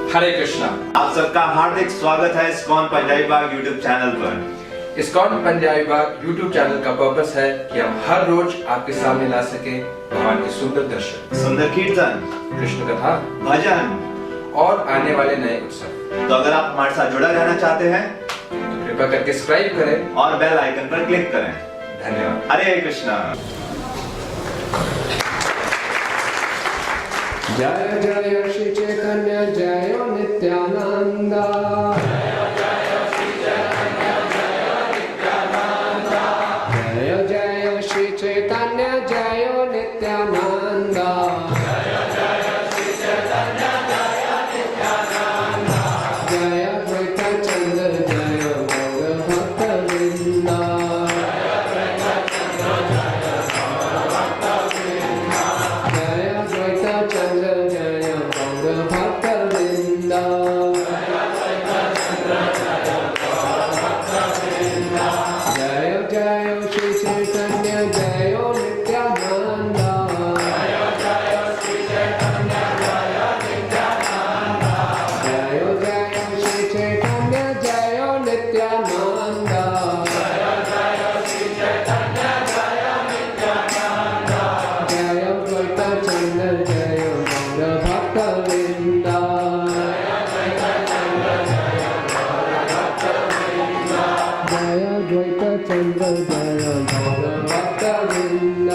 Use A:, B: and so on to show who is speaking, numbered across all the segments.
A: हरे कृष्णा।
B: आप सबका हार्दिक स्वागत है इस्कॉन पंजाबी बाग यूट्यूब चैनल पर।
A: इस्कॉन पंजाबी बाग यूट्यूब चैनल का पर्पस है कि हम हर रोज आपके सामने ला सके भगवान के सुंदर दर्शन,
B: सुंदर कीर्तन,
A: कृष्ण कथा,
B: भजन
A: और आने वाले नए उत्सव।
B: तो अगर आप हमारे साथ जुड़ा रहना चाहते हैं
A: तो कृपया करके सब्सक्राइब करें
B: और बेल आइकन पर क्लिक करें।
A: धन्यवाद।
B: हरे कृष्णा।
C: जय जय श्री चैतन्य जय नित्यानंद। जय जय श्री चैतन्य जय नित्यानंद। जय द्वैत चंद्र जय गौर भक्त वृंद। जय द्वैत चंद्र जय गौर भक्त वृंद। जय जय श्री चैतन्य जय नित्यानंद। जय जय श्री चैतन्य जय नित्यानंद। जय द्वैत चंद्र जय गौर भक्त वृंद। जय द्वैत चंद्र जय गौर भक्त वृंद।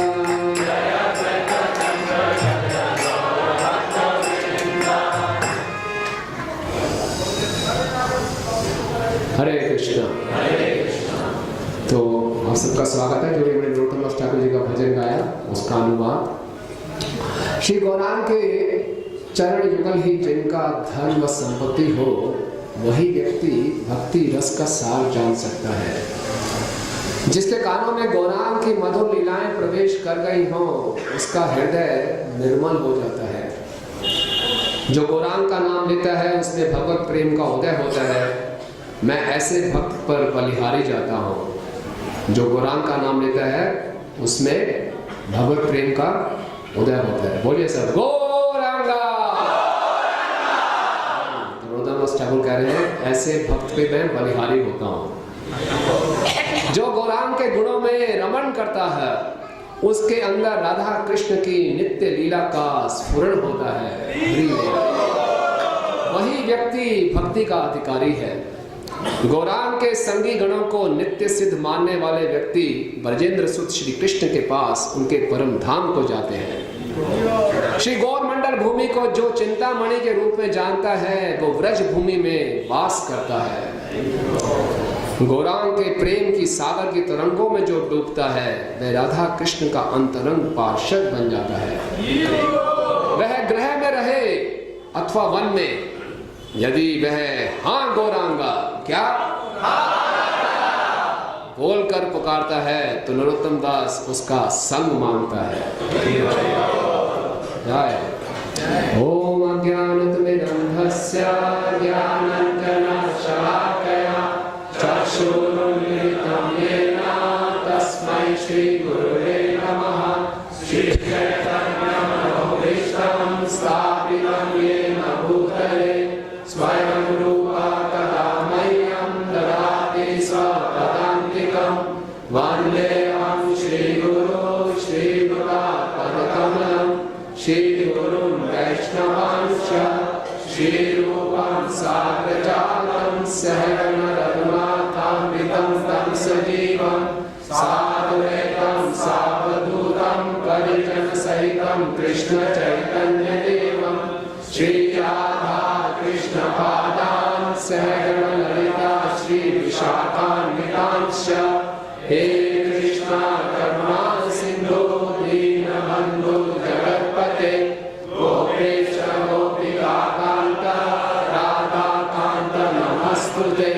C: हरे कृष्णा। तो आप सबका स्वागत है। जो हमने नरोत्तम दास ठाकुर जी का भजन गाया उसका अनुवाद। श्री गौरांग के चरण युगल ही जिनका धन व संपत्ति हो, वही व्यक्ति भक्ति रस का सार जान सकता है। जिसके कानों में गौरांग की मधुर लीलाएं प्रवेश कर गई हों, उसका हृदय निर्मल हो जाता है। जो गौरांग का नाम लेता है उसमें भगवत प्रेम का उदय होता है। मैं ऐसे भक्त पर बलिहारी जाता हूँ। जो गौरांग का नाम लेता है उसमें भगवत प्रेम का उदय होता है। बोलिए सर, गौरांगा। नरोत्तम दास ठाकुर कह रहे हैं ऐसे भक्त पे मैं बलिहारी होता हूँ। जो गौरांग के गुणों में रमण करता है, उसके अंदर राधा कृष्ण की नित्य लीला का स्फुरण होता है। वही व्यक्ति भक्ति का अधिकारी है। गौरांग के संगी गणों को नित्य सिद्ध मानने वाले व्यक्ति ब्रजेंद्र सुत श्री कृष्ण के पास उनके परम धाम को जाते हैं। श्री गौर मंडल भूमि को जो चिंतामणि के रूप में जानता है, वो व्रज भूमि में वास करता है। गौरांग के प्रेम की सागर की तरंगों में जो डूबता है, वह राधा कृष्ण का अंतरंग पार्षद बन जाता है। वह गृह में रहे अथवा वन में, यदि वह हाँ गौरांगा क्या बोलकर पुकारता है, तो नरोत्तम दास उसका संग मांगता है। जय ओम अज्ञानतिमिरन्धस्य ज्ञानाञ्जनशलाकया चक्षुरुन्मिलितं येन तस्मै श्रीगुरुवे नमः। श्रीचैतन्यमनोभीष्टं स्थापितं येन भूतले स्वयं रूपा तदा मह्यं ददाति स्वपदान्तिकं। वन्देऽहं श्रीगुरो श्रीयुतापदकमलं श्रीगुरुं वैष्णवांश्च श्रीरूपं साग्रजातं सहगण रघुनाथान्वितं तं सजीवं साद्वैतं सावधूतं परिजनसहितं कृष्ण चैतन्यदेवं श्रीराधा कृष्ण पादान् सहगण ललिता श्री विशाखान्वितांश्च। हे कृष्णा करुणा सिंधु दीनबन्धु जगत्पते गोपेश गोपिका कान्त राधा कान्त नमस्तुते।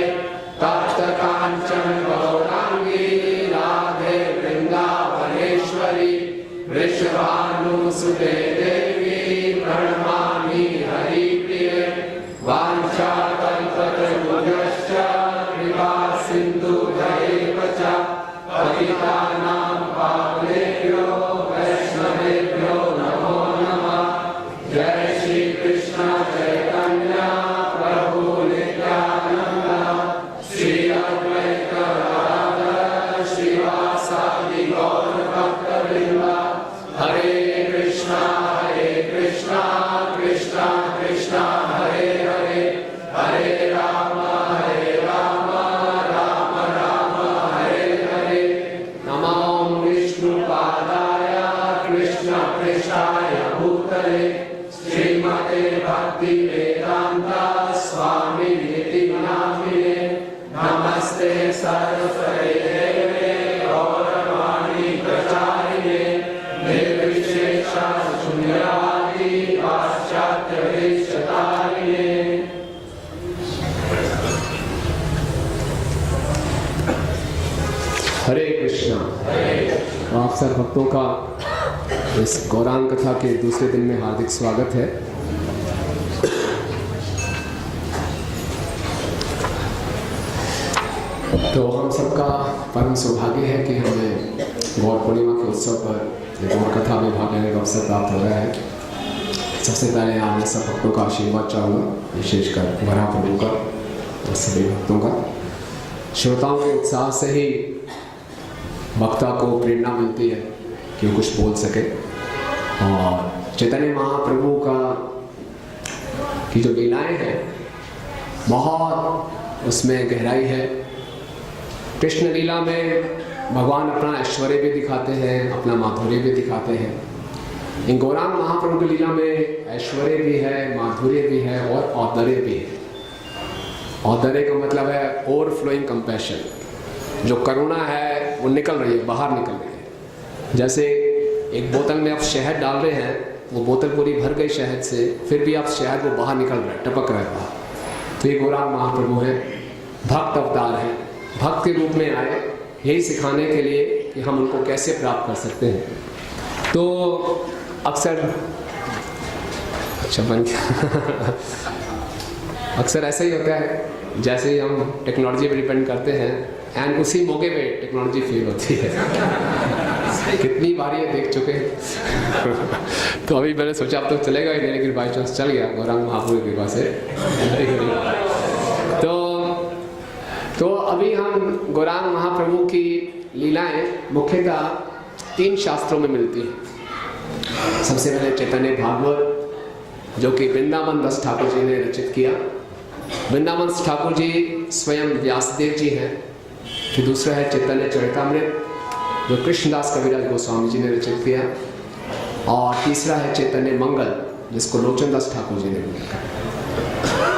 C: तप्त कांचन गौरांगी राधे वृंदावनेश्वरी वृषभानुसुते देवी प्रणमामि हरिप्रिये। वाञ्छाकल्पतरुभ्यश्च कृपा सिन्धुभ्यैव हरे कृष्णा। आप सब भक्तों का इस गौरांग कथा के दूसरे दिन में हार्दिक स्वागत है। तो हम सबका परम सौभाग्य है कि हमें गौर पूर्णिमा के उत्सव पर गौर कथा में भाग लेने का अवसर प्राप्त हो रहा है। सबसे पहले मैं सब भक्तों का आशीर्वाद चाहूँगा, विशेषकर वरा प्रभु का और सभी भक्तों का। श्रोताओं के उत्साह से ही वक्ता को प्रेरणा मिलती है कि वो कुछ बोल सके। और चैतन्य महाप्रभु का की जो लीलाएं हैं बहुत उसमें गहराई है। कृष्ण लीला में भगवान अपना ऐश्वर्य भी दिखाते हैं, अपना माधुर्य भी दिखाते हैं। इन गौरांग महाप्रभु की लीला में ऐश्वर्य भी है, माधुर्य भी है और औदार्य भी है। औदार्य का मतलब है ओवरफ्लोइंग कंपैशन। जो करुणा है वो निकल रही है, बाहर निकल रही है। जैसे एक बोतल में आप शहद डाल रहे हैं, वो बोतल पूरी भर गई शहद से, फिर भी आप शहद वो बाहर निकल रहा है, टपक रहा है बाहर। तो ये गौरांग महाप्रभु है, भक्त अवतार है, भक्त के रूप में आए यही सिखाने के लिए कि हम उनको कैसे प्राप्त कर सकते हैं। तो अक्सर अच्छा बन गया अक्सर ऐसा ही होता है, जैसे ही हम टेक्नोलॉजी पे डिपेंड करते हैं एंड उसी मौके पे टेक्नोलॉजी फेल होती है। कितनी बार ये देख चुके हैं। तो अभी मैंने सोचा अब तो चलेगा ही नहीं, लेकिन बाई चांस चल गया गौरांग महाप्रभु की कृपा से। तो अभी हम गौरांग महाप्रभु की लीलाएं मुख्यतः 3 शास्त्रों में मिलती हैं। सबसे पहले चैतन्य भागवत, जो कि वृंदावन दास ठाकुर जी ने रचित किया। वृंदावन दास ठाकुर जी स्वयं व्यासदेव जी हैं। फिर दूसरा है चैतन्य चरितामृत, जो कृष्णदास कविराज गोस्वामी जी ने रचित किया। और तीसरा है चैतन्य मंगल, जिसको लोचन दास ठाकुर जी ने लिखा।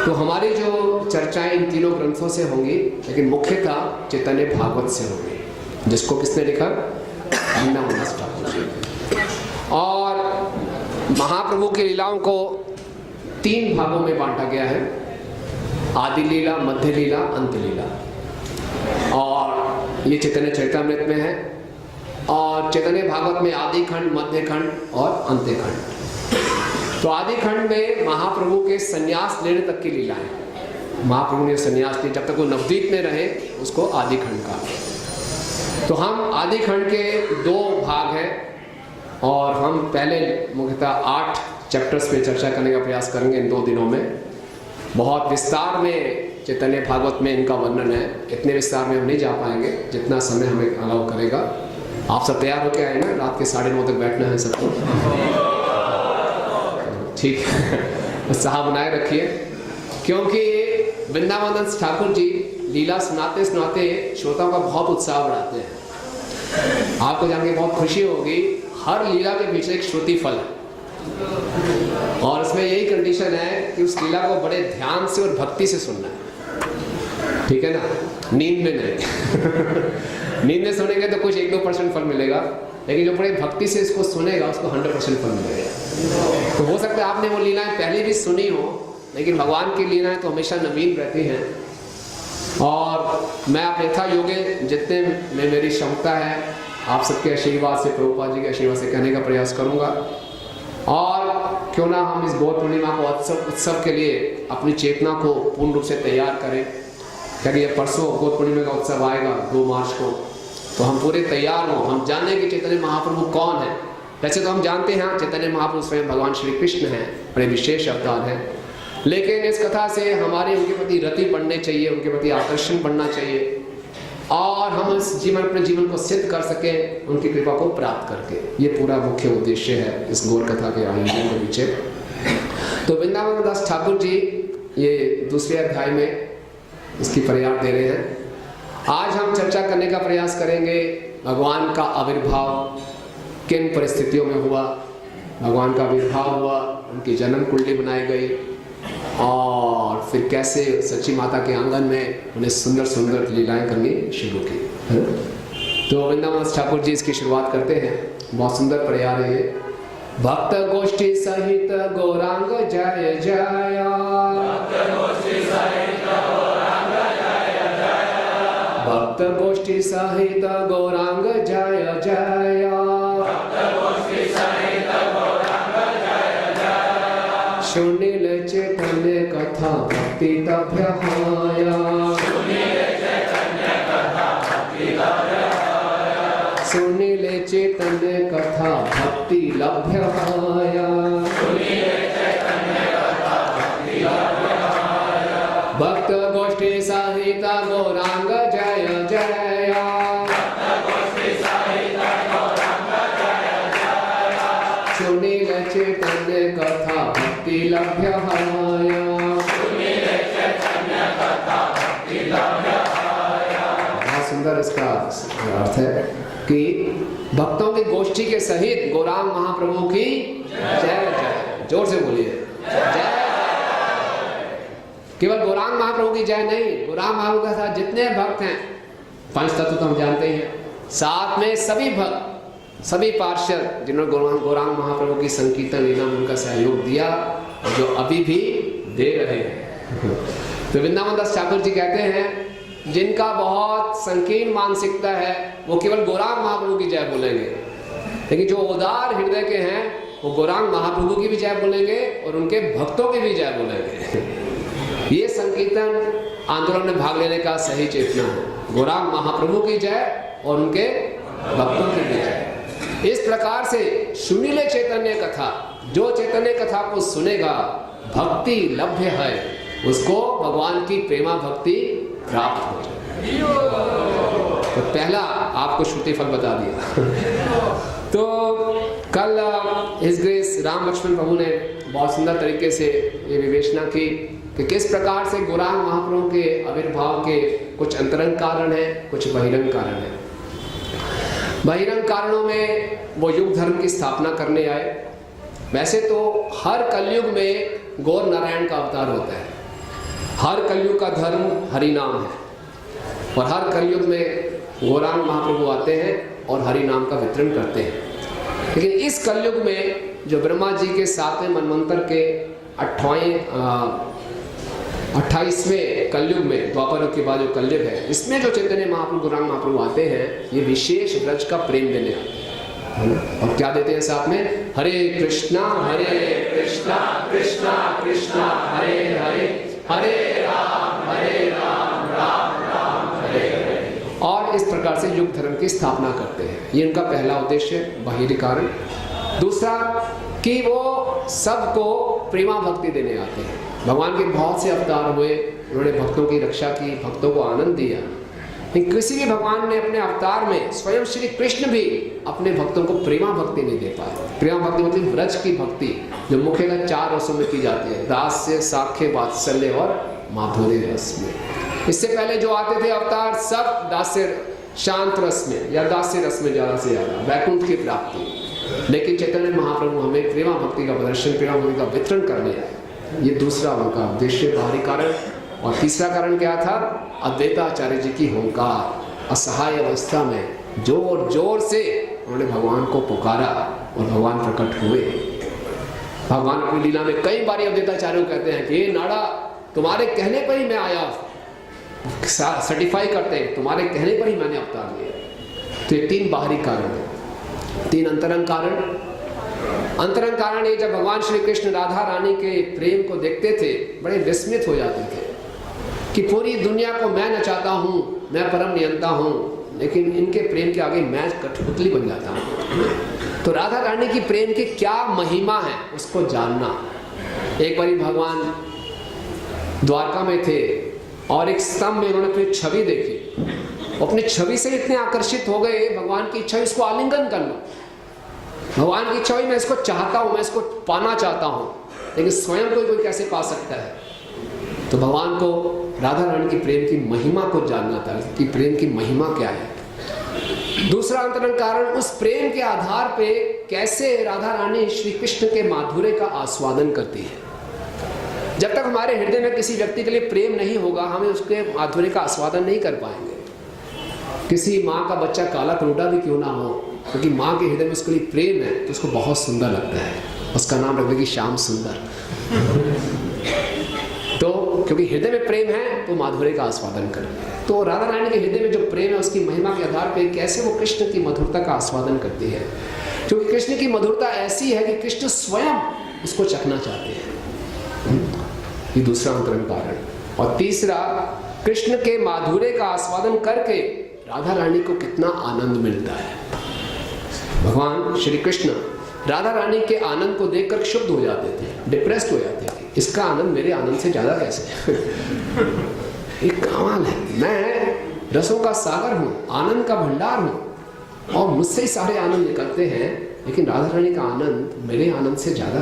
C: तो हमारी जो चर्चाएं इन तीनों ग्रंथों से होंगी, लेकिन मुख्यतः चैतन्य भागवत से होगी, जिसको किसने लिखा? वृंदावन दास ठाकुर जी। और महाप्रभु की लीलाओं को 3 भागों में बांटा गया है: आदि लीला, मध्य लीला, अंत लीला। और ये चैतन्य चरितामृत में है। और चैतन्य भागवत में आदि खंड, मध्य खंड और अंत्य खंड। तो आदि खंड में महाप्रभु के संन्यास लेने तक की लीला है। महाप्रभु ने संन्यास लिया, जब तक वो नवद्वीप में रहे उसको आदि खंड कहा। तो हम आदि खंड के 2 भाग हैं और हम पहले मुख्यतः 8 चैप्टर्स पे चर्चा करने का प्रयास करेंगे इन 2 दिनों में। बहुत विस्तार में चैतन्य भागवत में इनका वर्णन है। इतने विस्तार में हम नहीं जा पाएंगे, जितना समय हमें अलाउ करेगा। आप सब तैयार होके आए ना? रात के 9:30 तक बैठना है सबको, ठीक है? उत्साह बनाए रखिए, क्योंकि वृंदावन दास ठाकुर जी लीला सुनाते सुनाते श्रोताओं का बहुत उत्साह बढ़ाते हैं। आपको जान के बहुत खुशी होगी, हर लीला के पीछे एक श्रुति फल है और उसमें यही कंडीशन है कि उस लीला को बड़े ध्यान से और भक्ति से सुनना है, ठीक है ना? नींद में नहीं। नींद में सुनेंगे तो कुछ 1-2% फल मिलेगा, लेकिन जो बड़े भक्ति से इसको सुनेगा उसको 100% फल मिलेगा। तो हो सकता है आपने वो लीलाएं पहले भी सुनी हो, लेकिन भगवान की लीलाएं तो हमेशा नवीन रहती हैं। और मैं आप यथा योग्य जितने में मेरी क्षमता है, आप सबके आशीर्वाद से, प्रभुपाद जी के आशीर्वाद से कहने का प्रयास करूंगा। और क्यों ना हम इस गौर पूर्णिमा को उत्सव के लिए अपनी चेतना को पूर्ण रूप से तैयार करें, क्योंकि ये परसों गौर पूर्णिमा का उत्सव आएगा 2 मार्च को। तो हम पूरे तैयार हों, हम जाने कि चैतन्य महाप्रभु कौन है। वैसे तो हम जानते हैं चैतन्य महाप्रभु स्वयं भगवान श्री कृष्ण हैं, बड़े विशेष अवतार हैं, लेकिन इस कथा से हमारे उनके प्रति रति बढ़ने चाहिए, उनके प्रति आकर्षण बढ़ना चाहिए और हम इस अपने जीवन को सिद्ध कर सकें उनकी कृपा को प्राप्त करके। ये पूरा मुख्य उद्देश्य है इस गौर कथा के आयोजन के पीछे। तो वृंदावन दास ठाकुर जी ये दूसरे अध्याय में इसकी प्रयास दे रहे हैं। आज हम चर्चा करने का प्रयास करेंगे भगवान का आविर्भाव किन परिस्थितियों में हुआ, भगवान का आविर्भाव हुआ, उनकी जन्म कुंडली बनाई गई और फिर कैसे सच्ची माता के आंगन में उन्हें सुंदर सुंदर लीलाएं करनी शुरू की, है ना? तो वृंदावन ठाकुर जी इसकी शुरुआत करते हैं, बहुत सुंदर प्रयास है ये। भक्त गोष्ठी सहित गौरांग जय जय, भक्त गोष्ठी सहित गौरांग जय जय, सुनील चैतन्य कथा भक्ति तभ्यहाय, सुनील चैतन्य कथा भक्ति लभ्यहाय, भक्त गोष्ठी सहित गौरांग जय जय, सुनील चैतन्य कथा भक्ति लभ्यहाय। बहुत सुंदर इसका अर्थ है कि भक्तों की गोष्ठी के सहित गौरांग महाप्रभु की जय जय, जोर से बोलिए जय। केवल गौरांग महाप्रभु की जय नहीं, गौरांग महाप्रभु के साथ जितने भक्त हैं, पंच तत्व तो हम जानते ही हैं, साथ में सभी भक्त, सभी पार्षद जिन्होंने गौरांग महाप्रभु की संकीर्तन लीला में उनका सहयोग दिया और जो अभी भी दे रहे हैं। तो वृंदावन दास ठाकुर जी कहते हैं जिनका बहुत संकीर्ण मानसिकता है वो केवल गौरांग महाप्रभु की जय बोलेंगे, लेकिन जो उदार हृदय के हैं वो गौरांग महाप्रभु की भी जय बोलेंगे और उनके भक्तों की भी जय बोलेंगे। ये संकीर्तन आंदोलन में भाग लेने का सही चेतना है, गौरांग महाप्रभु की जय और उनके भक्तों की भी जय। इस प्रकार से सुनीले चैतन्य कथा, जो चैतन्य कथा को सुनेगा भक्ति लभ्य है, उसको भगवान की प्रेमा भक्ति प्राप्त हो जाए। तो पहला आपको श्रुति फल बता दिया। तो कल हिज ग्रेस राम लक्ष्मण प्रभु ने बहुत सुंदर तरीके से ये विवेचना की कि किस प्रकार से गौरांग महाप्रभु के आविर्भाव के कुछ अंतरंग कारण है, कुछ बहिरंग कारण है। बहिरंग कारणों में वो युग धर्म की स्थापना करने आए। वैसे तो हर कलयुग में गौर नारायण का अवतार होता है, हर कलयुग का धर्म हरि नाम है और हर कलयुग में गौरांग महाप्रभु आते हैं और हरि नाम का वितरण करते हैं। लेकिन इस कलयुग में जो ब्रह्मा जी के 7वें मनवंतर के 28वें कलयुग में, द्वापर के बाद जो कलयुग है, इसमें जो चैतन्य महाप्रभु गौरांग महाप्रभु आते हैं, ये विशेष ब्रज का प्रेम देने आते हैं। और क्या देते हैं साथ में? हरे कृष्णा कृष्णा कृष्णा हरे हरे, हरे राम राम राम हरे हरे। और इस प्रकार से युग धर्म की स्थापना करते हैं। ये उनका पहला उद्देश्य, बाहरी कारण। दूसरा कि वो सबको प्रेमा भक्ति देने आते हैं। भगवान के बहुत से अवतार हुए, उन्होंने भक्तों की रक्षा की, भक्तों को आनंद दिया, लेकिन किसी भी भगवान ने अपने अवतार में, स्वयं श्री कृष्ण भी अपने भक्तों को प्रेमा भक्ति नहीं दे पाए। प्रेमा भक्ति मतलब व्रज की भक्ति, जो मुख्यतः 4 रसों में की जाती है, दास्य, साख्य, वात्सल्य और माधुर्य रस में। इससे पहले जो आते थे अवतार, सब दास्य शांत रस में या दास्य रस में ज्यादा से ज्यादा, वैकुंठ की प्राप्ति। लेकिन चैतन्य महाप्रभु हमें प्रेमा भक्ति का प्रदर्शन, प्रेमा भक्ति का वितरण करने आए। ये दूसरा उनका उद्देश्य, बाहरी कारण। और तीसरा कारण क्या था? अद्वैताचार्य जी की हुंकार, असहाय अवस्था में जोर जोर से उन्होंने भगवान को पुकारा और भगवान प्रकट हुए। भगवान अपनी लीला में कई बार अद्वैताचार्य को कहते हैं कि ये नाड़ा तुम्हारे कहने पर ही मैं आया, सर्टिफाई करते हैं तुम्हारे कहने पर ही मैंने अवतार लिया। तो ये 3 बाहरी कारण है। 3 अंतरंग कारण। अंतरंग कारण ये, जब भगवान श्री कृष्ण राधा रानी के प्रेम को देखते थे, बड़े विस्मित हो जाते थे कि पूरी दुनिया को मैं नचाता हूँ, मैं परम नियंता हूँ, लेकिन इनके प्रेम के आगे मैं कठपुतली बन जाता हूँ। तो राधा रानी की प्रेम की क्या महिमा है, उसको जानना। एक बारी भगवान द्वारका में थे और एक स्तंभ में उन्होंने अपनी छवि देखी। अपनी छवि से इतने आकर्षित हो गए, भगवान की इच्छा इसको आलिंगन कर लो, भगवान की इच्छा हुई मैं इसको चाहता हूं, मैं इसको पाना चाहता हूं, लेकिन स्वयं कोई कैसे पा सकता है? तो भगवान को राधा रानी की प्रेम की महिमा को जानना था कि प्रेम की महिमा क्या है। दूसरा अंतरंग कारण, उस प्रेम के आधार पे कैसे राधा रानी श्री कृष्ण के माधुर्य का आस्वादन करती है। जब तक हमारे हृदय में किसी व्यक्ति के लिए प्रेम नहीं होगा, हमें उसके माधुर्य का आस्वादन नहीं कर पाएंगे। किसी माँ का बच्चा काला कलूटा भी क्यों ना हो, क्योंकि माँ के हृदय में उसके लिए प्रेम है तो उसको बहुत सुंदर लगता है, उसका नाम रख देगी श्याम सुंदर। तो क्योंकि हृदय में प्रेम है तो माधुर्य का आस्वादन करेंगे। तो राधा रानी के हृदय में जो प्रेम है उसकी महिमा के आधार पर कैसे वो कृष्ण की मधुरता का आस्वादन करती है, क्योंकि कृष्ण की मधुरता ऐसी है कि कृष्ण स्वयं उसको चखना चाहते हैं। ये दूसरा अंतरंग कारण। और तीसरा, कृष्ण के माधुर्य का आस्वादन करके राधा रानी को कितना आनंद मिलता है। भगवान श्री कृष्ण राधा रानी के आनंद को देखकर क्षुब्ध हो जाते थे, डिप्रेस्ड हो जाते थे। इसका आनंद मेरे आनंद से ज्यादा कैसे? एक कमाल है, मैं रसों का सागर हूँ, आनंद का भंडार हूँ और मुझसे ही सारे आनंद निकलते हैं, लेकिन राधा रानी का आनंद मेरे आनंद से ज्यादा।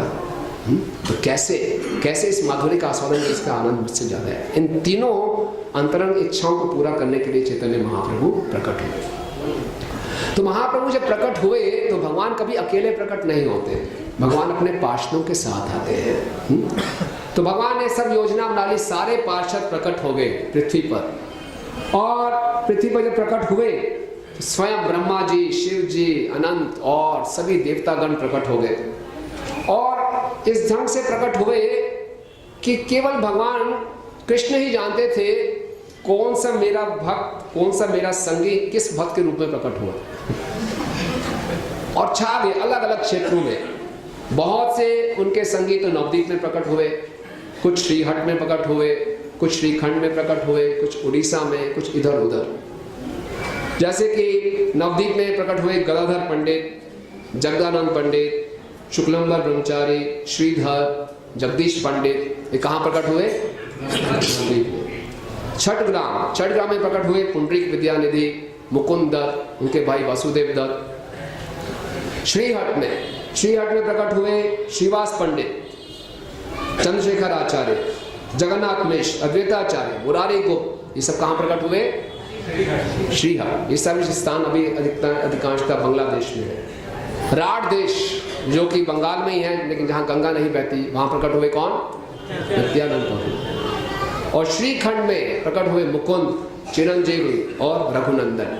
C: तो कैसे इस माधुर्य का आस्वादन, इसका आनंद मुझसे ज्यादा है। इन तीनों अंतरंग इच्छाओं को पूरा करने के लिए चैतन्य महाप्रभु प्रकट हुए। तो महाप्रभु जब प्रकट हुए तो भगवान कभी अकेले प्रकट नहीं होते, भगवान अपने पार्षदों के साथ आते हैं। तो भगवान ने सब योजना बना ली, सारे पार्षद प्रकट हो गए पृथ्वी पर। और पृथ्वी पर जब प्रकट हुए तो स्वयं ब्रह्मा जी, शिव जी, अनंत और सभी देवतागण प्रकट हो गए। और इस ढंग से प्रकट हुए कि केवल भगवान कृष्ण ही जानते थे कौन सा मेरा भक्त, कौन सा मेरा संगी किस भक्त के रूप में प्रकट हुआ। और छा गए अलग अलग क्षेत्रों में। बहुत से उनके संगी तो नवद्वीप में प्रकट हुए, कुछ श्रीहट में प्रकट हुए, कुछ श्रीखंड में प्रकट हुए, कुछ उड़ीसा में, कुछ इधर उधर। जैसे कि नवद्वीप में प्रकट हुए गदाधर पंडित, जगदानंद पंडित, शुक्लंबर ब्रह्मचारी, श्रीधर, जगदीश पंडित। ये कहाँ प्रकट हुए? छठग्राम में प्रकट हुए पुंडरीक विद्यानिधि, मुकुंद दत्त, उनके भाई वासुदेव दत्त। श्रीहट में प्रकट हुए श्रीवास पंडित, चंद्रशेखर आचार्य, जगन्नाथ मिश्र, अद्वैताचार्य, मुरारी गुप्त। ये सब कहाँ प्रकट हुए? श्रीहट। ये सब स्थान अभी अधिकांशतः बांग्लादेश में है। राढ़ देश जो कि बंगाल में ही है, लेकिन जहाँ गंगा नहीं बहती, वहाँ प्रकट हुए कौन? नित्यानंद प्रभु। और श्रीखंड में प्रकट हुए मुकुंद, चिरंजीवी और रघुनंदन।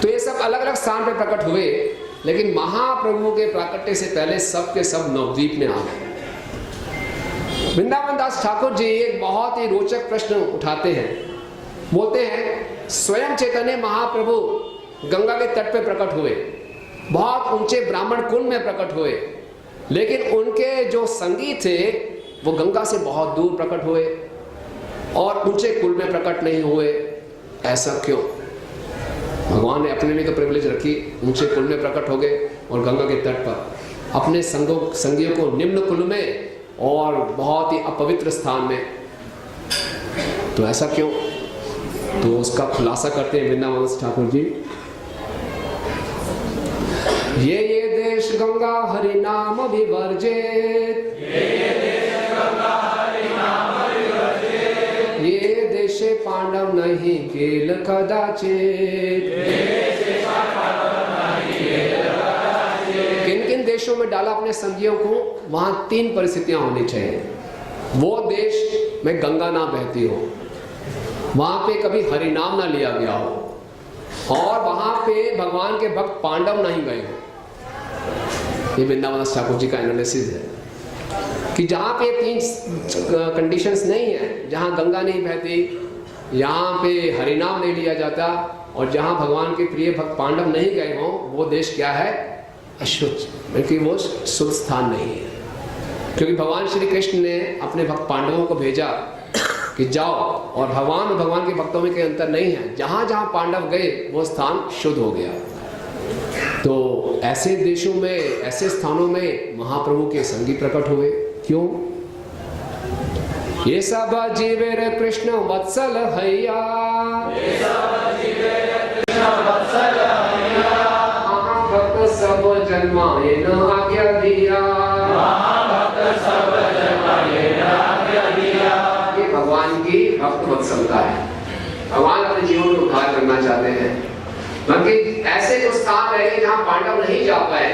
C: तो ये सब अलग अलग स्थान पर प्रकट हुए, लेकिन महाप्रभु के प्राकट्य से पहले सब के सब नवद्वीप में आ गए। वृंदावन दास ठाकुर जी एक बहुत ही रोचक प्रश्न उठाते हैं। बोलते हैं स्वयं चैतन्य महाप्रभु गंगा के तट पे प्रकट हुए, बहुत ऊंचे ब्राह्मण कुंड में प्रकट हुए, लेकिन उनके जो संगी थे वो गंगा से बहुत दूर प्रकट हुए और ऊंचे कुंड में प्रकट नहीं हुए। ऐसा क्यों? भगवान ने अपने लिए तो प्रिविलेज रखी, ऊंचे कुल में प्रकट हो गए और गंगा के तट पर। अपने संगियों को निम्न कुल में और बहुत ही अपवित्र स्थान में। तो ऐसा क्यों? तो उसका खुलासा करते हैं वृंदावन ठाकुर जी। ये देश गंगा हरि नाम विवर्जित, ये देशे पांडव नहीं केल कदाचित। किन किन देशों में डाला अपने संगियों को? वहां तीन परिस्थितियां होनी चाहिए। वो देश में गंगा ना बहती हो, वहां पे कभी हरि नाम ना लिया गया हो, और वहां पे भगवान के भक्त पांडव नहीं गए हो। ये वृंदावन ठाकुर जी का एनालिसिस है कि जहाँ पे तीन कंडीशंस नहीं है, जहाँ गंगा नहीं बहती, यहाँ पे हरिनाम नहीं लिया जाता, और जहाँ भगवान के प्रिय भक्त पांडव नहीं गए हों, वो देश क्या है? अशुद्ध, बल्कि वो शुद्ध स्थान नहीं है। क्योंकि भगवान श्री कृष्ण ने अपने भक्त पांडवों को भेजा कि जाओ, और भगवान के भक्तों में कोई अंतर नहीं है, जहाँ जहाँ पांडव गए वो स्थान शुद्ध हो गया। तो ऐसे देशों में, ऐसे स्थानों में महाप्रभु के संगी प्रकट हुए। क्यों? ये सब जीवेर कृष्ण वत्सल हैया, महाभक्त सब जन्माए न आज्ञा दिया। ये भगवान की भक्त वत्सलता है। भगवान अपने जीवन को उद्धार करना चाहते हैं, बल्कि ऐसे जो स्थान रहे जहाँ पांडव नहीं जा पाए,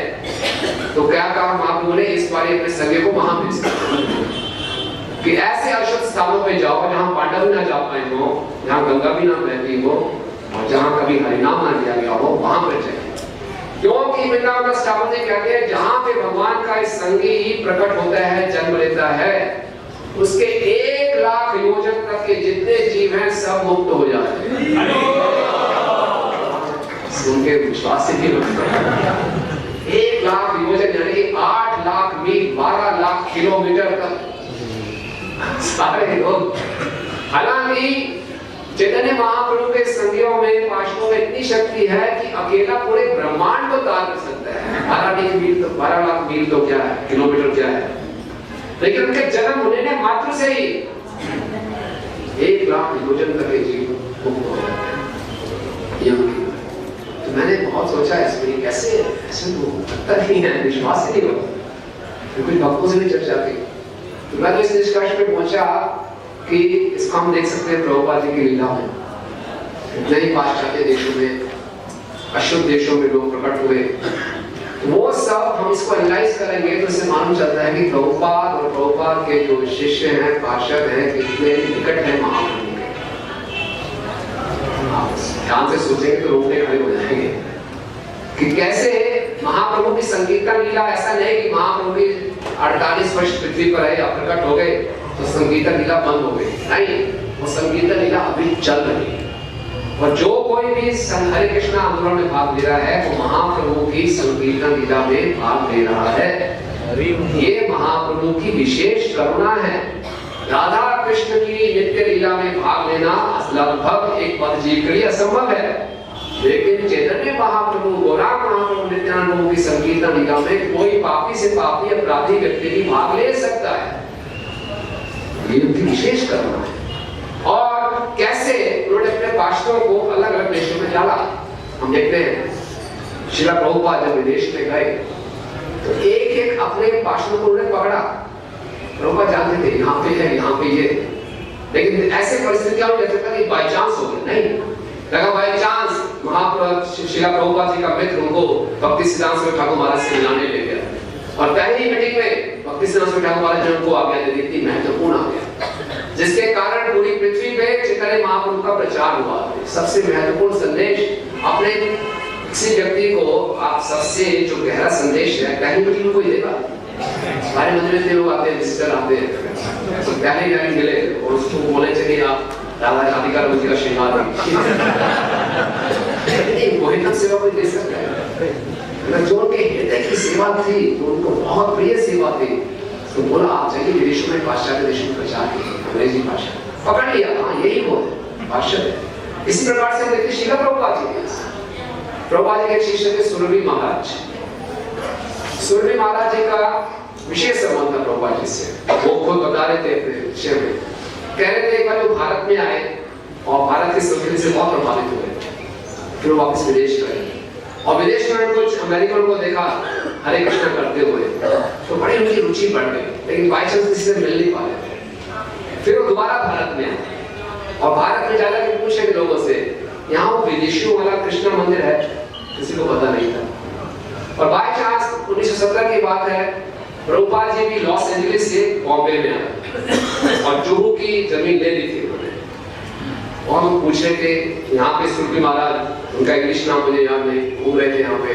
C: तो क्या कहा महाप्रभु ने? इस बार अपने संगी को वहां भेज दिया। कि ऐसे अशुद्ध स्थानों पे जाओ जहां पांडव ना जा पाए हो, जहां गंगा भी ना बहती हो और जहां कभी हरिनाम ना लिया गया हो, वहां पर जाइए। क्योंकि वृंदावन दास ठाकुर जी कहते हैं जहां पे भगवान का इस संगी ही प्रकट होता है, जन्म लेता है, उसके 1 लाख योजन तक के जितने जीव हैं सब मुक्त हो जाते हैं। सुन के विश्वास से भी 1 लाख योजन यानी 8 लाख मील 12 लाख किलोमीटर तक सारे लोग। हालांकि चैतन्य महाप्रभु के संगियों में, पार्षदों में इतनी शक्ति है कि अकेला पूरे ब्रह्मांड को तार कर सकता है। 12 लाख मील तो क्या है, किलोमीटर क्या है, लेकिन उनके जन्म होने ने मात्र से ही 1 लाख योजन तक के जीव मुक्त हो जाते हैं। तो मैंने बहुत सोचा इसमें कैसे, ऐसे तो लगता नहीं है, विश्वास ही नहीं होता। फिर कुछ भक्तों से भी चर्चा की तो मैं तो इस निष्कर्ष पे पहुंचा कि इसको हम देख सकते हैं प्रभुपाद जी की लीला में। इतने ही पाश्चात्य देशों में, अशुद्ध देशों में लोग प्रकट हुए, वो सब हम इसको एनालाइज करेंगे तो इससे मालूम चलता है कि प्रभुपाद और प्रभुपाद के जो शिष्य हैं, पार्षद हैं, कितने निकट हैं महाप्रभु के। आप ध्यान से सोचेंगे तो रोकने खड़े हो जाएंगे कि कैसे महाप्रभु की संकीर्तन लीला। ऐसा नहीं कि महाप्रभु की 48 वर्ष पृथ्वी पर है या प्रकट हो गए तो संकीर्तन लीला बंद हो गई, नहीं, वो संकीर्तन लीला अभी चल रही है। और जो कोई भी हरे कृष्णा आंदोलन में भाग ले रहा है वो महाप्रभु की संकीर्तन लीला में भाग ले रहा है। ये महाप्रभु की विशेष करुणा है। राधा कृष्ण की नित्य लीला में भाग लेना लगभग एक पदजीव के लिए असंभव है, लेकिन चैतन्य महाप्रभु, गौरांग महाप्रभु, नित्यानंद प्रभु की संकीर्तन लीला में कोई पापी से पापी अपराधी व्यक्ति भी भाग ले सकता है। ये उनकी विशेष करुणा है। और कैसे उन्होंने अपने पार्षदों को अलग अलग देशों में डाला। हम देखते हैं श्रील प्रभुपाद जब विदेश में गए तो एक एक अपने पार्षदों को उन्होंने पकड़ा। प्रभुपाद जानते थे यहाँ पे है, यहाँ पे ये, लेकिन ऐसे परिस्थितियां में जैसे था कि बाई चांस हो गया, नहीं लगा बाई चांस महाप्रभु श्रील प्रभुपाद जी का मित्र उनको भक्ति सिद्धांत स्वरूप ठाकुर महाराज से मिलाने ले गया और पहली मीटिंग में भक्ति सिद्धांत स्वरूप ठाकुर महाराज ने उनको आज्ञा दे दी थी, महत्वपूर्ण आज्ञा, जिसके कारण पूरी पृथ्वी पे चैतन्य महाप्रभु का प्रचार हुआ। सबसे महत्वपूर्ण संदेश अपने किसी व्यक्ति को आप सबसे जो गहरा संदेश है पहली मीटिंग में कोई देगा। हमारे मंदिर में लोग आते हैं, विजिटर आते हैं, तो पहले जाके मिले और उसको बोले चलिए आप राधा राधिका जी का श्रीमान वही सेवा कोई दे सकता है। जो उनके हृदय की सेवा थी, जो उनको बहुत प्रिय सेवा थी, तो बोला आप जाइए विदेशों में, पाश्चात्य देशों में प्रचार कीजिए, अंग्रेजी भाषा पकड़ लिया। हाँ यही वो पाश्चात्य है। इसी प्रकार से देखिए श्रील प्रभुपाद जी के शिष्य थे सुरभि महाराज। सुरभि महाराज जी का विशेष संबंध था प्रभुपाद जी से। वो खुद बता रहे थे अपने विषय में, कह रहे थे एक बार वो भारत में आए और भारत की संस्कृति से बहुत प्रभावित हुए, फिर वापस विदेश गए और विदेश में कुछ अमेरिकन को देखा हरे कृष्ण करते हुए, तो बड़ी उनकी रुचि बढ़ गई, लेकिन बाई चांस किसी से मिल नहीं पा रहे थे। फिर वो दोबारा भारत में आए और भारत में जाकर पूछे लोगों से, यहाँ वो विदेशियों वाला कृष्ण मंदिर है, किसी को पता नहीं था। और बाई चांस 1970 की बात है, प्रभुपाद जी भी लॉस एंजलिस से बॉम्बे में आए और जुहू की जमीन ले ली थी उन्होंने। और हम पूछ रहे थे यहाँ पे सुरभि महाराज, उनका इंग्लिश नाम मुझे याद नहीं, घूम रहे थे यहाँ पे,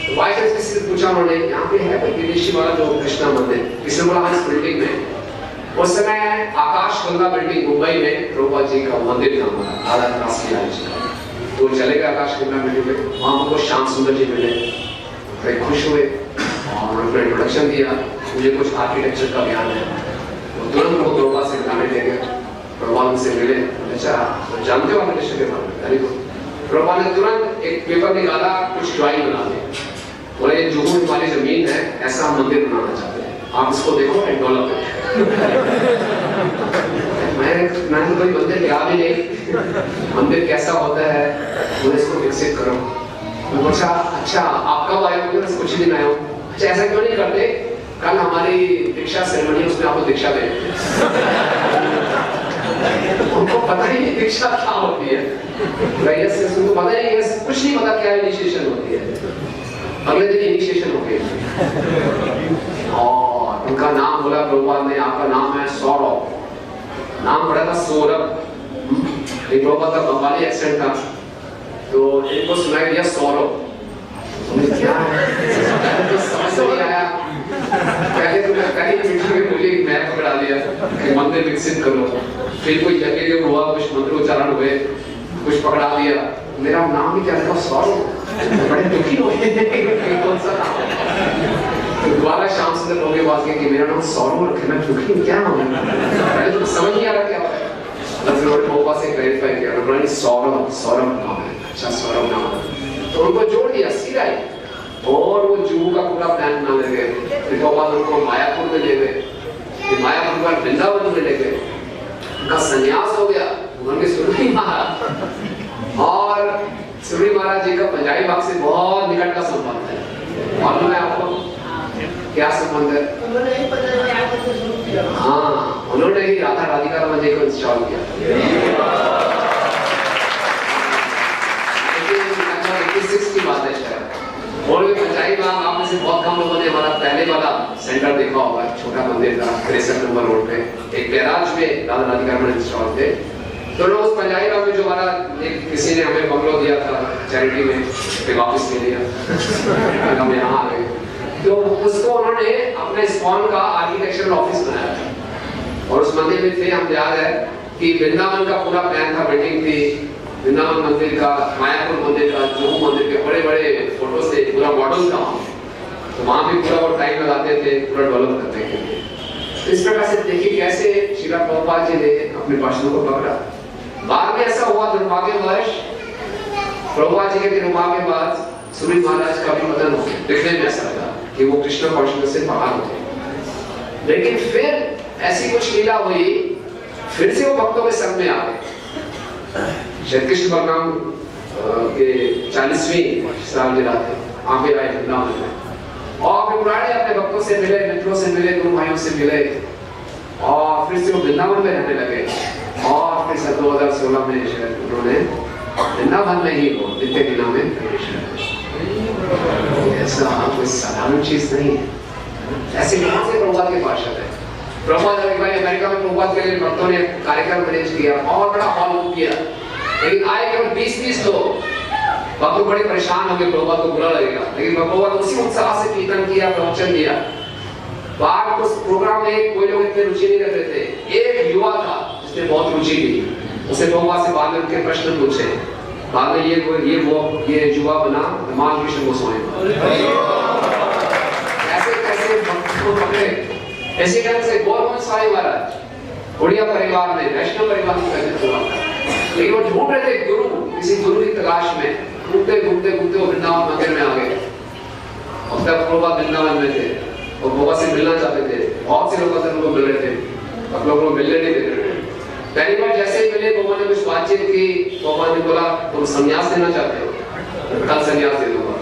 C: तो बाई चांस किसी से पूछा उन्होंने यहाँ पे है कोई विदेशी वाला जो कृष्णा मंदिर, किसी ने बोला इस बिल्डिंग में। उस समय आकाश गंगा बिल्डिंग मुंबई में प्रभुपाद जी का मंदिर था, राधा दास जी का। तो चले गए आकाश गंगा बिल्डिंग में, वहां उनको श्याम सुंदर जी मिले, वे खुश हुए और उन्होंने इंट्रोडक्शन दिया, मुझे कुछ आर्किटेक्चर का ज्ञान है। वो तुरंत वो प्रभुपाद से मिलाने ले गए, प्रभुपाद उनसे मिले, अच्छा तो जानते हो आर्किटेक्चर के बारे में? Very good. प्रभुपाद ने तुरंत एक पेपर निकाला, कुछ ड्राइंग बना दी, बोले जुहू हमारी जमीन है, ऐसा हम मंदिर बनाना चाहते हैं, आप इसको देखो एंड डेवलप इट। मैंने कोई मंदिर क्या भी नहीं, मंदिर कैसा होता है मुझे इसको विकसित करो। मैं पूछा अच्छा आप कब आए हो? कुछ दिन आए हो। अच्छा ऐसा क्यों नहीं करते, कल हमारी दीक्षा सेरेमनी उसमें आपको दीक्षा दे। उनको पता ही नहीं दीक्षा क्या होती है, उनको पता ही नहीं, कुछ नहीं पता क्या इनिशिएशन होती है। अगले दिन इनिशिएशन हो गई और उनका नाम बोला प्रभुपाद ने, आपका नाम है सौरभ, नाम पड़ा था सौरभ। प्रभुपाद का बंगाली एक्सेंट था, तो इनको सुनाई दिया सौरभ। क्या है तो समझ नहीं आया। पहले तो मैं कहीं मीटिंग में बोली, मैं पकड़ा लिया कि मंदिर विकसित करो, फिर कोई यज्ञ हुआ, कुछ मंत्र उच्चारण हुए, कुछ पकड़ा लिया, मेरा नाम ही क्या था सौरभ। बड़े दुखी हो गए कौन सा नाम है। तो दोबारा श्याम सुंदर लोग बात की कि मेरा नाम सौरभ रखे, मैं दुखी क्या हूँ, पहले तो समझ नहीं आ रहा क्या है। फिर उन्होंने मोपा से क्लैरिफाई किया, उन्होंने सौरभ, सौरभ नाम है, अच्छा सौरभ नाम है, तो उनको जोड़ दिया सीधा ही। और वो जुहू का पूरा प्लान बना ले गए, फिर बाद उनको मायापुर में ले गए, फिर मायापुर पर वृंदावन में ले गए, उनका संन्यास हो गया, उन्होंने सुरभि महाराज, और सुरभि महाराज जी का पंजाबी बाग से बहुत निकट का संबंध है। मालूम है आपको क्या संबंध है? हाँ, उन्होंने ही राधा राधिका रमन जी को इंस्टॉल किया। की बात है शायद, और भी पंजाबी बाग आप में से बहुत कम लोगों ने हमारा पहले वाला सेंटर देखा होगा, छोटा मंदिर था 63 नंबर रोड पे, एक बैराज में राधा राधिका रमन इंस्टॉल थे। तो लोग उस पंजाबी बाग में जो हमारा किसी ने हमें बंगलो दिया था चैरिटी में, फिर वापस ले लिया, हम यहाँ आ गए, तो उसको उन्होंने अपने स्पॉन का आर्किटेक्चरल ऑफिस बनाया था। और उस मंदिर में थे, हम याद है कि वृंदावन का पूरा प्लान था, बिल्डिंग थी, वृंदावन मंदिर का, मायापुर मंदिर का, जुहू मंदिर के बड़े बड़े फोटो से पूरा मॉडल था, तो वहां भी पूरा वो टाइम लगाते थे पूरा डेवलप करने के लिए। तो इस प्रकार से देखिए कैसे श्रील प्रभुपाद जी ने अपने पार्षदों को पकड़ा। बाद में ऐसा हुआ दुर्भाग्यवश, प्रभुपाद जी के तिरुभाव के बाद सुरभि महाराज का भी पतन हो गया। देखने में ऐसा लगा कि वो कृष्ण कॉन्शियसनेस से बाहर हो गए, लेकिन फिर ऐसी कुछ लीला हुई, फिर से वो भक्तों के संग में आ गए। श्री कृष्ण बलराम के 40वीं सालगिरह थे, वहां पे आए वृंदावन में, और फिर पुराने अपने भक्तों से मिले, मित्रों से मिले, गुरु भाइयों से मिले, और फिर से वो वृंदावन में रहने लगे। और फिर 2016 में उन्होंने वृंदावन में ही वो नित्य लीला में प्रवेश किया। ऐसा कोई साधारण चीज नहीं है। ऐसे बहुत से प्रभुपाद के पार्षद है। प्रभुपाद एक बार अमेरिका में प्रभुपाद के लिए भक्तों ने कार्यक्रम अरेंज किया, बहुत बड़ा हॉल बुक किया, लेकिन आए केवल 20-30 लोग। भक्त बड़े परेशान हो गए, प्रभुपाद को बुरा लगेगा, लेकिन प्रभुपाद उसी उत्साह से कीर्तन किया, प्रवचन दिया। बाद उस प्रोग्राम में कोई लोग इतने रुचि नहीं रखते थे। एक युवा था जिसने बहुत रुचि ली, उसे प्रभुपाद से बाद में उनके प्रश्न पूछे, बाद में ये युवा बना धमाल कृष्ण गोस्वामी। ऐसे कैसे भक्त को पकड़े, ऐसे कैसे गौरवंश स्वामी महाराज उड़िया परिवार में, वैष्णव परिवार में पैदा हुआ, लेकिन वो ढूंढ रहे थे गुरु, किसी गुरु की तलाश में, घूमते घूमते घूमते वो वृंदावन मंदिर में आ गए। और तब प्रभुपाद वृंदावन में थे, वो प्रभुपाद से मिलना चाहते थे, बहुत से लोग उनको मिल रहे थे, अब लोग मिलने नहीं दे रहे थे। पहली बार जैसे ही मिले, प्रभुपाद ने कुछ बातचीत की, प्रभुपाद ने बोला तुम संन्यास लेना चाहते हो, कल संन्यास दे दूंगा।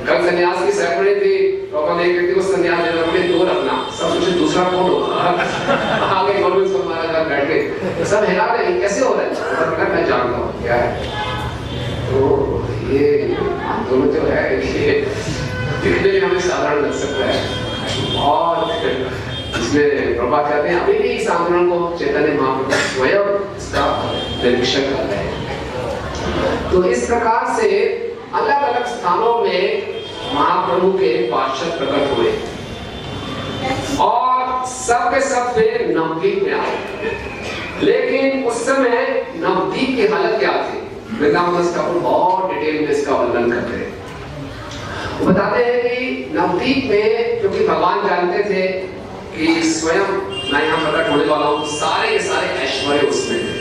C: कल संन्यास की सेरेमनी थी, प्रभुपाद ने एक व्यक्ति को संन्यास देना, बोले दो रखना, सब सोचे दूसरा कौन होगा। आगे गोविंद स्वामी महाराज बैठ गए, सब हैरान है कैसे हो रहा है, मैं जानता हूँ क्या है। तो ये दोनों जो है ये दिखने में हमें साधारण लग सकता है, और इसमें प्रभुपाद कहते हैं अभी भी इस आंदोलन को चैतन्य महाप्रभु स्वयं इसका निरीक्षण कर रहे हैं। तो इस प्रकार से अलग अलग स्थानों में महाप्रभु के पार्षद प्रकट हुए, और सब के सब फिर नवद्वीप में आए। लेकिन उस समय नवद्वीप की हालत क्या थी, वृंदावन ठाकुर बहुत डिटेल में इसका वर्णन करते हैं। वो बताते हैं कि नवद्वीप में, क्योंकि भगवान जानते थे कि स्वयं मैं यहाँ प्रकट होने वाला हूँ, सारे के सारे ऐश्वर्य उसमें थे।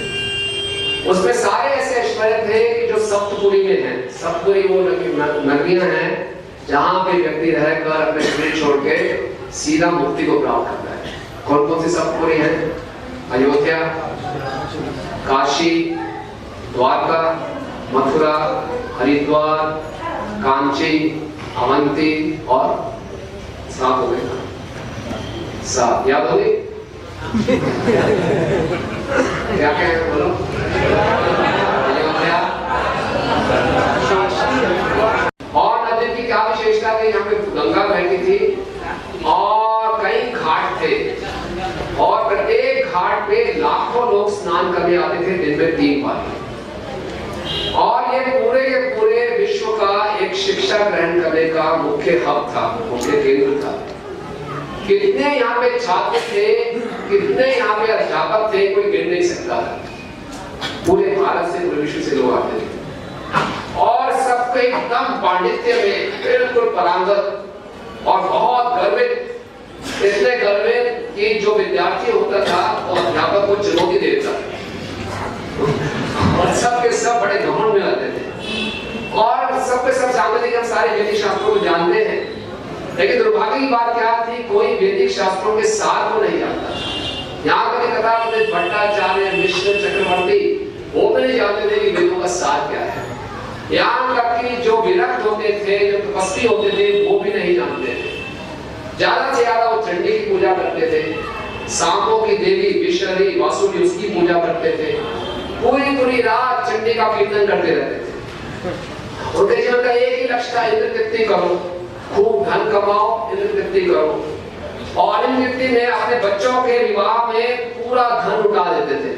C: उसमें सारे ऐसे ऐश्वर्य थे कि जो सप्तपुरी में हैं। सप्तपुरी वो नगरियां हैं जहाँ पे व्यक्ति रहकर अपने शरीर छोड़ के सीधा मुक्ति को प्राप्त करता है। कौन कौन सी सप्तपुरी हैं? अयोध्या, काशी, द्वारका, मथुरा, हरिद्वार, कांची, अवंती, और 7 हो गए, 7 याद हो गई? क्या क्या है बोलो? अयोध्या। और नदी की क्या विशेषता थी? यहाँ पे गंगा बहती थी, घाट पे लाखों लोग स्नान करने आते थे दिन में 3 बार। और ये पूरे के पूरे विश्व का एक शिक्षा ग्रहण करने का मुख्य हब था, मुख्य केंद्र था। कितने यहाँ पे छात्र थे, कितने यहाँ पे अध्यापक थे, कोई गिन नहीं सकता था। पूरे भारत से, पूरे विश्व से लोग आते थे और सबके एकदम पांडित्य में बिल्कुल पारंगत और बहुत गर्वित, इतने गर्वित कि जो विद्यार्थी होता था वो अध्यापक को चुनौती देता था और सबके सब बड़े घमंड में आते थे और सबके सब जानते थे कि हम सारे वैदिक शास्त्रों को जानते हैं। लेकिन दुर्भाग्य की बात क्या थी, कोई वैदिक शास्त्रों के सार को नहीं जानता। यहाँ तक कथा भट्टाचार्य, मिश्र, चक्रवर्ती वो भी नहीं जानते थे कि वेदों का सार क्या है। यहाँ तक कि जो विरक्त होते थे, जो तपस्वी होते थे, वो भी नहीं जानते थे। ज्यादा से ज्यादा वो चंडी की पूजा करते थे, सांपों की देवी विषहरी वासुकी उसकी पूजा करते थे, पूरी रात चंडी का कीर्तन करते रहते थे। उनके जीवन का एक ही लक्ष्य था, इंद्र तृप्ति करो, खूब धन कमाओ, इंद्र तृप्ति करो। और इंद्र तृप्ति में अपने बच्चों के विवाह में पूरा धन उठा देते थे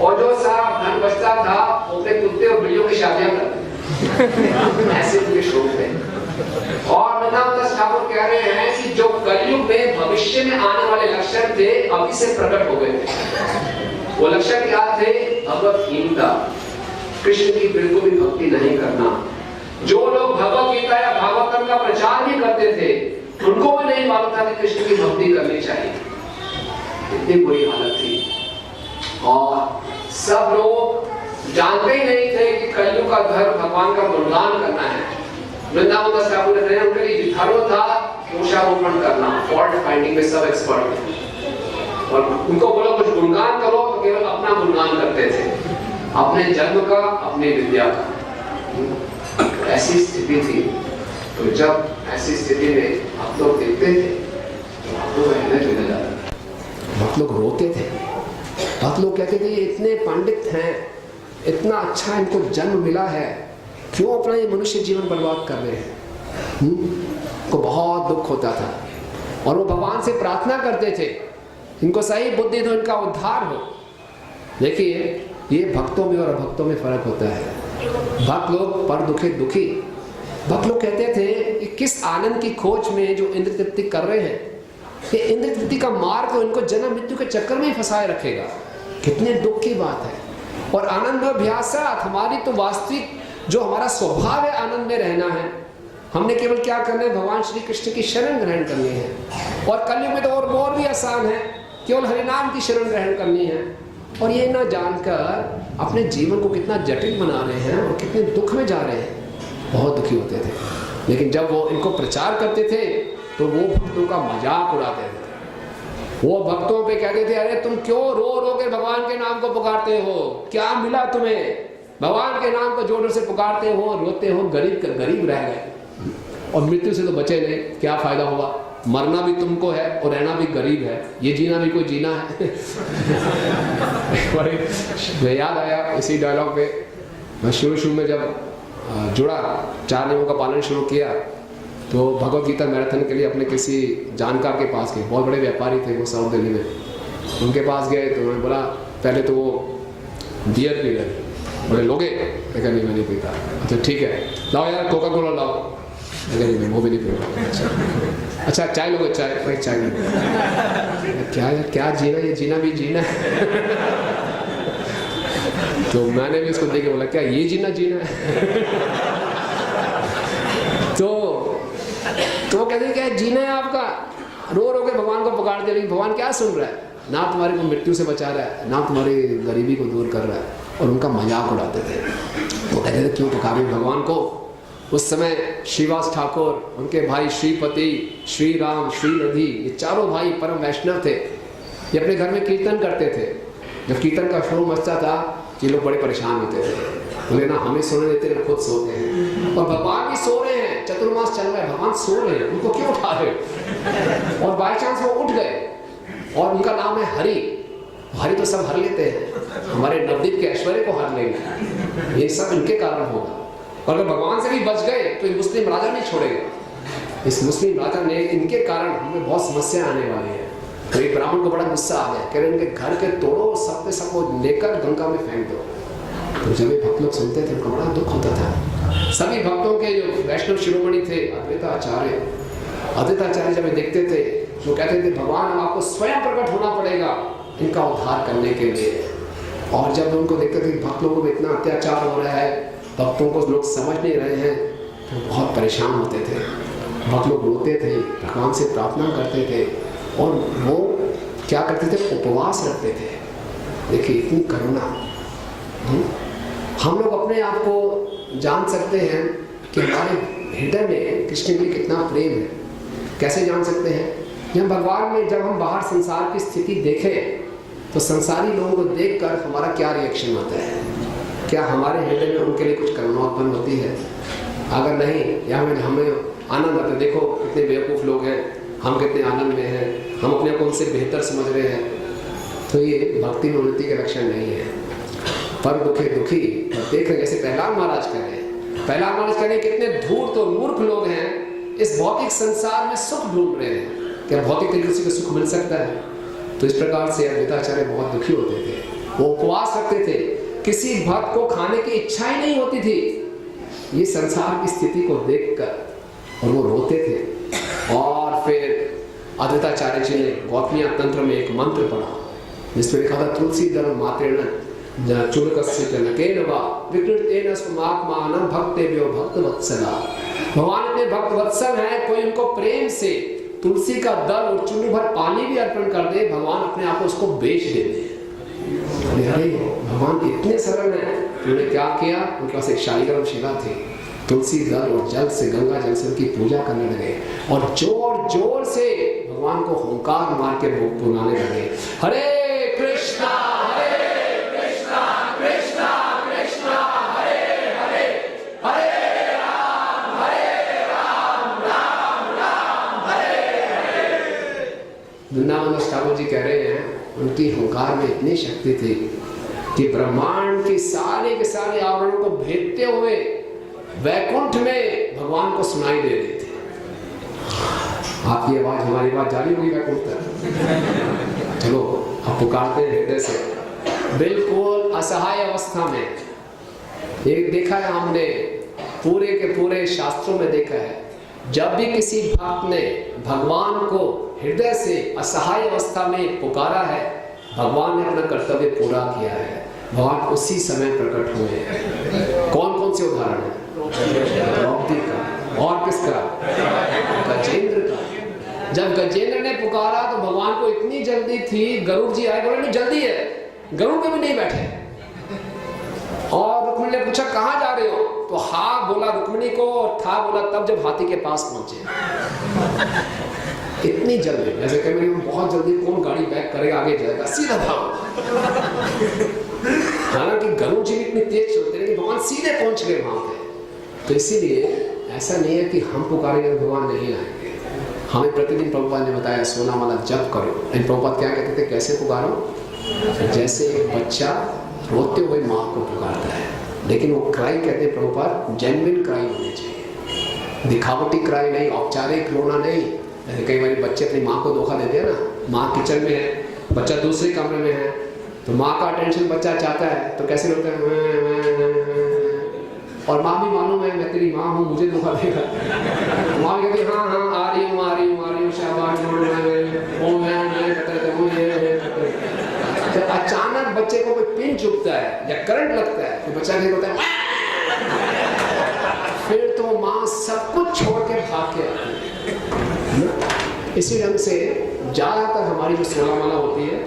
C: और जो सारा धन बचता था अपने कुत्ते और बिल्लियों की शादियां करते थे। ऐसे उनके शौक थे। और मृदानंद ठाकुर कह रहे हैं कि जो कलयुग में भविष्य में आने वाले लक्षण थे अभी से प्रकट हो गए थे। वो लक्षण क्या थे? भगवतहीनता, कृष्ण की बिल्कुल भी भक्ति नहीं करना। जो लोग भगवत गीता या भागवतम का प्रचार भी करते थे उनको भी नहीं मालूम था कि कृष्ण की भक्ति करनी चाहिए। इतनी बुरी हालत थी और सब लोग जानते ही नहीं थे कि कलयुग का धर्म भगवान का गुणगान करना है। वृंदावन ठाकुर ने उनके लिए धर्म था दोषारोपण करना, फॉल्ट फाइंडिंग में सब एक्सपर्ट थे और उनको बोलो कुछ गुणगान करो तो केवल अपना गुणगान करते थे, अपने जन्म का, अपनी विद्या का। ऐसी स्थिति थी। तो जब ऐसी स्थिति में आप लोग देखते थे तो आप लोग रहने चले जाते, बहुत लोग रोते थे, बहुत लोग कहते थे ये इतने पंडित हैं, इतना अच्छा इनको जन्म मिला है, क्यों अपना ये मनुष्य जीवन बर्बाद कर रहे हैं। को बहुत दुख होता था और वो भगवान से प्रार्थना करते थे इनको सही बुद्धि दो, इनका उद्धार हो। देखिए ये भक्तों में और अभक्तों में फर्क होता है। भक्त लोग पर दुखे दुखी, भक्त लोग कहते थे कि किस आनंद की खोज में जो इंद्र तृप्ति कर रहे हैं, ये इंद्र तृप्ति का मार्ग तो इनको जन्म मृत्यु के चक्कर में ही फंसाए रखेगा। कितने दुख की बात है। और आनंद अभ्यासात, हमारी तो वास्तविक जो हमारा स्वभाव है आनंद में रहना है। हमने केवल क्या करना है, भगवान श्री कृष्ण की शरण ग्रहण करनी है। और कलयुग में तो और भी आसान है, केवल हरिनाम की शरण ग्रहण करनी है। और ये ना जानकर अपने जीवन को कितना जटिल बना रहे हैं और कितने दुख में जा रहे हैं, बहुत दुखी होते थे। लेकिन जब वो इनको प्रचार करते थे तो वो भक्तों का मजाक उड़ाते थे। वो भक्तों पे कहते थे अरे तुम क्यों रो रो के भगवान के नाम को पुकारते हो, क्या मिला तुम्हें, भगवान के नाम को जोर से पुकारते हो, रोते हो, गरीब रह गए और मृत्यु से तो बचे नहीं, क्या फायदा हुआ, मरना भी तुमको है और रहना भी गरीब है, ये जीना भी कोई जीना है। मुझे याद आया इसी डायलॉग पे, मैं शुरू में जब जुड़ा, 4 नियमों का पालन शुरू किया तो भगवत गीता मैराथन के लिए अपने किसी जानकार के पास गए, बहुत बड़े व्यापारी थे वो साउथ दिल्ली में, उनके पास गए तो उन्होंने बोला पहले तो वो बियर पी रहे, बोले लोगे? मैं नहीं, मैं नहीं पीता। अच्छा ठीक है, लाओ यार कोका कोला लाओ। नहीं मैं वो भी नहीं पीता। अच्छा चाय लोगे? चाय? भाई चाय नहीं। क्या यार क्या जीना, ये जीना भी जीना है। तो मैंने भी उसको देख के बोला क्या ये जीना है? तो वो कहते हैं क्या जीना है आपका, रो रो के भगवान को पुकारते रहिए, भगवान क्या सुन रहा है, ना तुम्हारी को मृत्यु से बचा रहा है, ना तुम्हारी गरीबी को दूर कर रहा है। और उनका मजाक उड़ाते थे। वो कहते थे क्यों पुकारे भगवान को। उस समय श्रीवास ठाकुर, उनके भाई श्रीपति, श्री राम, श्रीनिधि, ये चारों भाई परम वैष्णव थे। ये अपने घर में कीर्तन करते थे। जब कीर्तन का शोर मचता था ये लोग बड़े परेशान होते थे, बोले ना हमें सोने देते ना खुद सोते हैं, और भगवान भी सो रहे हैं, चतुर्मास चल रहा है, भगवान सो रहे हैं, उनको क्यों उठा रहे? और बाई चांस वो उठ गए और उनका नाम है हरि। हरि तो सब हर लेते हैं, हमारे नवदीप के ऐश्वर्य को हर लेंगे, ये सब इनके कारण होगा। और अगर भगवान से भी बच गए तो ये मुस्लिम राजा नहीं छोड़ेगा। इस मुस्लिम राजा ने, इनके कारण हमें बहुत समस्या आने वाली है। तो एक ब्राह्मण को बड़ा गुस्सा आ गया, कह रहे इनके घर के तोड़ो, सब पे सबको लेकर गंगा में फेंक दो। तो जब ये भक्त लोग सुनते थे उनको बड़ा दुख होता था। सभी भक्तों के जो वैष्णव शिरोमणि थे अद्वैताचार्य जब ये देखते थे, वो कहते थे भगवान अब आपको स्वयं प्रकट होना पड़ेगा इनका उद्धार करने के लिए। और जब उनको देखते थे भक्त लोगों में इतना अत्याचार हो रहा है, भक्तों को लोग समझ नहीं रहे हैं, तो बहुत परेशान होते थे। भक्त लोग रोते थे, भगवान से प्रार्थना करते थे और वो क्या करते थे, उपवास रखते थे। देखिए इतनी करुणा। हम लोग अपने आप को जान सकते हैं कि हमारे हृदय में कृष्ण के लिए कितना प्रेम है। कैसे जान सकते हैं? जब भगवान में जब हम बाहर संसार की स्थिति देखें तो संसारी लोगों को देखकर हमारा क्या रिएक्शन होता है? क्या हमारे हृदय में उनके लिए कुछ करुणा उत्पन्न होती है? अगर नहीं, या हमें आनंद आता है, देखो कितने बेवकूफ़ लोग हैं, हम कितने आनंद में हैं, हम अपने को उनसे बेहतर समझ रहे हैं, तो ये भक्ति में उन्नति के लक्षण नहीं है। पर दुखी दुखी देख रहे, जैसे प्रहलाद महाराज कह रहे हैं, प्रहलाद महाराज कह रहे हैं कितने धूर्त और मूर्ख लोग हैं, इस भौतिक संसार में सुख ढूंढ रहे हैं। क्या भौतिक तरीके से सुख मिल सकता है? तो इस प्रकार से अद्वैताचार्य बहुत दुखी होते थे। वो उपवास रखते थे, किसी भक्त को खाने की इच्छा ही नहीं होती थी ये संसार की स्थिति को देखकर, और वो रोते थे। और फिर अद्वैताचार्य जी ने गौतमीय तंत्र में एक मंत्र पढ़ा जिसमें लिखा था तुलसी दल मात्रेण चुलकस्य जनकेन वा विकृतेन स्वमात्मानं भक्तेभ्यो भक्तवत्सला। भगवान इतने भक्तवत्सल हैं, कोई उनको प्रेम से तुलसी का दल और चुल्लू भर पानी भी अर्पण कर दे, भगवान अपने आप को उसको बेच देते हैं। अरे भगवान इतने सरल हैं। उन्होंने क्या किया, उनके पास एक शालिग्राम शिला थी, तुलसी दल और जल से, गंगा जल से उनकी पूजा करने लगे और जोर जोर से भगवान को हुंकार मार के बुलाने लगे, हरे कृष्णा कृष्णा कृष्णा कृष्णा हरे हरे, हरे राम राम राम हरे हरे। वृंदावन ठाकुर जी कह रहे हैं उनकी हुंकार में इतनी शक्ति थी कि ब्रह्मांड के सारे आवरणों को भेदते हुए वैकुंठ में भगवान को सुनाई दे रही थी। आपकी आवाज हमारी आवाज जारी होगी वैकुंठ तक। चलो अब पुकारते हैं हृदय से, बिल्कुल असहाय अवस्था में। एक देखा है हमने, पूरे के पूरे शास्त्रों में देखा है, जब भी किसी भक्त ने भगवान को हृदय से असहाय अवस्था में पुकारा है, भगवान ने अपना कर्तव्य पूरा किया है, भगवान उसी समय प्रकट हुए हैं। कौन कौन से उदाहरण है? द्रौपदी का, और किसका? गजेंद्र का। जब गजेंद्र ने पुकारा तो भगवान को इतनी जल्दी थी, गरुड़ जी आए, बोले नहीं जल्दी है, गरुड़ पे भी नहीं बैठे। और रुक्मिणी ने पूछा कहाँ जा रहे हो, तो हाँ बोला रुक्मिणी को, और था बोला तब जब हाथी के पास पहुंचे। इतनी जल्दी, जैसे कह रहे बहुत जल्दी, कौन गाड़ी बैक करेगा, आगे जाएगा, सीधा भाग। हालांकि गरुड़ जी इतनी तेज चलते हैं कि भगवान सीधे पहुंच गए वहां पे। तो इसीलिए ऐसा नहीं है कि हम पुकारेंगे तो भगवान नहीं आएंगे। हमें प्रतिदिन प्रभुपाद ने बताया सोना माला जप करो। प्रभुपाद क्या कहते थे, कैसे पुकारो? जैसे एक बच्चा रोते हुए माँ को पुकारता है, लेकिन वो क्राई कहते हैं प्रभुपाद जेन्युइन क्राई होनी चाहिए, दिखावटी क्राई नहीं, औपचारिक रोना नहीं। जैसे कई बार बच्चे अपनी माँ को धोखा देते हैं ना, माँ किचन में है, बच्चा दूसरे कमरे में है, तो माँ का अटेंशन बच्चा चाहता है, तो कैसे रोते हैं, और माँ भी मालूम है मैं तेरी माँ हूँ, मुझे धोखा देगा। माँ कहती है हाँ हाँ आ रही हूँ शाबाश, तो अचानक बच्चे को कोई पिन चुभता है या करंट लगता है तो बच्चा क्या होता है, फिर तो माँ सब कुछ छोड़ के भाग के आती है। इसी ढंग से ज्यादातर हमारी जो सोलह माला होती है,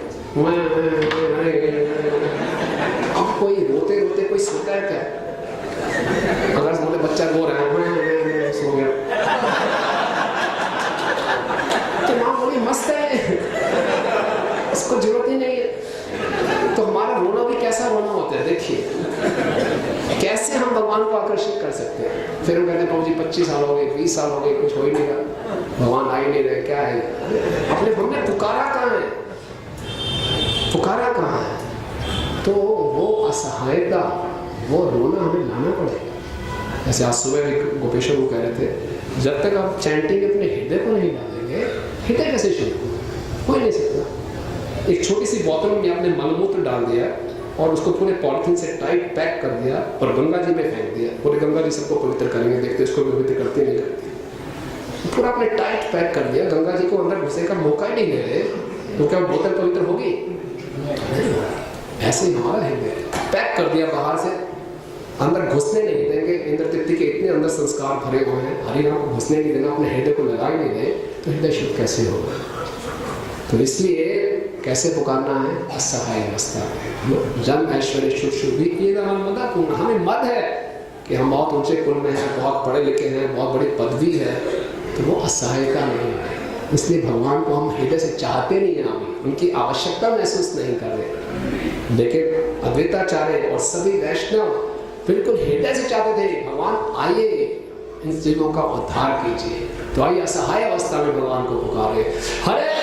C: अब कोई रोते रोते कोई सोता है क्या? अगर बोले बच्चा रो रहा है सो गया, तो माँ बोली मस्त है, इसको जरूरत ही नहीं है। तो हमारा रोना भी कैसा रोना होता है, देखिए कैसे हम भगवान को आकर्षित कर सकते हैं। फिर हम कहते हैं प्रभु जी 25 साल हो गए, 20 साल हो गए, कुछ हो ही नहीं रहा, भगवान आ ही नहीं रहे, क्या है? अपने हमने पुकारा कहाँ है, पुकारा कहाँ है? तो वो असहायता, वो रोना हमें लाना पड़ेगा। जैसे आज सुबह भी गोपेश्वर को कह रहे थे, जब तक आप चैंटिंग अपने हृदय को नहीं डालेंगे, हृदय कैसे शुरू होगा? कोई नहीं सकता। एक छोटी सी बोतल में आपने मलमूत्र डाल दिया और उसको पूरे पॉलिथीन से टाइट पैक कर दिया और गंगा जी में फेंक दिया। पूरे गंगा जी सबको पवित्र करेंगे, देखते इसको पवित्र करते नहीं करते। पूरा आपने टाइट पैक कर दिया, गंगा जी को अंदर घुसे का मौका ही नहीं दे रहे, तो क्या बोतल पवित्र होगी? ऐसे ही हमारा हृदय पैक कर दिया बाहर से, अंदर घुसने नहीं देंगे। इंद्र तृप्ति के इतने अंदर संस्कार भरे हुए हैं, हरि नाम को घुसने नहीं देना, अपने हृदय को लगा ही नहीं दे, तो हृदय शुद्ध कैसे होगा? तो इसलिए कैसे पुकारना है? असहाय अवस्था में जन ऐश्वर्य शुभ शुभ भी ये मद। हमें मद है कि हम बहुत ऊंचे कुल में हैं, बहुत पढ़े लिखे हैं, बहुत बड़ी पदवी है, तो वो असहायता नहीं है। इसलिए भगवान को हम हृदय से चाहते नहीं हैं, हम उनकी आवश्यकता महसूस नहीं कर रहे। लेकिन अद्वैताचार्य और सभी वैष्णव बिल्कुल हृदय से चाहते थे, भगवान आइए इन जीवों का उद्धार कीजिए। तो आइए असहाय अवस्था में भगवान को पुकारे, हरे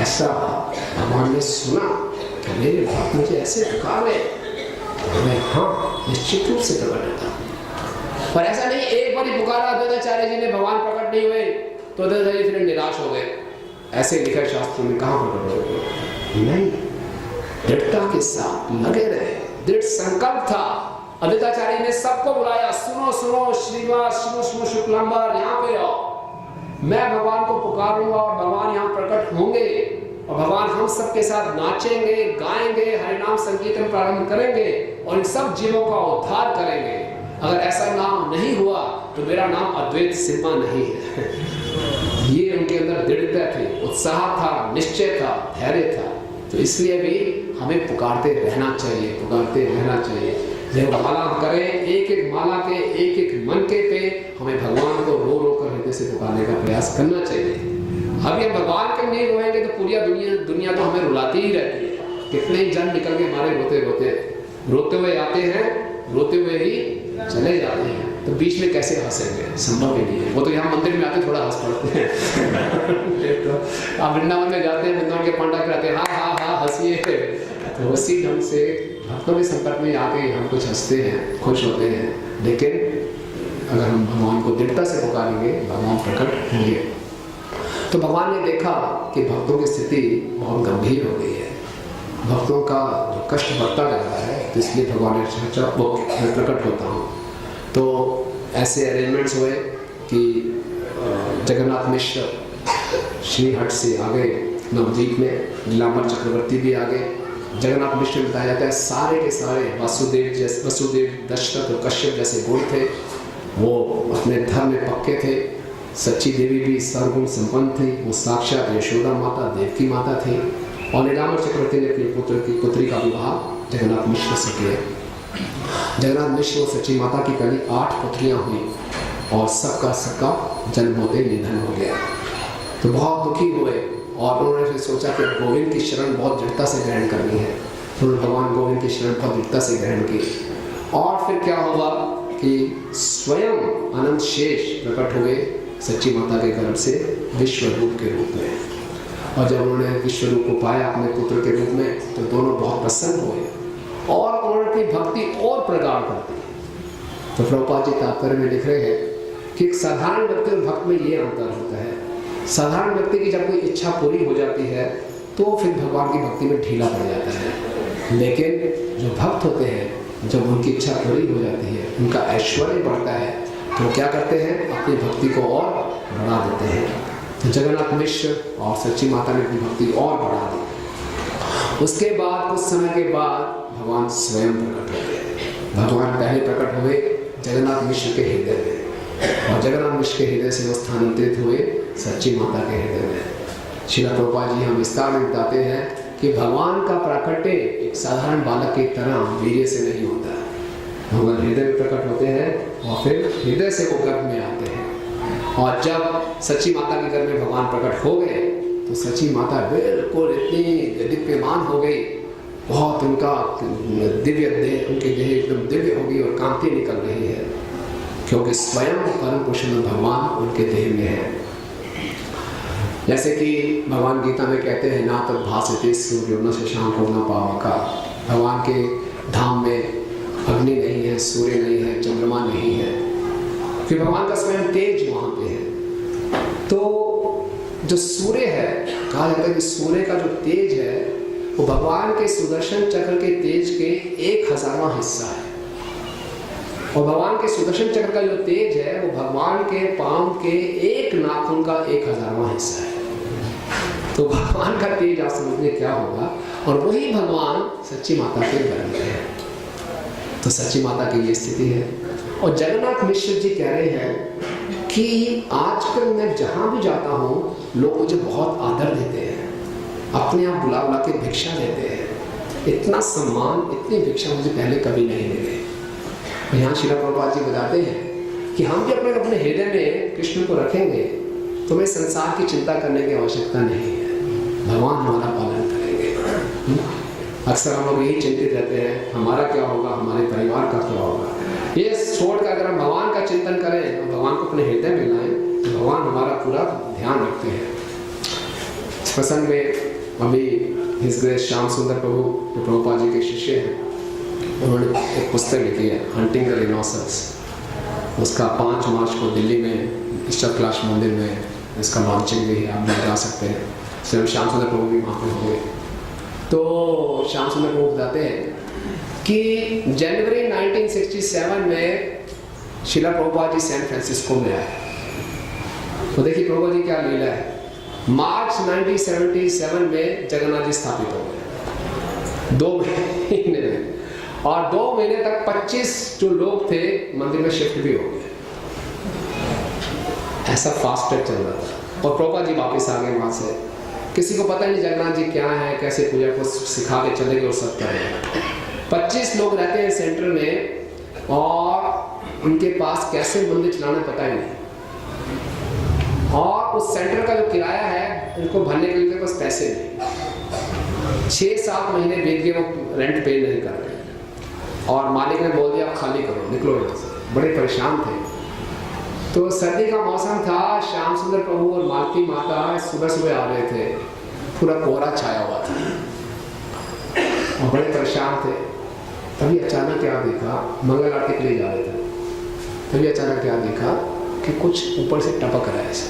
C: ऐसा भगवान ने सुना कि मेरे भक्त मुझे ऐसे पुकारे, मैं हाँ निश्चित रूप से प्रकट होता हूँ। पर ऐसा नहीं एक बार ही पुकारा अद्वैताचार्य जी ने, भगवान प्रकट नहीं हुए तो अद्वैताचार्य फिर निराश हो गए। ऐसे लिखा शास्त्रों में, कहाँ प्रकट हो गए? नहीं, दृढ़ता के साथ लगे रहे, दृढ़ संकल्प था। अद्वैताचार्य ने सबको बुलाया, सुनो सुनो श्रीवास सुनो सुनो शुक्लांबर, यहाँ पे आओ, मैं भगवान को पुकारूंगा और भगवान यहाँ प्रकट होंगे और भगवान हम सबके साथ नाचेंगे, गाएंगे, हरिनाम संकीर्तन प्रारंभ करेंगे और इन सब जीवों का उद्धार करेंगे। अगर ऐसा नाम नहीं हुआ तो मेरा नाम अद्वैत सिम्हा नहीं है। ये उनके अंदर दृढ़ता थी, उत्साह था, निश्चय था, धैर्य था। तो इसलिए भी हमें पुकारते रहना चाहिए, पुकारते रहना चाहिए। जब माला करें, एक एक माला के एक एक मन के पे हमें भगवान को रो रो कर हृदय से पुकारने का प्रयास करना चाहिए। अभी हम भगवान के नहीं रोएंगे तो पूरी दुनिया तो हमें रुलाती ही रहती है। कितने ही जन निकल के मारे रोते हुए आते हैं, रोते हुए ही चले जाते हैं। तो बीच में कैसे हंसेंगे? संभव ही नहीं है। वो तो यहाँ मंदिर में आते थोड़ा हंस पड़ते हैं। तो आप वृंदावन में जाते हैं, वृंदावन के पांडा कराते हैं, हाँ हाँ हाँ हंसिए। तो उसी ढंग से भक्तों के संकट में आके हम कुछ हंसते हैं, खुश होते हैं। लेकिन अगर हम भगवान को दृढ़ता से पुकारेंगे, भगवान प्रकट होंगे। तो भगवान ने देखा कि भक्तों की स्थिति बहुत गंभीर हो गई है, भक्तों का कष्ट बढ़ता जा रहा है, तो इसलिए भगवान ने सोचा वो मैं प्रकट होता हूँ। तो ऐसे अरेंजमेंट्स हुए कि जगन्नाथ मिश्र श्रीहट से आ गए नवद्वीप में, नीलांबर चक्रवर्ती भी आ गए। जगन्नाथ मिश्र बताया जाता है सारे के सारे वसुदेव दशरथ और कश्यप जैसे गुण थे, वो अपने धर्म में पक्के थे। सच्ची देवी भी सर्वगुण संपन्न थी, वो साक्षात यशोदा माता, देवकी माता थी। और नीलांबर चक्रवर्ती ने अपनी पुत्री का विवाह जगन्नाथ मिश्र से किया। जगन्नाथ मिश्र और सच्ची माता की पहली 8 पुत्रियां हुई और सबका जन्म होते निधन हो गया। तो बहुत दुखी हुए और उन्होंने फिर सोचा कि गोविंद की शरण बहुत दृढ़ता से ग्रहण करनी है। उन्होंने भगवान गोविंद की शरण बहुत दृढ़ता से ग्रहण की। और फिर क्या हुआ कि स्वयं अनंत शेष प्रकट हुए सच्ची माता के गर्भ से विश्व रूप के रूप में। और जब उन्होंने विश्व रूप को पाया अपने पुत्र के रूप में, तो दोनों बहुत प्रसन्न हुए और उन्होंने अपनी भक्ति और प्रगाढ़ कर दी। तो प्रभुपाद जी तात्पर्य में लिख रहे हैं कि एक साधारण व्यक्ति और भक्त में ये अंतर होता है। साधारण व्यक्ति की जब कोई इच्छा पूरी हो जाती है तो फिर भगवान की भक्ति में ढीला पड़ जाता है। लेकिन जो भक्त होते हैं, जब उनकी इच्छा पूरी हो जाती है, उनका ऐश्वर्य बढ़ता है, तो क्या करते हैं? अपनी भक्ति को और बढ़ा देते हैं। तो जगन्नाथ मिश्र और सच्ची माता ने अपनी भक्ति और बढ़ा दी। उसके बाद कुछ समय के बाद भगवान स्वयं प्रकट हो गए। भगवान पहले प्रकट हुए जगन्नाथ मिश्र के हृदय में, और जगन्नाथ मिश्र के हृदय से वो स्थानांतरित हुए सच्ची माता के हृदय में। श्रील प्रभुपाद जी हम विस्तार में बताते हैं कि भगवान का प्राकट्य एक साधारण बालक की तरह वीर्य से नहीं होता। भगवान हृदय में प्रकट होते हैं और फिर हृदय से वो गर्भ में आते हैं। और जब सच्ची माता के गर्भ में भगवान प्रकट हो गए तो सच्ची माता बिल्कुल इतनी दिव्यमान हो गई, बहुत उनका दिव्य देह, उनकी देह एकदम दिव्य हो गई और कांति निकल रही है, क्योंकि स्वयं परम पुरुषोत्तम भगवान उनके देह में है। जैसे कि भगवान गीता में कहते हैं ना तो भासते सूर्य न शशांको न पावका, भगवान के धाम में अग्नि नहीं है, सूर्य नहीं है, चंद्रमा नहीं है, कि भगवान का स्वयं तेज वहाँ पे है। तो जो सूर्य है, कहा जाता है कि सूर्य का जो तेज है वो भगवान के सुदर्शन चक्र के तेज के 1000वां हिस्सा है। और भगवान के सुदर्शन चक्र का जो तेज है वो भगवान के पांव के एक नाखून का 1000वां हिस्सा है। तो भगवान का तेज आप समझने क्या होगा, और वही भगवान सच्ची माता के गर्भ में है। तो सच्ची माता की ये स्थिति है। और जगन्नाथ मिश्र जी कह रहे हैं कि आजकल मैं जहां भी जाता हूं लोग मुझे बहुत आदर देते हैं, अपने आप बुला बुला के भिक्षा देते हैं। इतना सम्मान, इतनी भिक्षा मुझे पहले कभी नहीं मिले। यहाँ श्रील प्रभुपाद जी बताते हैं कि हम भी अपने अपने हृदय में कृष्ण को रखेंगे तो हमें संसार की चिंता करने की आवश्यकता नहीं है, भगवान हमारा पालन करेंगे। अक्सर हम लोग यही चिंतित रहते हैं, हमारा क्या होगा, हमारे परिवार का क्या होगा। ये छोड़कर अगर हम भगवान का चिंतन करें और भगवान को अपने हृदय में लाएं तो भगवान हमारा पूरा ध्यान रखते हैं। इस प्रसंग में अभी हिज ग्रेस श्याम सुंदर प्रभु जो प्रभुपाद जी के शिष्य हैं, उन्होंने एक पुस्तक लिखी है हंटिंग द रिनोसर्स। उसका 5 मार्च को दिल्ली में ईस्टर कैलाश मंदिर में इसका लॉन्चिंग भी है, आप लोग जा सकते हैं। स्वयं श्याम सुंदर प्रभु भी वहाँ पे होंगे। तो श्याम सुंदर प्रभु बताते हैं कि जनवरी 1967 में श्रील प्रभुपाद जी सैन फ्रांसिस्को में आए। तो देखिए प्रभुपाद जी क्या लीला है। मार्च 1977 में जगन्नाथ जी स्थापित हो गए 2 महीने में, और 2 महीने तक 25 जो लोग थे मंदिर में शिफ्ट भी हो गए। ऐसा फास्ट ट्रैक चल रहा था। और प्रभुपाद जी वापस आ गए वहां से। किसी को पता नहीं जगन्नाथ जी क्या है, कैसे पूजा को सिखा के चले गए और सब कर रहे हैं। 25 लोग रहते हैं सेंटर में और उनके पास कैसे मंदिर चलाना पता ही नहीं। और उस सेंटर का जो किराया है उनको भरने के लिए पास पैसे नहीं। 6-7 महीने बीत गए, वो रेंट पे नहीं कर रहे और मालिक ने बोल दिया आप खाली करो, निकलो यहाँ से। बड़े परेशान थे। तो सर्दी का मौसम था, श्याम सुंदर प्रभु और मालती माता सुबह सुबह आ रहे थे, पूरा कोहरा छाया हुआ था और बड़े परेशान थे। तभी अचानक क्या देखा, मंगल आरती के लिए जा रहे थे, तभी अचानक क्या देखा कि कुछ ऊपर से टपक रहा है, ऐसे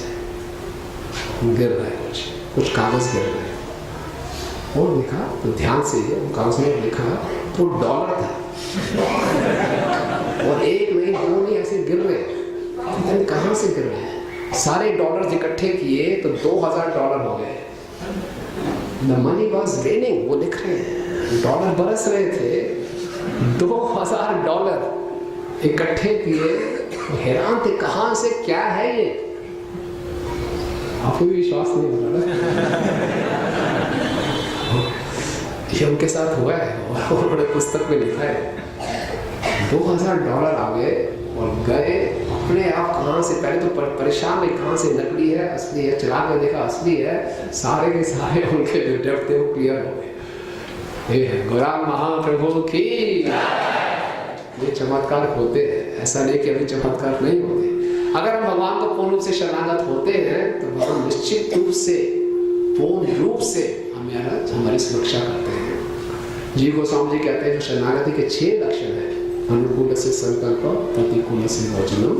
C: गिर रहा है, कुछ कागज गिर रहे हैं। और देखा तो ध्यान से कागज में देखा तो डॉलर था और 1 नहीं 2 नहीं, ऐसे गिर रहे। कहाँ से गिर रहे हैं? सारे डॉलर इकट्ठे किए तो $2000 हो गए। The money was raining, वो लिख रहे हैं, डॉलर बरस रहे थे। $2000 इकट्ठे किए, हैरान थे कहाँ से, क्या है ये। आपको भी विश्वास नहीं हो रहा ये उनके साथ हुआ है और उन्होंने पुस्तक में लिखा है। $2000 आ गए और गए अपने आप। कहाँ से, पहले तो परेशान है कहाँ से नकली है असली है, चला कर देखा असली है। सारे के सारे उनके जो डर थे वो क्लियर हो गए। गौरांग महाप्रभु की ये चमत्कार होते हैं, ऐसा नहीं कि अभी चमत्कार नहीं होते। अगर हम भगवान को पूर्ण रूप से शरणागत होते हैं तो भगवान निश्चित रूप से पूर्ण रूप से हमारी सुरक्षा करते हैं। जी गोस्वामी जी कहते हैं जो शरणागति के 6 लक्षण है, अनुकूल से संकल्प, प्रतिकूल से वचनम,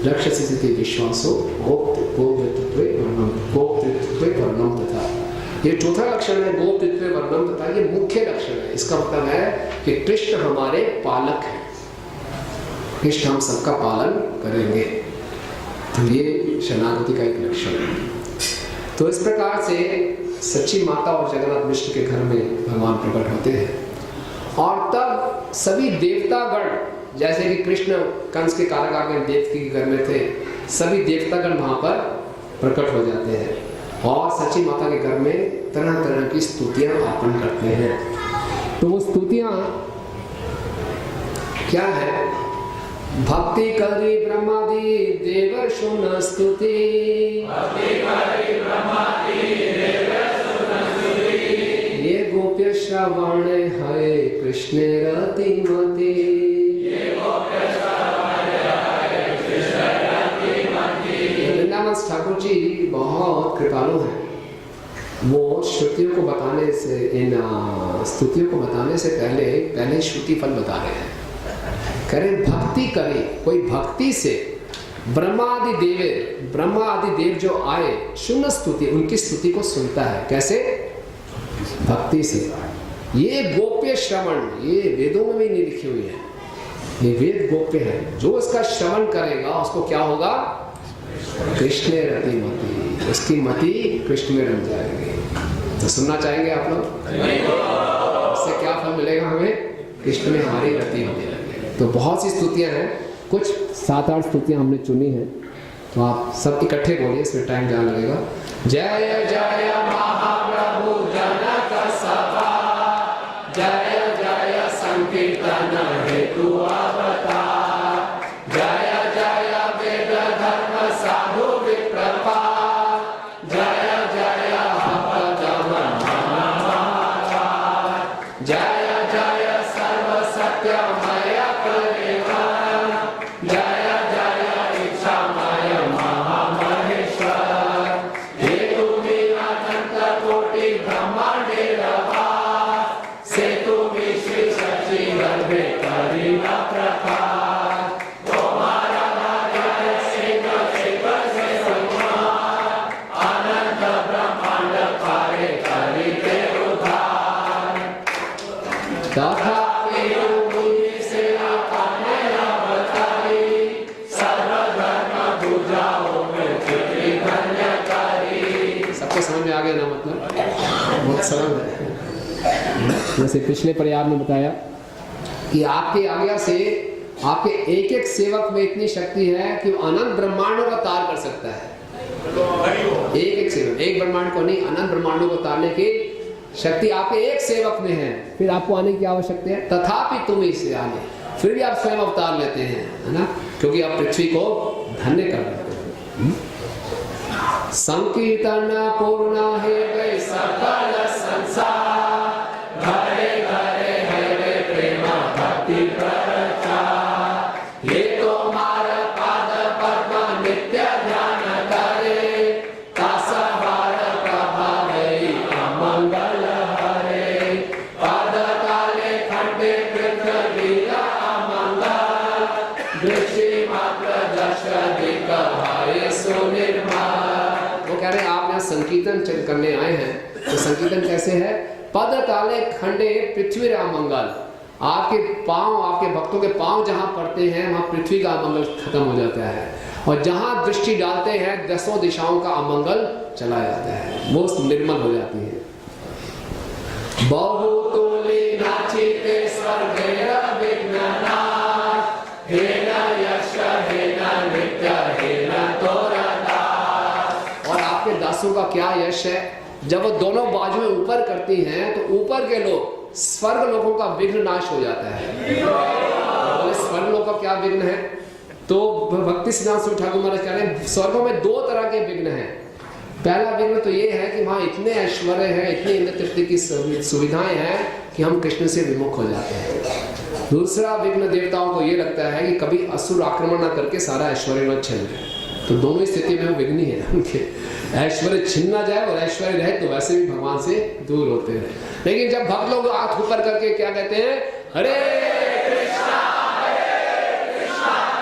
C: रक्षसी स्थिति विश्वासो, गोप्तृत्व वर्णम तथा। ये चौथा लक्षण है गोप्तृत्व वर्णम तथा, ये मुख्य लक्षण है। इसका मतलब है कि कृष्ण हमारे पालक हैं, कृष्ण हम सबका पालन करेंगे। तो ये शरणागति का एक लक्षण है। तो इस प्रकार से सच्ची माता और जगन्नाथ मिश्र के घर में भगवान प्रकट होते हैं। और तब सभी देवतागण, जैसे कि कृष्ण कंस के कारागार में देवकी के घर में थे, सभी देवतागण वहां पर प्रकट हो जाते हैं और सच्ची माता के घर में तरह तरह की स्तुतियां अर्पण करते हैं। तो वो स्तुतियां क्या है? भक्ति करी ब्रह्मादि देवर्षु न स्तुति, ये गोप्य श्रवण है कृष्ण रतिमती। वृंदावन तुलसीदास ठाकुर जी बहुत कृपालु हैं। वो श्रुतियों को बताने से, इन स्तुतियों को बताने से पहले श्रुति फल बता रहे हैं। करें भक्ति करे, कोई भक्ति से ब्रह्मा आदि देव जो आए सुन स्तुति, उनकी स्तुति को सुनता है। कैसे? भक्ति से। ये गोप्य श्रवण, ये वेदों में भी नहीं लिखी हुई है, ये वेद गोप्य है। जो उसका श्रवण करेगा उसको क्या होगा? कृष्ण रति मति, उसकी मति कृष्ण में रम जाएगी। तो सुनना चाहेंगे आप लोग? इससे क्या फल मिलेगा हमें? कृष्ण में हमारी रति होने लगे। तो बहुत सी स्तुतियां हैं, कुछ 7-8 स्तुतियां हमने चुनी हैं, तो आप सब इकट्ठे बोलिए, इसमें टाइम ज़्यादा लगेगा। जय जय महाप्रभु जनक सभा, जय जय संकीर्तन हेतु अवतार, जय जय वेद धर्म साधु विप्रपा, जय जय भक्त महाराज, जय जय सर्व सत्यमय परिवार, जय जय इच्छामय महामहेश्वर, हे तुम्ही अनंत कोटि ब्रह्मांडेरवा, से तुम्ही श्री सच्ची गर्भे करीना प्रकाश, तुम्हारा भाग्य से संहार, अनंत ब्रह्मांड पारे करीते उद्धार, तथापि तुमि से आपने अवतारी, सर्वधर्म पूजाओं में चित्ती धन्यकारी। सबको समझ में आ गया ना? मतलब बहुत सरल है। जैसे पिछले प्रयाग में बताया कि आपकी आज्ञा से आपके एक एक सेवक में इतनी शक्ति है कि वो अनंत ब्रह्मांडों का तार कर सकता है। एक एक सेवक, एक ब्रह्मांड को नहीं, अनंत ब्रह्मांडों को तारने की शक्ति आपके एक सेवक में है। फिर आपको आने की आवश्यकता है, तथापि तुम इसे आने, फिर भी आप स्वयं अवतार लेते हैं, है ना? क्योंकि आप पृथ्वी को धन्य कर रहे हैं। संकीर्तन पूर्ण है गई सकल संसार, घरे घरे हरे प्रेम भक्ति प्रचार, ये तुम्हारा पाद पद्म नित्य ध्यान करे, तासवार प्रभावई अमंगल हरे, पद काले खंडे पृथ्वी अमंगल, दृष्टि मात्र दश दिखाए सुनिर्मल। वो कह रहे हैं आप यहाँ संकीर्तन करने आए हैं, तो संकीर्तन कैसे है? पद ताले खंडे पृथ्वी अमंगल, आपके पांव, आपके भक्तों के पांव जहां पड़ते हैं वहां पृथ्वी का अमंगल खत्म हो जाता है, और जहां दृष्टि डालते हैं 10 दिशाओं का अमंगल चला जाता है, वो निर्मल हो जाती है। बहुतोले नाचिते स्वर्गेर विघ्ननाश, हे न यश हे न नित्य हे न तोरदास। और आपके दासों का क्या यश है? जब वो दोनों बाजुएं ऊपर करती हैं तो ऊपर के लोग, स्वर्ग लोगों का विघ्न नाश हो जाता है। तो स्वर्ग लोगों का क्या विघ्न है? तो भक्ति सिद्धांत स्वामी ठाकुर महाराज कह रहे हैं स्वर्गों में 2 तरह के विघ्न हैं। पहला विघ्न तो ये है कि वहाँ इतने ऐश्वर्य है, इतनी इंद्र तृप्ति की सुविधाएं हैं कि हम कृष्ण से विमुख हो जाते हैं। दूसरा विघ्न देवताओं को ये लगता है कि कभी असुर आक्रमण न करके सारा ऐश्वर्य न छिन जाए, तो दोनों स्थिति में वो विघ्न ही है उनके। ऐश्वर्य छिन ना जाए और ऐश्वर्य रहे तो वैसे भी भगवान से दूर होते हैं। लेकिन जब भक्त लोग हाथ ऊपर करके क्या कहते हैं? हरे कृष्णा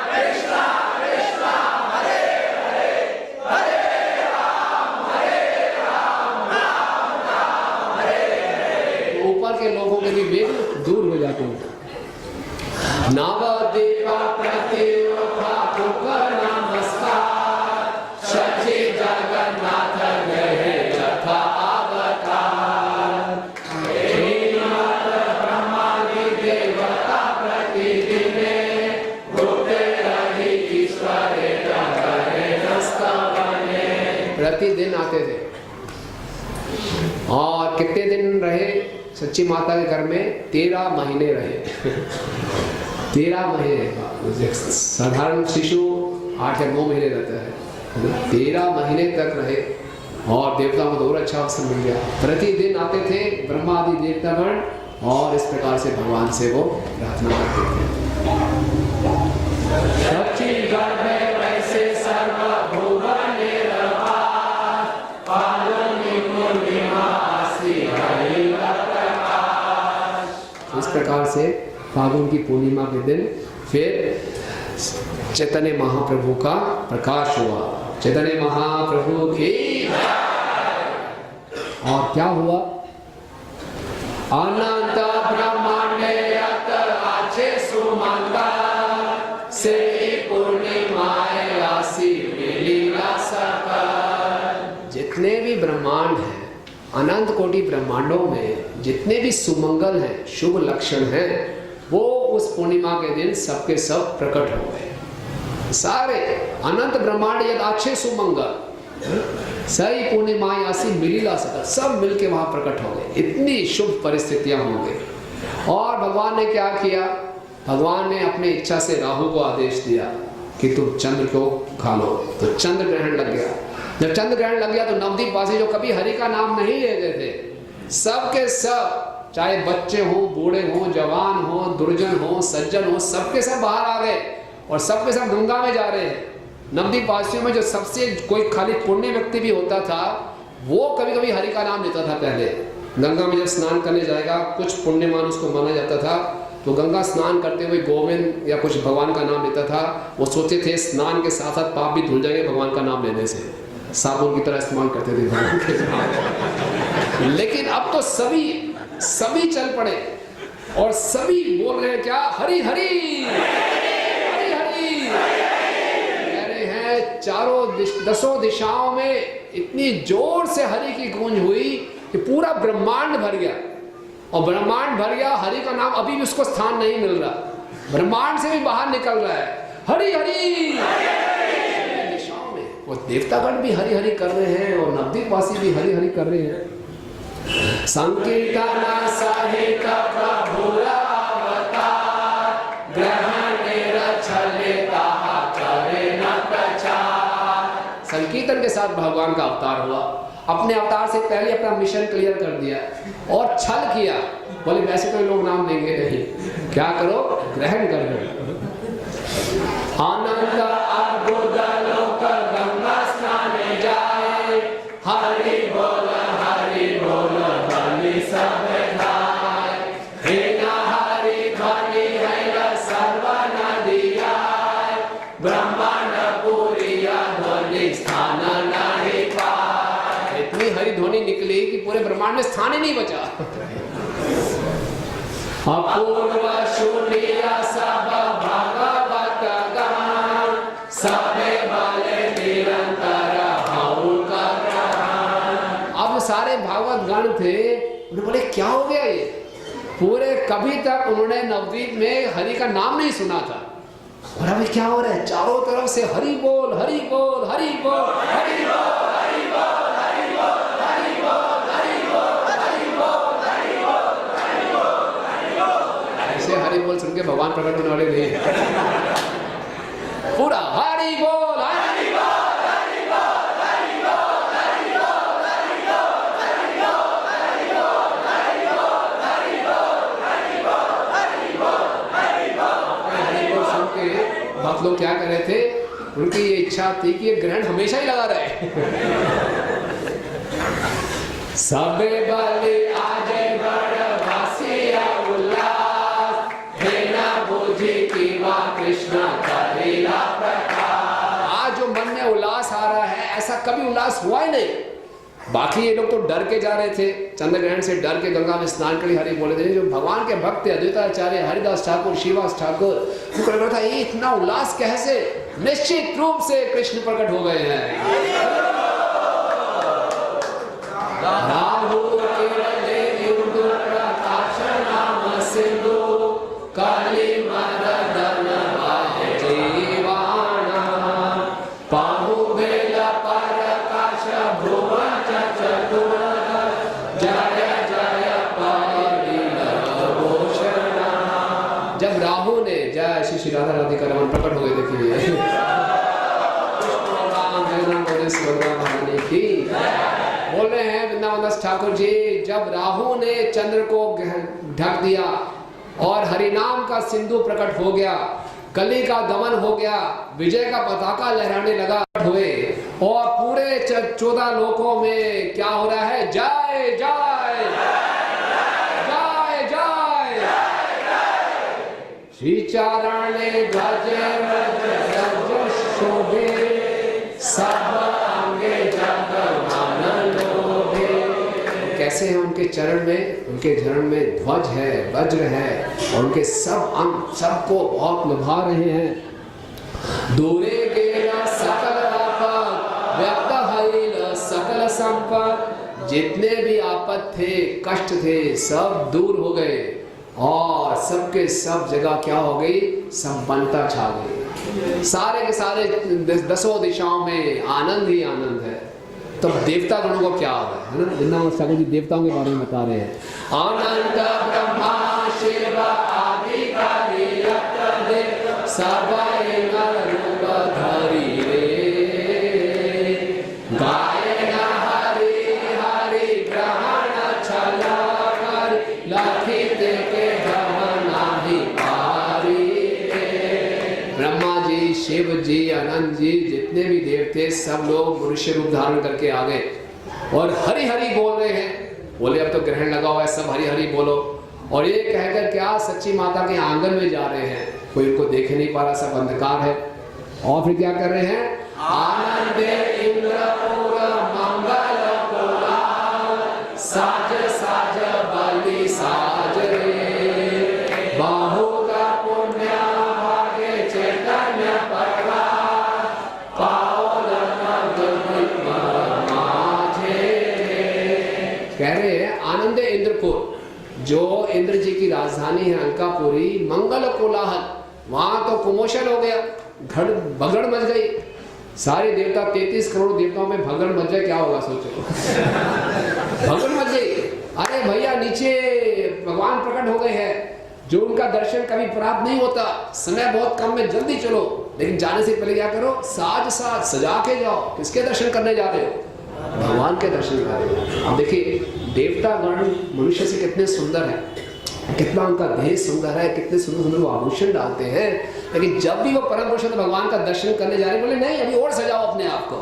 C: कृष्णा कृष्णा हरे हरे, हरे राम राम राम हरे हरे, तो ऊपर के लोगों के भी विघ्न दूर हो जाते हैं। नवदेवा प्रतियोगा नमस्कार, सच्चे जगन्नाथ गए यथा अवतार, ब्रह्मादि देवता प्रतिदिने, होते रही ईश्वर प्रतिदिन आते थे। और कितने दिन रहे सच्ची माता के घर में? 13 महीने रहे। 13 महीने, साधारण शिशु 8 या 9 महीने रहता है, 13 महीने तक रहे और देवताओं को तो और अच्छा अवसर मिल गया। प्रतिदिन आते थे ब्रह्मा आदि देवतागण और इस प्रकार से भगवान से वो प्रार्थना करते थे। सच्ची गर्भे वैसे सर्वभुवनेर इस प्रकार से फागुन की पूर्णिमा के दिन फिर चैतन्य महाप्रभु का प्रकाश हुआ। चैतन्य महाप्रभु की। और क्या हुआ? अनंत ब्रह्मांडे यत आचे सुमंगा से पूर्णिमाए आसी मिलिला सकल। जितने भी ब्रह्मांड हैं, अनंत कोटि ब्रह्मांडों में जितने भी सुमंगल हैं, शुभ लक्षण हैं, वो उस पूर्णिमा के दिन सबके सब प्रकट हो गए। सारे अनंत ब्रह्मांड यद अच्छे सुमंगल सही पूर्णिमा आसी मिलिला सकल, सब मिलके वहां प्रकट हो गए। इतनी शुभ परिस्थितियां हो गई। और भगवान ने क्या किया? भगवान ने अपनी इच्छा से राहु को आदेश दिया कि तुम चंद्र को खा लो। तो चंद्र ग्रहण लग गया। जब चंद्र ग्रहण लग गया तो नवद्वीप वासी जो कभी हरि का नाम नहीं लेते थे, सब के सब, चाहे बच्चे हो, बूढ़े हो, जवान हो, दुर्जन हो, सज्जन हो, सबके सब बाहर आ गए और सबके सब गंगा में जा रहे हैं। नवद्वीप वासियों में जो सबसे कोई खाली पुण्य व्यक्ति भी होता था, वो कभी कभी हरि का नाम लेता था। पहले गंगा में जब स्नान करने जाएगा, कुछ पुण्यमान उसको माना जाता था, तो गंगा स्नान करते हुए गोविंद या कुछ भगवान का नाम लेता था। वो सोचते थे स्नान के साथ साथ पाप भी धुल जाएंगे भगवान का नाम लेने से, साबुन की तरह इस्तेमाल करते थे भगवान के। लेकिन अब तो सभी चल पड़े और सभी बोल रहे हैं क्या? हरि हरि हरि हरि कह रहे हैं। चारों दसों दिशाओं में इतनी जोर से हरि की गूंज हुई कि पूरा ब्रह्मांड भर गया। और ब्रह्मांड भर गया, हरि का नाम अभी भी उसको स्थान नहीं मिल रहा, ब्रह्मांड से भी बाहर निकल रहा है। हरि हरि दिशाओं में वो देवतागण भी हरि हरि कर रहे हैं और नवद्वीप वासी भी हरि हरि कर रहे हैं। संकीर्तन सहित प्रभुर अवतार, ग्रहणेर छलिता करे न प्रचार। संकीर्तन के साथ भगवान का अवतार हुआ। अपने अवतार से पहले अपना मिशन क्लियर कर दिया और छल किया। बोले वैसे कोई लोग नाम देंगे नहीं, क्या करो? ग्रहण कर लो। आनंद अद्भुत लोक गंगा स्नान जाए, हरि बोल ध्वनि सब धाय। हे न हरि ध्वनि है सर्व नदिया, ब्रह्मांड पुरिया ध्वनि स्थान नहीं पाए। इतनी हरि ध्वनि निकली कि पूरे ब्रह्मांड में स्थान ही नहीं बचा। अपूर्व शून्य सब भागवत गान, सबे बले निरंतर हऊ कर रहा। अब सारे भागवत गण थे, उन्होंने बोले क्या हो गया ये? पूरे कभी तक उन्होंने नवद्वीप में हरि का नाम नहीं सुना था और अभी क्या हो रहा है? चारों तरफ से हरि बोल हरि बोल हरि बोल हरि बोल हरि बोल हरि बोल हरि बोल हरि बोल हरि बोल हरि बोल हरि बोल हरि बोल। ऐसे हरि बोल सुन के भगवान प्रकट होने वाले नहीं। पूरा हरि बोल हरि बोल हरि बोल हरि बोल हरि बोल हरि बोल हरि बोल हरि बोल हरि बोल हरि बोल हरि बोल हरि बोल हरि बोल। हरि बोल सुन के भक्त लोग क्या कर रहे थे? उनकी ये इच्छा थी कि ये ग्रहण हमेशा ही लगा रहे। सबे बलि आजे बड़ वासिया उल्लास, हे ना बुझी की वा कृष्ण करेला प्रकाश। आज जो मन में उल्लास आ रहा है, ऐसा कभी उल्लास हुआ ही नहीं। बाकी ये लोग तो डर के जा रहे थे, चंद्र ग्रहण से डर के गंगा में स्नान के लिए हरि बोले थे। जो भगवान के भक्त थे अद्वैताचार्य हरिदास ठाकुर, श्रीवास ठाकुर, उनको लग रहा था ये इतना उल्लास कैसे? निश्चित रूप से कृष्ण प्रकट हो गए हैं। राहु केवले युग प्रकाश नाम सिंधु, काली मरदन वाहे जीवाना, पाहु बेल प्रकाश भुवन चतुर, जय जय पालील भूषणा। जब राहु ने, जय श्री राधा राधिका रमन प्रकट हो गए, देखिए की बोल रहे हैं वृंदावन दास ठाकुर जी। जब राहु ने चंद्र को ढक दिया और हरिनाम का सिंधु प्रकट हो गया, कली का दमन हो गया, विजय का पताका लहराने लगा हुए और पूरे 14 लोकों में क्या हो रहा है? जय जय जय जय श्रीचरणे गज गज शोभे सब अंगे जगमान लोभे। कैसे हैं उनके चरण में? उनके चरण में ध्वज है, वज्र है और उनके सब अंग सबको बहुत लुभा रहे हैं। दूरे गेला सकल आपद व्यक्त हरिल सकल संपद। जितने भी आपद थे, कष्ट थे, सब दूर हो गए और सबके सब जगह क्या हो गई? संपन्नता छा गई। सारे के सारे दसों दिशाओं में आनंद ही आनंद है। तो देवता गणों को क्या हो है ना? वृंदावन ठाकुर जी देवताओं के बारे में बता रहे हैं। अनंत ब्रह्मा शिव आदि सब रूप धरी रे गायन हरि हरि ग्रहण छला कर लखित के नाही पारी। ब्रह्मा जी, शिव जी, अनंत जी, जितने भी देवते सब लोग मनुष्य रूप धारण करके आ गए और हरि हरि बोल रहे हैं। बोले अब तो ग्रहण लगा हुआ है, सब हरि हरि बोलो। और ये कहकर क्या सच्ची माता के आंगन में जा रहे हैं। कोई उनको देख नहीं पा रहा, सब अंधकार है। और फिर क्या कर रहे हैं? आनंद इंद्रपुर मंगल कोलाहल साज साज बलि साज रे बहुत पुण्य भागे चैतन्य प्रभात पावल माझे। कह रहे हैं आनंद इंद्रपुर, जो इंद्र जी की राजधानी है अलकापुरी, मंगल कोलाहल, वहां तो कुमोशन हो गया, भगड़ मच गई। सारे देवता 33 करोड़ देवताओं में भगड़ मच जाए, क्या होगा सोचो। भगड़ मच गई। अरे भैया नीचे भगवान प्रकट हो गए हैं, जो उनका दर्शन कभी प्राप्त नहीं होता, समय बहुत कम में, जल्दी चलो। लेकिन जाने से पहले क्या करो? साज साज सजा के जाओ। किसके दर्शन करने जा रहे हो? भगवान के दर्शन कर रहे हो। अब देखिए देवता गण मनुष्य से कितने सुंदर है, कितना उनका देह सुंदर है, कितने सुंदर सुंदर वो आभूषण डालते हैं। लेकिन जब भी वो परम पुरुष भगवान का दर्शन करने जा रहे, बोले नहीं अभी और सजाओ अपने आप को।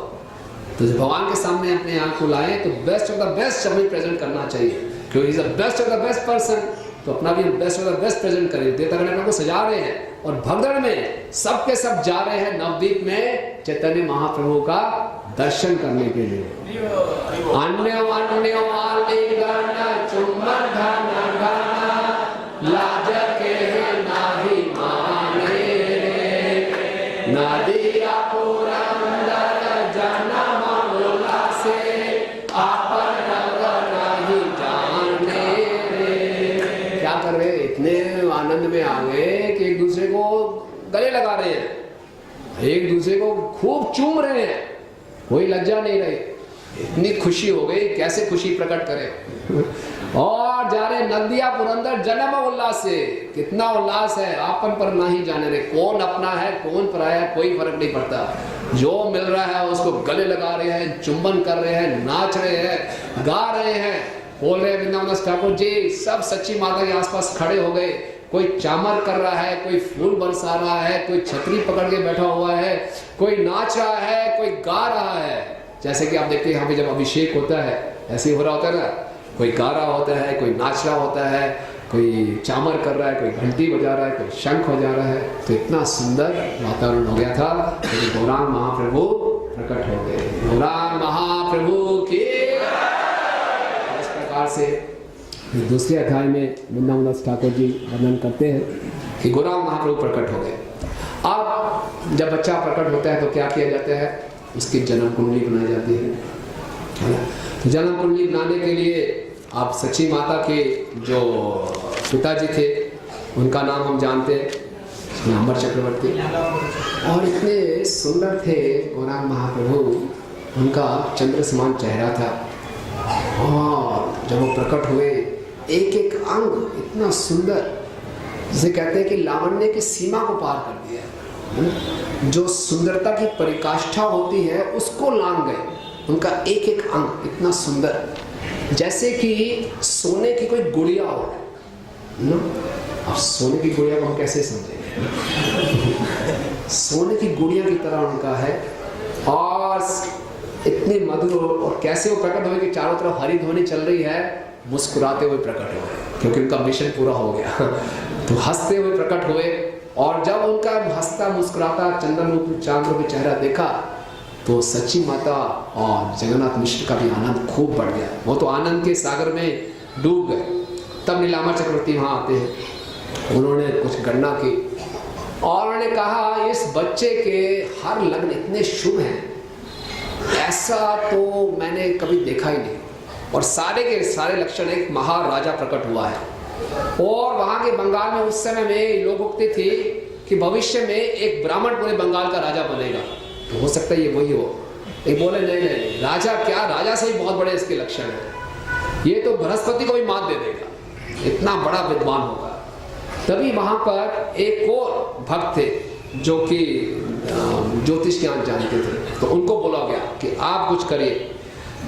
C: तो जब भगवान के सामने अपने आप को लाए तो बेस्ट ऑफ द बेस्ट हमें प्रेजेंट करना चाहिए, क्योंकि is the best of the best person. तो अपना भी best of the best present करें। देवता गण अपने को सजा रहे हैं और भगदड़ में सब के सब जा रहे हैं नवद्वीप में चैतन्य महाप्रभु का दर्शन करने के लिए। अन्य अन्य आलिंगन चुम्बन धन घन लाज के नाही माने नदिया पुरंदर जन्म उल्लासे आपन नहीं जाने रे। क्या कर रहे? इतने आनंद में आ गए कि एक दूसरे को गले लगा रहे हैं, एक दूसरे को खूब चूम रहे हैं, कोई लज्जा नहीं रही। इतनी खुशी हो गई, कैसे खुशी प्रकट करें। और जा रहे नदिया पुरंदर जन्म उल्लास से। कितना उल्लास है, आपन पर नहीं जाने रहे। कौन अपना है कौन पराया है कोई फर्क नहीं पड़ता। जो मिल रहा है उसको गले लगा रहे हैं, चुंबन कर रहे हैं, नाच रहे हैं, गा रहे हैं, बोल रहे हैं वृंदावन ठाकुर जी। सब सच्ची माता के आसपास खड़े हो गए। कोई चामर कर रहा है, कोई फूल बरसा रहा है, कोई छतरी पकड़ के बैठा हुआ है, कोई नाच रहा है, कोई गा रहा है। जैसे कि आप देखते हैं यहाँ पे जब अभिषेक होता है ऐसे ही हो रहा होता है ना, कोई गा रहा होता है, कोई नाच रहा होता है, कोई चामर कर रहा है, कोई घंटी बजा रहा है, कोई शंख बजा रहा है। तो इतना सुंदर वातावरण हो गया था कि गौरांग महाप्रभु प्रकट हो गए। गौरांग महाप्रभु की इस प्रकार से दूसरे अध्याय में वृंदावन ठाकुर जी वर्णन करते हैं कि गौरांग महाप्रभु प्रकट हो गए। अब जब बच्चा प्रकट होता है तो क्या किया जाता है? उसकी जन्म कुंडली बनाई जाती है। तो जन्म कुंडली बनाने के लिए आप सच्ची माता के जो पिताजी थे उनका नाम हम जानते हैं, अमर चक्रवर्ती। और इतने सुंदर थे गौरांग महाप्रभु, उनका चंद्र समान चेहरा था। और जब वो प्रकट हुए एक एक अंग इतना सुंदर, जिसे कहते हैं कि लावण्य की सीमा को पार कर दिया। जो सुंदरता की परिकाष्ठा होती है उसको लांघ गए। उनका एक एक अंग इतना सुंदर, जैसे कि सोने की कोई गुड़िया हो ना। अब सोने की गुड़िया को हम कैसे समझेंगे? सोने की गुड़िया की तरह उनका है। और इतनी मधुर, और कैसे वो प्रकट हुए कि चारों तरफ हरी ध्वनि चल रही है, मुस्कुराते हुए प्रकट हुए क्योंकि उनका मिशन पूरा हो गया। तो हंसते हुए प्रकट हुए, और जब उनका हंसता मुस्कुराता चंद्र रूप चांद रूपी चेहरा देखा तो सच्ची माता और जगन्नाथ मिश्र का भी आनंद खूब बढ़ गया। वो तो आनंद के सागर में डूब गए। तब नीलामा चक्रवर्ती वहाँ आते हैं, उन्होंने कुछ गणना की और उन्होंने कहा इस बच्चे के हर लग्न इतने शुभ हैं, ऐसा तो मैंने कभी देखा ही नहीं, और सारे के सारे लक्षण एक महाराजा प्रकट हुआ है। और वहाँ के बंगाल में उस समय में लोग उगते थे कि भविष्य में एक ब्राह्मण पूरे बंगाल का राजा बनेगा, तो हो सकता है ये वही हो। एक बोले नहीं, राजा क्या, राजा से ही बहुत बड़े इसके लक्षण हैं, ये तो बृहस्पति को भी मात दे देगा, इतना बड़ा विद्वान होगा। तभी वहाँ पर एक और भक्त थे जो कि ज्योतिष ज्ञान जानते थे, तो उनको बोला गया कि आप कुछ करिए।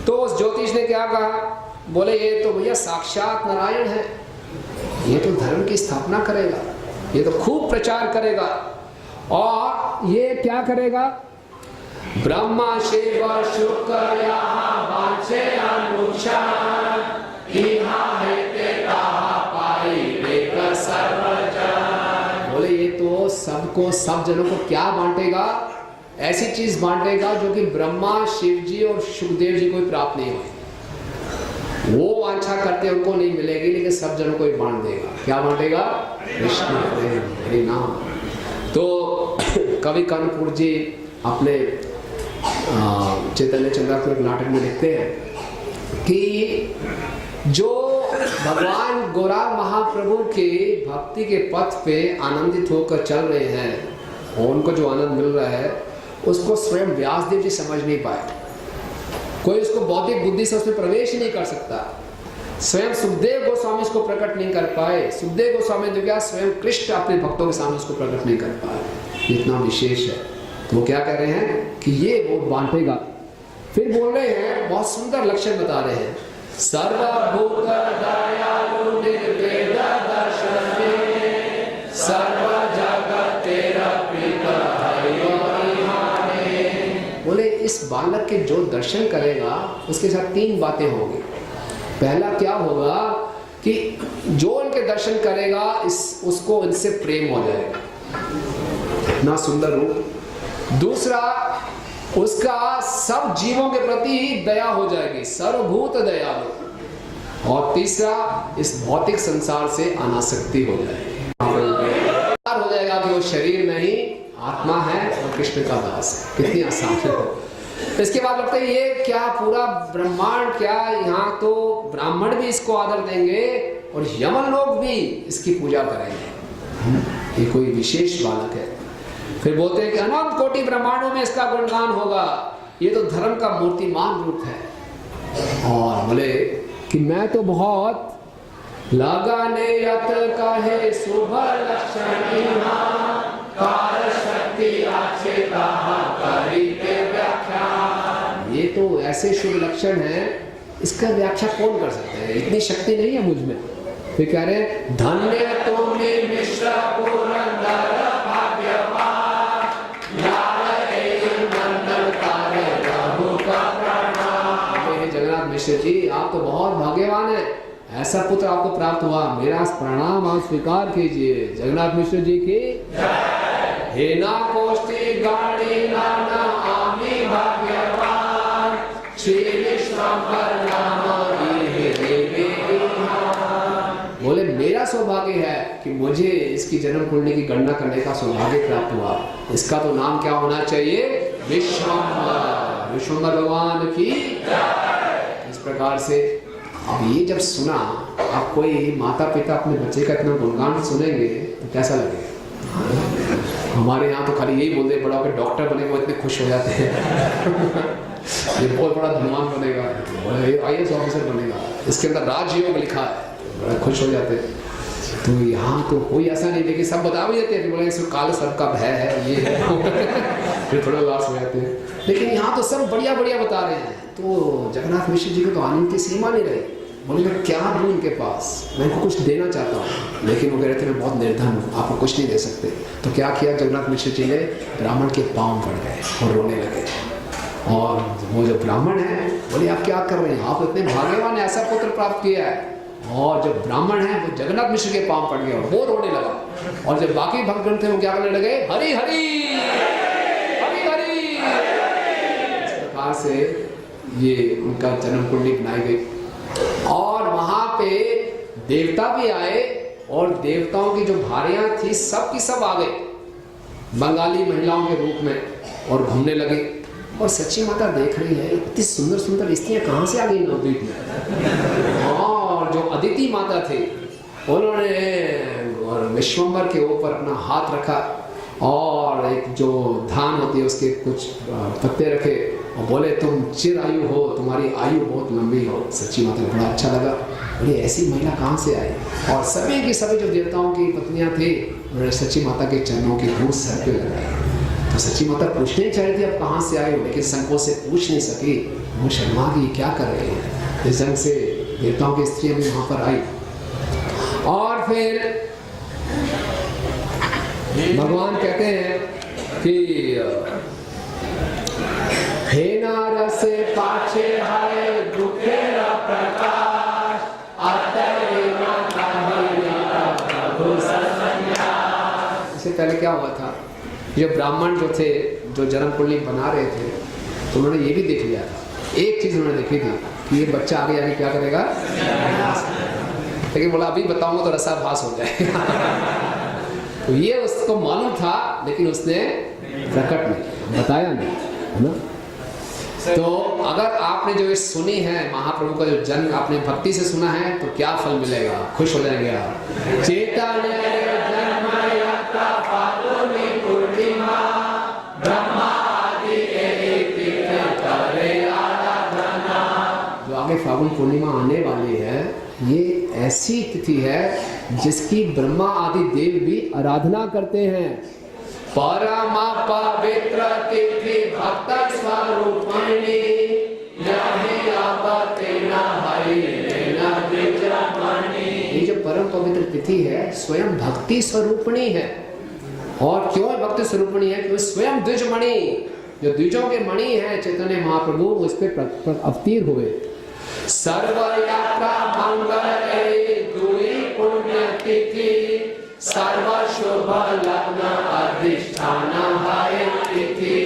C: तो उस ज्योतिष ने क्या कहा, बोले ये तो भैया साक्षात नारायण है, ये तो धर्म की स्थापना करेगा, ये तो खूब प्रचार करेगा, और ये क्या करेगा, ब्रह्मा शिव शुक्र यहाँ वांछे अनुक्षा बोले ये तो सबको, सब जनों को क्या बांटेगा, ऐसी चीज बांटेगा जो कि ब्रह्मा शिव जी और सुखदेव जी को भी प्राप्त नहीं हुई। वो वांछा करते उनको नहीं मिलेगी, लेकिन सब जनों को ही बांट देगा। क्या बांटेगा, कृष्ण प्रेम हरि नाम। तो कवि कर्णपुर जी अपने चैतन्य चंद्रात्मक नाटक में लिखते हैं कि जो भगवान गौरांग महाप्रभु के भक्ति के पथ पे आनंदित होकर चल रहे हैं और उनको जो आनंद मिल रहा है उसको स्वयं व्यासदेव जी समझ नहीं पाए। कोई उसको बौद्धिक बुद्धि से उसमें प्रवेश ही नहीं कर सकता। स्वयं सुखदेव गोस्वामी इसको प्रकट नहीं कर पाए। सुखदेव गोस्वामी तो क्या, स्वयं कृष्ण अपने भक्तों के सामने उसको प्रकट नहीं कर पाए। इतना विशेष है। तो वो क्या कह रहे हैं कि ये वो बांटेगा। फिर बोल रहे हैं, बहुत सुंदर लक्षण बता रहे हैं, सर्वभूत दयालु निर्वेद दर्शने सर्व जगत तेरा प्रीत है। बोले इस बालक के जो दर्शन करेगा उसके साथ तीन बातें होंगी। पहला क्या होगा कि जो इनके दर्शन करेगा उसको इनसे प्रेम हो जाएगा, इतना सुंदर रूप। दूसरा, उसका सब जीवों के प्रति दया हो जाएगी, सर्वभूत दयालु। और तीसरा, इस भौतिक संसार से अनासक्ति हो जाएगी, हो जाएगा कि वो शरीर नहीं आत्मा है और कृष्ण का दास है। कितनी आसान है। इसके बाद लगता है ये क्या पूरा ब्रह्मांड, क्या यहाँ तो ब्राह्मण भी इसको आदर देंगे और यमन लोग भी इसकी पूजा करेंगे। ये कोई विशेष बालक है। फिर बोलते हैं कि अनंत कोटि ब्रह्मांडों में इसका गुणगान होगा, ये तो धर्म का मूर्तिमान रूप है। और बोले कि मैं तो बहुत लगाने यत कहे शुभ लक्षण ये तो ऐसे शुभ लक्षण है, इसका व्याख्या कौन कर सकता है, इतनी शक्ति नहीं है मुझ में। फिर कह रहे धन्य तुम्हें मिश्र पुरंदर जगन्नाथ मिश्र जी, आप तो बहुत भाग्यवान हैं, ऐसा पुत्र आपको प्राप्त हुआ। मेरा प्रणाम आप स्वीकार कीजिए। जगन्नाथ मिश्र जी की हे ना कोष्ठी गाड़ी नाना आमी भाग्यवान श्री विश्वंभर नाम। बोले मेरा सौभाग्य है कि मुझे इसकी जन्म कुंडली की गणना करने का सौभाग्य प्राप्त हुआ। इसका तो नाम क्या होना चाहिए, विश्वंभर, विश्वंभर भगवान की। इस प्रकार से अब ये जब सुना, आप कोई माता पिता अपने बच्चे का इतना गुणगान सुनेंगे तो कैसा लगेगा। हमारे यहाँ तो खाली यही बोलते बड़ा होकर डॉक्टर बनेगा, वो इतने खुश हो जाते हैं। ये बहुत बड़ा धनवान बनेगा, IAS ऑफिसर बनेगा, इसके अंदर राजयोग लिखा है, बड़ा खुश हो जाते हैं। तो यहाँ तो कोई ऐसा नहीं, लेकिन सब बता भी देते हैं, बोले इसमें काले सर्प का भय है, ये है। फिर थोड़ा उदास हो जाते हैं। लेकिन यहाँ तो सब बढ़िया बढ़िया बता रहे हैं। तो जगन्नाथ मिश्र जी को तो आनंद की सीमा नहीं रही। बोले मैं क्या दूँ इनके पास, मैं इनको कुछ देना चाहता हूँ, लेकिन वो कह रहे थे मैं बहुत निर्धन हूँ, आपको कुछ नहीं दे सकते। तो क्या किया जगन्नाथ मिश्र जी ने, ब्राह्मण के पाँव पड़ गए और रोने लगे। और वो जो ब्राह्मण है बोले आप क्या कर रहे हैं, आप इतने भाग्यवान ऐसा पुत्र प्राप्त किया है। और जब ब्राह्मण है वो जगन्नाथ मिश्र के पांव पड़ गया और वो रोने लगा। और जब बाकी भक्तगण थे वो क्या करने लगे, हरि हरि हरि हरि। इस प्रकार से ये उनका जन्म कुंडली बनाई गई। और वहां पे देवता भी आए और देवताओं की जो भारियां थी सब की सब आ गई बंगाली महिलाओं के रूप में और घूमने लगे। और सच्ची माता देख रही है इतनी सुंदर सुंदर स्त्रियां कहाँ से आ गई नवद्वीप में। और जो अदिति माता थी उन्होंने विश्वम्बर के ऊपर अपना हाथ रखा और एक जो धान होती है उसके कुछ पत्ते रखे और बोले तुम चिर आयु हो, तुम्हारी आयु बहुत लंबी हो। सच्ची माता को बड़ा अच्छा लगा, बोले ऐसी महिला कहाँ से आई। और सभी की सभी जो देवताओं की पत्नियां थी उन्होंने सच्ची माता के चरणों की धूल सर पे लगाई। तो सच्ची माता पूछने ही चाह रही थी अब कहाँ से आए हो, लेकिन संकोच से पूछ नहीं सकी। वो शर्मा गई क्या कर रहे हैं। इस ढंग से देवताओं की स्त्रियां भी वहां पर आई। और फिर भगवान कहते हैं कि हे नारसे पाछे हाय दुखेरा प्रकाश अतएव प्रभु संन्यास। इससे पहले क्या हुआ था, जो ब्राह्मण जो थे जो जन्म कुंडली बना रहे थे तो उन्होंने ये भी देख लिया था। एक चीज उन्होंने देखी थी कि ये बच्चा आगे आगे क्या करेगा, लेकिन बोला अभी बताऊंगा तो रसाभास हो जाएगा। तो ये उसको मालूम था लेकिन उसने प्रकट नहीं बताया नहीं, है ना। तो अगर आपने जो ये सुनी है महाप्रभु का जो जन्म आपने भक्ति से सुना है तो क्या फल मिलेगा, खुश हो जाएंगे आप। चैतन्य जो आगे फागुन पूर्णिमा आने वाली है ये ऐसी तिथि है जिसकी ब्रह्मा आदि देव भी आराधना करते हैं। परमा पवित्र तिथि भक्त स्वरूपिणी ये जो परम पवित्र तिथि है स्वयं भक्ति स्वरूपिणी है। और क्यों भक्ति स्वरूपिणी है, क्योंकि स्वयं द्विजमणि जो द्विजों के मणि है चैतन्य महाप्रभु उस पर अवतीर हुए। सर्व यात्रा मंगल दुई पुण्य तिथि सर्व शुभ लग्न अधिष्ठान तिथि।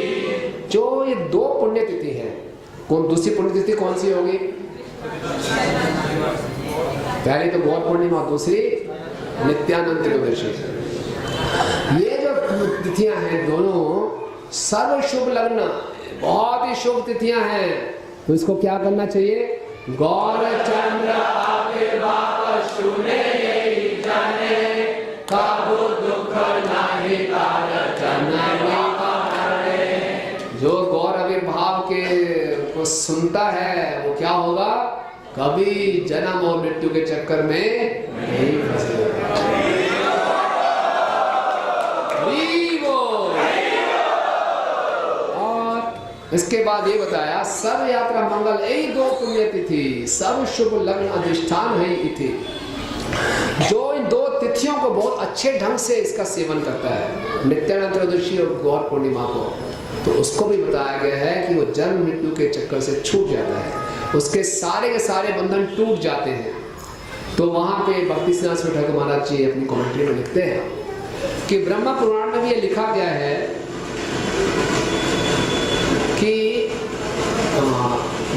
C: जो ये दो पुण्य तिथि है, कौन दूसरी पुण्य तिथि कौन सी होगी, पहली तो गौर पूर्णिमा, दूसरी नित्यानंद त्रयोदशी। ये जो तिथियां हैं दोनों सर्व शुभ लग्न बहुत ही शुभ तिथियां हैं। तो इसको क्या करना चाहिए, गौर चंद्र आविर्भाव सुने यही जाने काबू दुख नाही तार जननी पारे। जो गौर आविर्भाव के को सुनता है वो क्या होगा, कभी जन्म और मृत्यु के चक्कर में नहीं फंसेगा। इसके बाद ये बताया सर्व यात्रा मंगल यही दो पुण्य तिथि सर्व शुभ लग्न अधिष्ठान है तिथि। जो इन दो तिथियों को बहुत अच्छे ढंग से इसका सेवन करता है, नित्यानंद त्रयोदशी और गौर पूर्णिमा को, तो उसको भी बताया गया है कि वो जन्म मृत्यु के चक्कर से छूट जाता है, उसके सारे के सारे बंधन टूट जाते हैं। तो वहां पे भक्ति सिद्धांत ठाकुर महाराज जी अपनी कमेंट्री में लिखते हैं कि ब्रह्म पुराण में भी ये लिखा गया है कि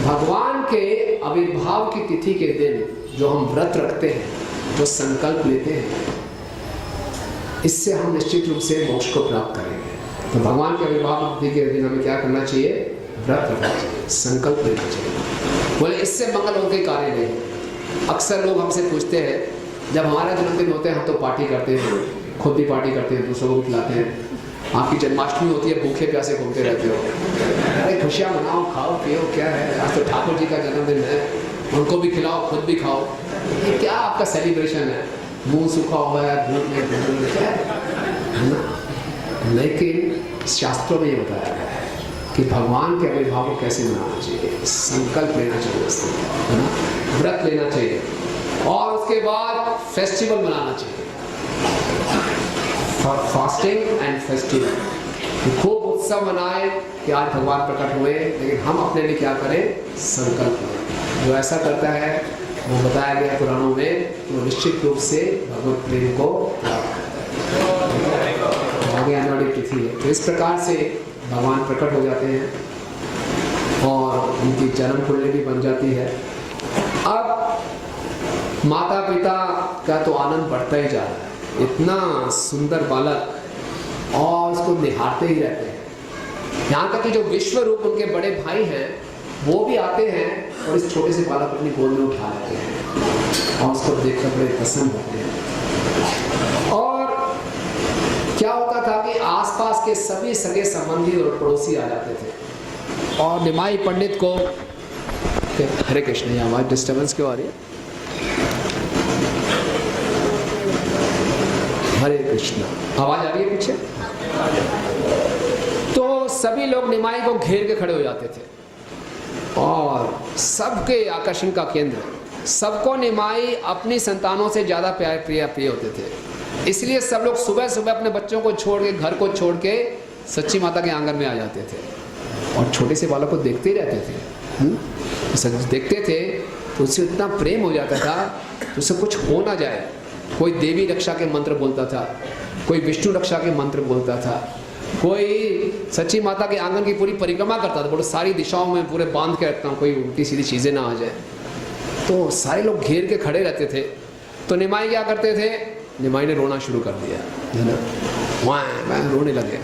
C: भगवान के आविर्भाव की तिथि के दिन जो हम व्रत रखते हैं, जो संकल्प लेते हैं, इससे हम निश्चित रूप से मोक्ष को प्राप्त करेंगे। तो भगवान के आविर्भाव की तिथि के दिन हमें क्या करना चाहिए, व्रत रखना चाहिए, संकल्प लेना चाहिए। बोले इससे मंगल और कोई कार्य नहीं। अक्सर लोग हमसे पूछते हैं, जब हमारा जन्मदिन होता है हम तो पार्टी करते हैं, खुद भी पार्टी करते हैं, दूसरों को भी खिलाते हैं। आपकी जन्माष्टमी होती है, भूखे प्यासे घूमते रहते हो, अरे खुशियाँ मनाओ, खाओ पियो, क्या है, आज तो ठाकुर जी का जन्मदिन है, उनको भी खिलाओ खुद भी खाओ। ये क्या आपका सेलिब्रेशन है, मुंह सूखा हुआ है, धूप में घूमने क्या है ना। लेकिन शास्त्रों में ये बताया गया है कि भगवान के आविर्भाव को कैसे मनाना चाहिए, संकल्प लेना चाहिए उससे, है ना, व्रत लेना चाहिए और उसके बाद फेस्टिवल मनाना चाहिए, फास्टिंग एंड फेस्टिवल। कि खूब उत्सव मनाएं कि आज भगवान प्रकट हुए, लेकिन हम अपने लिए क्या करें, संकल्प करें। जो ऐसा करता है वो बताया गया पुराणों में कि वो निश्चित रूप से भगवत प्रेम को आगे आने वाली तिथि है। तो इस प्रकार से भगवान प्रकट हो जाते हैं और उनकी जन्म कुंडली भी बन जाती है। अब माता पिता का तो आनंद बढ़ता ही जा रहा है, इतना सुंदर बालक और उसको निहारते ही रहते हैं। यहाँ तक कि जो विश्व रूप उनके बड़े भाई हैं वो भी आते हैं और इस छोटे से बालक अपनी गोद में उठा लेते हैं और उसको देखकर बड़े प्रसन्न होते हैं। और क्या होता था कि आसपास के सभी सगे संबंधी और पड़ोसी आ जाते थे और निमाई पंडित को, हरे कृष्ण, ये आवाज डिस्टर्बेंस क्यों आ रही है? हरे कृष्ण, आवाज आ रही है पीछे? तो सभी लोग निमाई को घेर के खड़े हो जाते थे और सबके आकर्षण का केंद्र, सबको निमाई अपनी संतानों से ज्यादा प्रिय होते थे। इसलिए सब लोग सुबह सुबह अपने बच्चों को छोड़ के, घर को छोड़ के सच्ची माता के आंगन में आ जाते थे और छोटे से बालक को देखते ही रहते थे। देखते थे तो उससे इतना प्रेम हो जाता था तो उससे कुछ हो ना जाए। कोई देवी रक्षा के मंत्र बोलता था, कोई विष्णु रक्षा के मंत्र बोलता था, कोई सच्ची माता के आंगन की पूरी परिक्रमा करता था, बोलो सारी दिशाओं में पूरे बांध के रखता हूँ, कोई उल्टी सीधी चीज़ें ना आ जाए। तो सारे लोग घेर के खड़े रहते थे। तो निमाई क्या करते थे, निमाई ने रोना शुरू कर दिया, है ना, वहाँ रोने लगे।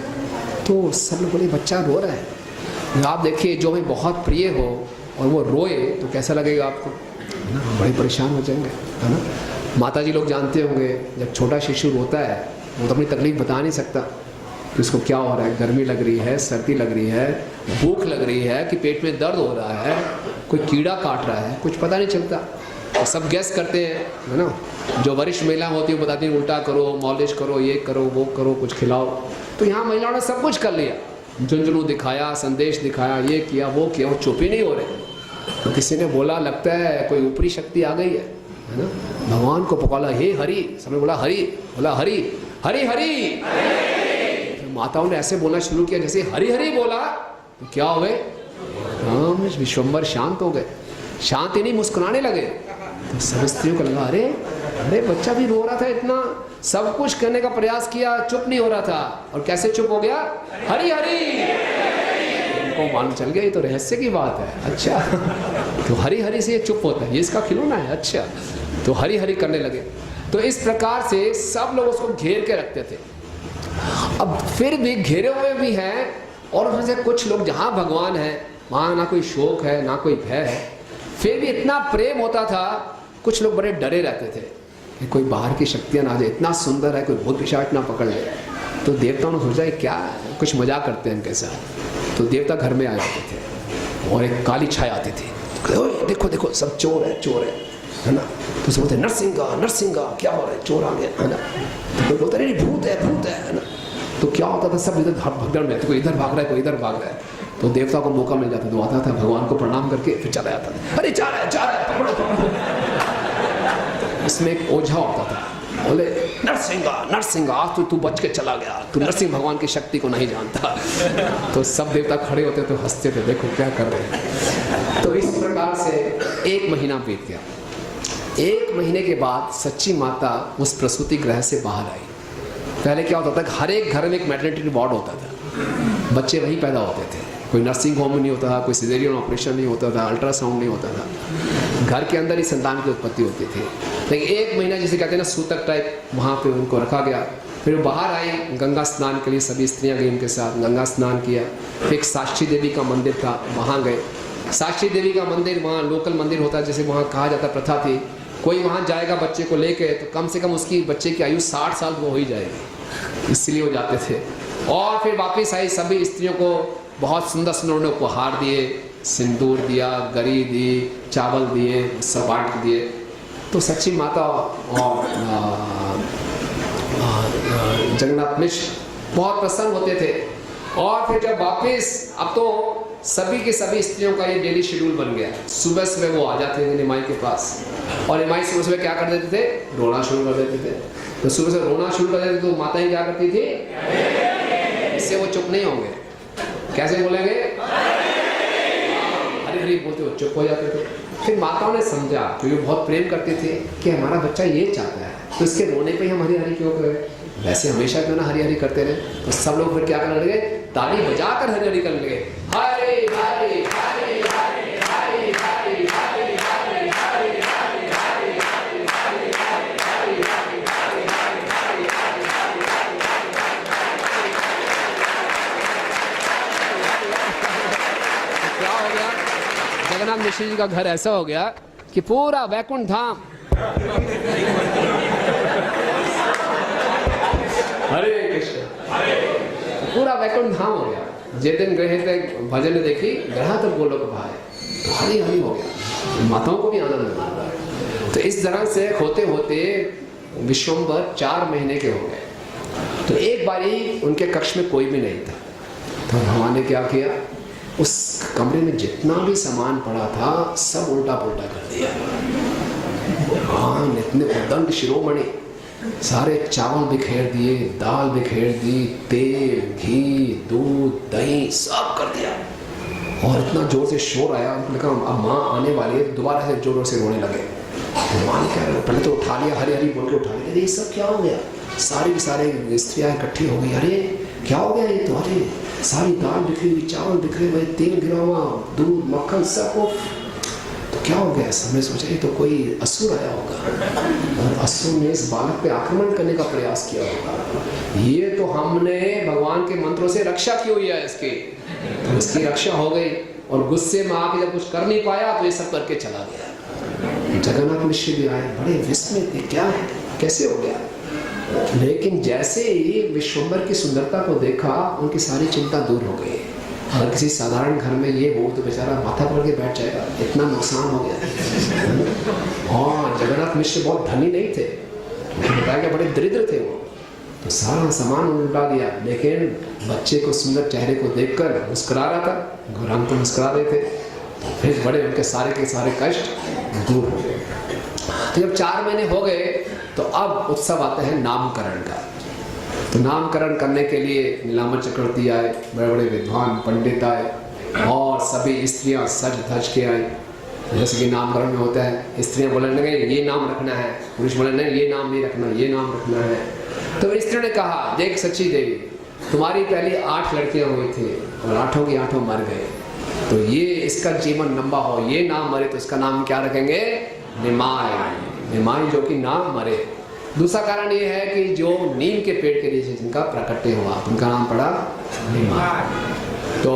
C: तो सब लोग बोले बच्चा रो रहा है। आप देखिए जो हमें बहुत प्रिय हो और वो रोए तो कैसा लगेगा आपको, है ना, बड़े परेशान हो जाएंगे, है ना। माता जी लोग जानते होंगे जब छोटा शिशु रोता है वो तो अपनी तकलीफ बता नहीं सकता कि उसको क्या हो रहा है, गर्मी लग रही है, सर्दी लग रही है, भूख लग रही है, कि पेट में दर्द हो रहा है, कोई कीड़ा काट रहा है, कुछ पता नहीं चलता। तो सब गैस करते हैं, है ना। जो वरिष्ठ महिला होती है वो बताती है उल्टा करो, मॉलिश करो, ये करो, वो करो, कुछ खिलाओ। तो यहाँ महिलाओं ने सब कुछ कर लिया, झुंझुनू दिखाया, संदेश दिखाया, ये किया, वो किया, वो चुप ही नहीं हो रहे। तो किसी ने बोला लगता है कोई ऊपरी शक्ति आ गई है ना। भगवान को पुकारा, हे हरि, सबने बोला हरि, बोला हरि हरि हरि। माताओं ने ऐसे बोलना शुरू किया जैसे हरि हरि बोला तो क्या हो गए, राम विश्वम्बर शांत हो गए, शांत ही नहीं मुस्कुराने लगे। तो सब स्त्रियों को लगा अरे अरे बच्चा भी रो रहा था, इतना सब कुछ करने का प्रयास किया, चुप नहीं हो रहा था, और कैसे चुप हो गया, हरि हरि। उनको मालूम चल गया ये तो रहस्य की बात है। अच्छा तो हरि हरि से ये चुप होता है, ये इसका खिलौना है। अच्छा तो हरि हरि करने लगे। तो इस प्रकार से सब लोग उसको घेर के रखते थे। अब फिर भी घेरे हुए भी हैं और उसमें से कुछ लोग, जहाँ भगवान है वहाँ ना कोई शोक है ना कोई भय है, फिर भी इतना प्रेम होता था। कुछ लोग बड़े डरे रहते थे कि कोई बाहर की शक्तियाँ ना आ जाए, इतना सुंदर है, कोई भूत पिशाच ना पकड़ ले। तो देवताओं ने सोचा क्या कुछ मजाक करते हैं इनके साथ। तो देवता घर में आ जाते थे और एक काली छाया आती थी, देखो देखो सब चोर है ना। तो सब बोलते नरसिंगा क्या हो रहा है, चोर आ गया, है ना। तो कोई बोलते नहीं भूत है ना। तो क्या होता था, सब इधर भगदड़ में, तो कोई इधर भाग रहा है, कोई इधर भाग रहा है। तो देवता को मौका मिल जाता, तो आता था भगवान को प्रणाम करके फिर चला जाता था, अरे जा रहा है पकड़ो। इसमें एक ओझा होता था, बोले नरसिंगा आज तू बच के चला गया, तू नरसिंह भगवान की शक्ति को नहीं जानता। तो सब देवता खड़े होते तो हंसते थे, देखो क्या कर रहे हैं। तो इस प्रकार से 1 महीना बीत गया। 1 महीने के बाद सच्ची माता उस प्रसूति गृह से बाहर आई। पहले क्या होता था, हर एक घर में एक मैटरनिटी वार्ड होता था, बच्चे वहीं पैदा होते थे, कोई नर्सिंग होम नहीं होता था, कोई सिजेरियन ऑपरेशन नहीं होता था, अल्ट्रासाउंड नहीं होता था, घर के अंदर ही संतान की उत्पत्ति होती थी। लेकिन 1 महीना जिसे कहते हैं ना सूतक टाइप, वहाँ पे उनको रखा गया। फिर वो बाहर आई गंगा स्नान के लिए, सभी स्त्रियाँ गई उनके साथ, गंगा स्नान किया। फिर एक साक्षी देवी का मंदिर था, वहाँ गए। साक्षी देवी का मंदिर वहाँ लोकल मंदिर होता है, जैसे वहाँ कहा जाता प्रथा थी, कोई वहाँ जाएगा बच्चे को लेके तो कम से कम उसकी बच्चे की आयु 60 साल वो हो ही जाएगी, इसलिए वो जाते थे। और फिर वापस आई, सभी स्त्रियों को बहुत सुंदर सुंदर उपहार दिए, सिंदूर दिया, गरी दी, चावल दिए, सब बांट दिए। तो सच्ची माता और जगन्नाथ मिश्र बहुत प्रसन्न होते थे। और फिर जब वापस, अब तो सभी के सभी स्त्रियों का ये डेली शेड्यूल बन गया, सुबह सुबह वो आ जाते थे निमाई के पास, और निमाई सुबह सुबह क्या कर देते थे, रोना शुरू कर देते थे। तो सुबह से रोना शुरू कर देते तो माता ही क्या करती थी, इससे वो चुप नहीं होंगे। कैसे बोलेंगे? हरी हरी बोलते हो चुप हो जाते थे। फिर माताओं ने समझा, क्योंकि वो बहुत प्रेम करते थे कि हमारा बच्चा ये चाहता है, तो इसके रोने पे ही हम हरी हरी क्यों करें, वैसे हमेशा क्यों ना हरी हरी करते रहे। तो सब लोग फिर क्या करने लगे, ताली बजाकर हरी हरी करने लगे, हरे हरे हरे हरे हरे हरे हरे हरे हरे क्या हो गया, जगन्नाथ मिश्र जी का घर ऐसा हो गया कि पूरा वैकुंठ धाम हरे कृष्ण पूरा वैकुंठ धाम हो गया। जिस दिन गए थे भजन देखी ग्रह तक गोलोक भाई, तो हरी हरी हो गया, माताओं को भी आनंद मिला। तो इस तरह से होते होते विश्वम्भर 4 महीने के हो गए। तो एक बारी उनके कक्ष में कोई भी नहीं था, तो भगवान ने क्या किया, उस कमरे में जितना भी सामान पड़ा था सब उल्टा पुल्टा कर दिया। भगवान इतने उद्दंड शिरोमणि, सारे चावल बिखेर दिए, दाल बिखेर दी, तेल घी दूध दही सब कर दिया। और इतना जोर से शोर आया, उन्होंने कहा अब माँ आने वाली है। दोबारा से जोर से रोने लगे। तो माँ ने क्या, पहले तो उठा लिया, हरी हरी बोल के उठा लिया। ये सब क्या हो गया, सारी की सारी स्त्रियाँ इकट्ठी हो गई। अरे क्या हो गया ये तो, अरे सारी दाल बिखरी हुई, चावल बिखरे हुए, तेल गिरा हुआ, दूध मक्खन सब। तो क्या हो गया, हमने सोचा ये तो कोई असुर आया होगा और असुर ने इस बालक पे आक्रमण करने का प्रयास किया होगा। ये तो हमने भगवान के मंत्रों से रक्षा की हुई है इसकी, तो इसकी रक्षा हो गई। और गुस्से में आके जब कुछ कर नहीं पाया तो ये सब करके चला गया। जगन्नाथ मिश्र भी आए, बड़े विस्मित थे, क्या है कैसे हो गया। लेकिन जैसे ही विश्वम्भर की सुंदरता को देखा, उनकी सारी चिंता दूर हो गई। अगर किसी साधारण घर में ये हो तो बेचारा माथा पकड़ के बैठ जाएगा, इतना नुकसान हो गया। और जगन्नाथ मिश्र बहुत धनी नहीं थे, बताया कि बड़े दरिद्र थे वो, तो सारा सामान उल्टा दिया। लेकिन बच्चे को सुंदर चेहरे को देखकर मुस्कुरा रहा था, गौरांग तो मुस्कुरा रहे थे, तो फिर बड़े उनके सारे के सारे कष्ट दूर हो गए। तो जब 4 महीने हो गए तो अब उत्सव आता है नामकरण का। तो नामकरण करने के लिए नीलांबर चक्रवर्ती आए, बड़े बड़े विद्वान पंडित आए और सभी स्त्रियां सज धज के आई। जैसे कि नामकरण में होता है, स्त्रियां बोलने लगे ये नाम रखना है, पुरुष बोलने लगे ये नाम नहीं रखना, ये नाम रखना है। तो स्त्री ने कहा, देख सच्ची देवी, तुम्हारी पहले 8 लड़कियां हुई थी और 8 की 8 मर गए, तो ये इसका जीवन लंबा हो, ये नाम मरे तो इसका नाम क्या रखेंगे, निमाय। निमाय जो कि नाम मरे। दूसरा कारण ये है कि जो नीम के पेड़ के नीचे जिनका प्रकट्य हुआ उनका नाम पड़ा निमाय। तो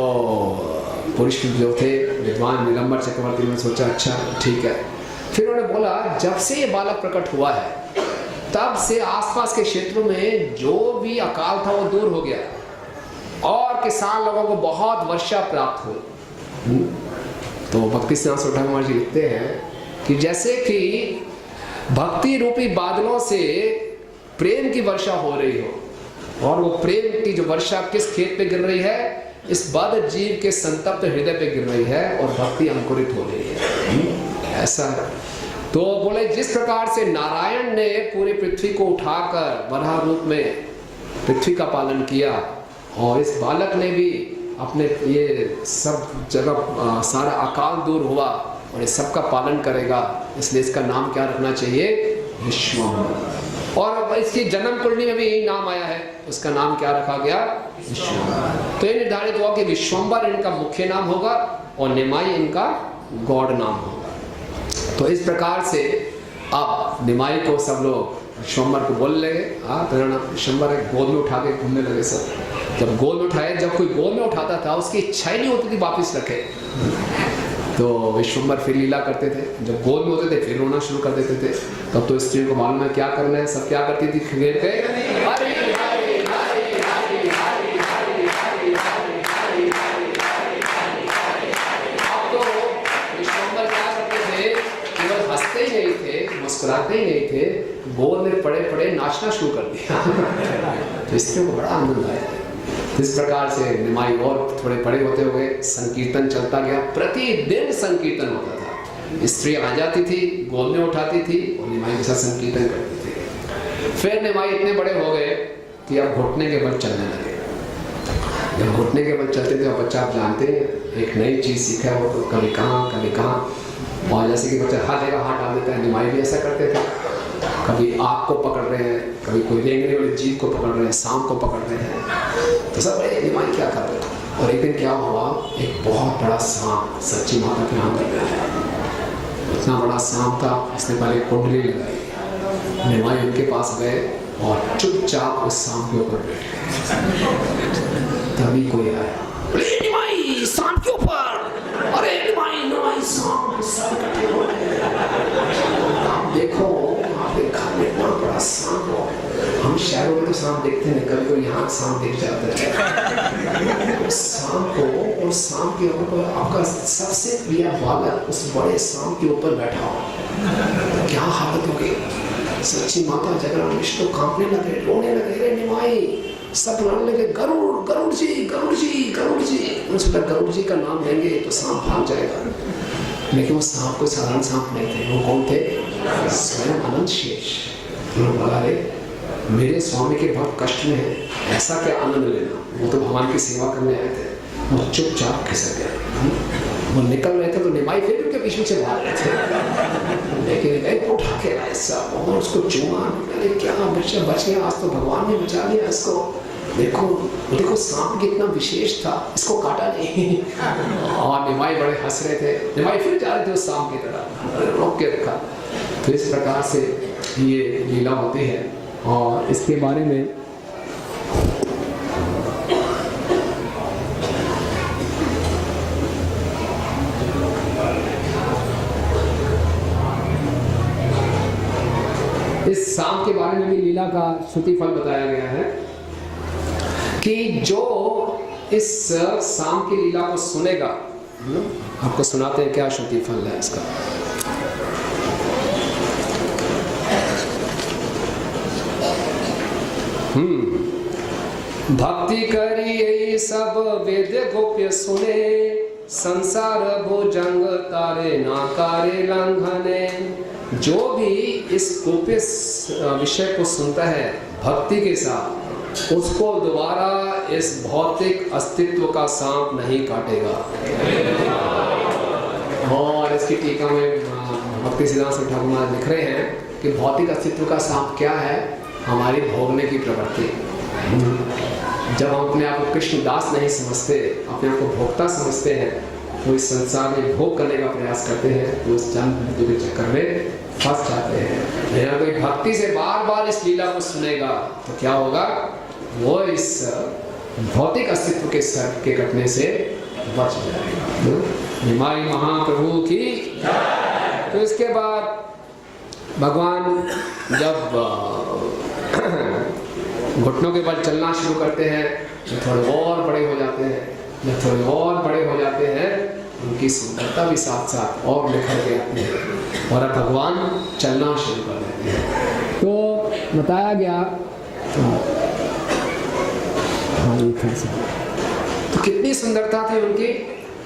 C: पुरुष जो थे विद्वान नीलांबर चक्रवर्ती ने सोचा अच्छा ठीक है। फिर उन्होंने बोला जब से ये बालक प्रकट हुआ है तब से आसपास के क्षेत्रों में जो भी अकाल था वो दूर हो गया और किसान लोगों को बहुत वर्षा प्राप्त हुई। तो भक्ति सिद्धांत सोढ़ा कुमार जी लिखते हैं कि जैसे कि भक्ति रूपी बादलों से प्रेम की वर्षा हो रही हो, और वो प्रेम की जो वर्षा किस खेत पे गिर रही है, इस बद्ध जीव के संतप्त हृदय पे गिर रही है और भक्ति अंकुरित हो रही है। ऐसा तो बोले जिस प्रकार से नारायण ने पूरी पृथ्वी को उठाकर वराह रूप में पृथ्वी का पालन किया, और इस बालक ने भी अपने ये सब जगह सारा अकाल दूर हुआ और ये सबका पालन करेगा, इसलिए इसका नाम क्या रखना चाहिए, विश्वम्भर। और इसकी जन्म कुंडली में भी यही नाम आया है, उसका नाम क्या रखा गया, विश्वम्भर। तो ये निर्धारित हुआ कि विश्वम्भर इनका मुख्य नाम होगा और निमाई इनका गॉड नाम होगा। तो इस प्रकार से अब निमाई को सब लोग विश्वम्भर को बोल लगे, तेरा नाम विश्वम्भर है, गोद में उठा के घूमने लगे सब। जब गोद में उठाए, जब कोई गोद में उठाता था उसकी इच्छा ही नहीं होती थी वापिस रखे, तो विश्वम्भर फिर लीला करते थे। जब गोद में होते थे फिर रोना शुरू कर देते थे। तब तो स्त्रियों को मालूम है क्या करना है, सब क्या करती थी, घेर के विश्वम्भर क्या करते थे, केवल हंसते ही नहीं थे, मुस्कुराते ही नहीं थे, गोद में पड़े पड़े नाचना शुरू कर दिया। तो स्त्रियों को बड़ा आनंद आया। इस प्रकार से निमाई और थोड़े बड़े होते हुए संकीर्तन चलता गया। प्रतिदिन संकीर्तन होता था, स्त्री आ जाती थी, गोद में उठाती थी और निमाई के साथ संकीर्तन करती थी। फिर निमाई इतने बड़े हो गए कि अब घुटने के बल चलने लगे। जब घुटने के बल चलते थे, बच्चा आप जानते हैं एक नई चीज़ सीखा है वो तो कभी कहाँ और जैसे कि बच्चा हर जगह हाथ डाल देता है, निमाई भी ऐसा करते थे। कभी आग को पकड़ रहे हैं, कभी कोई रेंगने वाली जीव को पकड़ रहे हैं, सांप को पकड़ रहे हैं, तो सब निमाई क्या कर रहे थे। और एक दिन क्या हुआ, एक बहुत बड़ा सांप सच्ची माता के हाथ लग गया। इतना बड़ा सांप था, उसने पहले कुंडली लगाई, निमाई उनके पास गए और चुपचाप उस सांप के ऊपर बैठ गए। तभी कोई आया, अरे निमाई सांप के ऊपर, अरे निमाई सांप सब इकट्ठे हो गए। आप देखो आपके घर में इतना बड़ा सांप हो, हम शहरों में तो सांप देखते हैं, कभी कोई यहाँ सांप दिख जाता है। उस सांप को और सांप के ऊपर आपका सबसे प्रिय बालक उस बड़े सांप के ऊपर बैठा हो, क्या हालत होगी। सच्ची माता जगदम्बिका तो कांपने लगे, रोने लगे, रे निमाई सब रोने लगे, गरुड़ गरुड़ जी गरुड़ जी गरुड़ जी। उनसे गरुड़ जी का नाम लेंगे तो सांप भाग जाएगा, लेकिन वो सांप कोई साधारण सांप नहीं थे। वो कौन थे? स्वयं अनंत शेष। उन्होंने बोला, रे मेरे स्वामी के बहुत कष्ट में है, ऐसा क्या आनंद लेना। वो तो भगवान की सेवा करने आए थे, वो चुपचाप खिसक गए। वो निकल रहे थे तो निमाई फिर उनके पीछे पीछे भाग रहे थे, लेकिन एक उठा के लाए सब और उसको चूमा। अरे क्या बच्चा बच गया, आज तो भगवान ने बचा लिया इसको। देखो देखो सांप कितना विशेष था, इसको काटा नहीं। और निमाई बड़े हंस रहे थे, निमाई फिर जा रहे थे उस सांप की तरफ, रोक के रखा। तो इस प्रकार से ये लीला होती है और इसके बारे में इस सांप के बारे में भी लीला का श्रुति फल बताया गया है कि जो इस सांप की लीला को सुनेगा, आपको सुनाते हैं क्या श्रुति फल है इसका। भक्ति करी यही सब वेद गोप्य सुने, संसार भुजंग तारे नाकारे लंघने। जो भी इस गोप्य विषय को सुनता है भक्ति के साथ, उसको दोबारा इस भौतिक अस्तित्व का सांप नहीं काटेगा। और इसकी टीका में भक्ति सिद्धांत ठाकुर महाराज लिख रहे हैं कि भौतिक अस्तित्व का सांप क्या है? हमारी भोगने की प्रवृत्ति। जब हम अपने आप को कृष्ण दास नहीं समझते, अपने आप को भोक्ता समझते हैं, तो इस संसार में भोग करने का प्रयास करते हैं, तो उस जन्म मृत्यु के चक्कर में फंस जाते हैं। लेकिन कोई भक्ति से बार बार इस लीला को सुनेगा तो क्या होगा? वो इस भौतिक अस्तित्व के सर्प के कटने से बच जाएगा। निमाई महाप्रभु की। तो इसके बाद भगवान जब घुटनों के बल चलना शुरू करते हैं तो थोड़े और बड़े हो जाते हैं। जब थोड़े और बड़े हो जाते हैं उनकी सुंदरता भी साथ साथ और निखर के आती है और अब भगवान चलना शुरू कर देते हैं। तो बताया गया तो कितनी सुंदरता थी उनकी।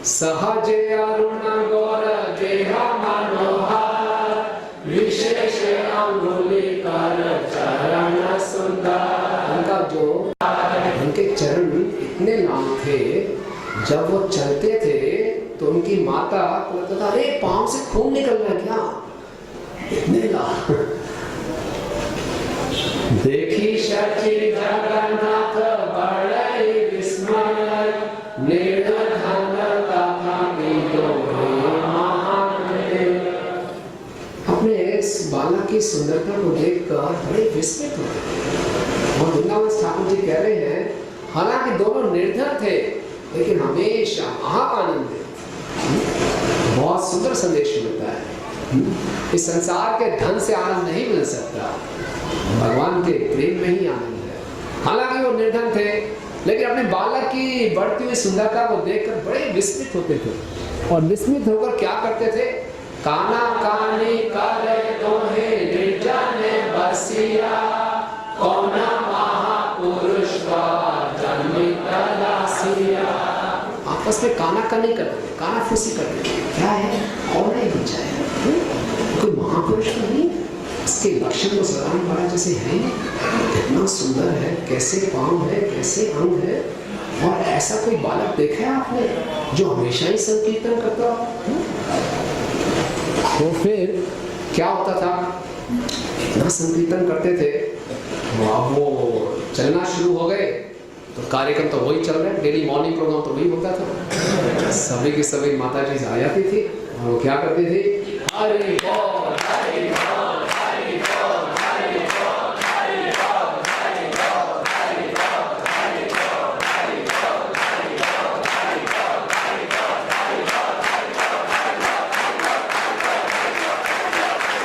C: सहज अरुण गौर देहा मनोहर, विशेष अंगुली कर चरण सुंदर। उनका जो उनके चरण इतने लाल थे, जब वो चलते थे तो उनकी माता को लगता था अरे पांव से खून निकल रहा है क्या, इतने लाल। देखी सची जगन्नाथ बड़े विस्मय, निर्धन तथा अपने इस बालक की सुंदरता को देखकर बड़े विस्मित होते थे। और वृंदावन ठाकुर जी कह रहे हैं, हालांकि दोनों निर्धन थे लेकिन हमेशा महाआनंद थे। बहुत सुंदर संदेश मिलता है। इस संसार के धन से आनंद नहीं मिल सकता, भगवान के प्रेम में ही आनंद है। हालांकि वो निर्धन थे लेकिन अपने बालक की बढ़ती हुई सुंदरता को देखकर बड़े विस्मित होते थे। और विस्मित होकर क्या करते थे? काना कानी करे तोहे निर्जने बसिया, कौना महापुरुष का जन्मी तलासिया। आपस में काना कानी करते थे, काना फूसी करते थे। क्या है? कौन है बच्चा है? कोई महापुरुष नहीं, इसके लक्षण तो सदान महाराज जैसे हैं। कितना सुंदर है, कैसे पाँव है, कैसे अंग है, और ऐसा कोई बालक देखा है आपने जो हमेशा ही संकीर्तन करता हो? तो फिर क्या होता था, इतना संकीर्तन करते थे, अब वो चलना शुरू हो गए तो कार्यक्रम तो वही चल रहा है, डेली मॉर्निंग प्रोग्राम तो वही होता था। सभी की सभी माता जी आ जाती थी और वो क्या करती थी, हरि बोल हरि बोल हरि बोल हरि बोल हरि बोल हरि बोल हरि बोल हरि बोल हरि बोल हरि बोल हरि बोल हरि बोल हरि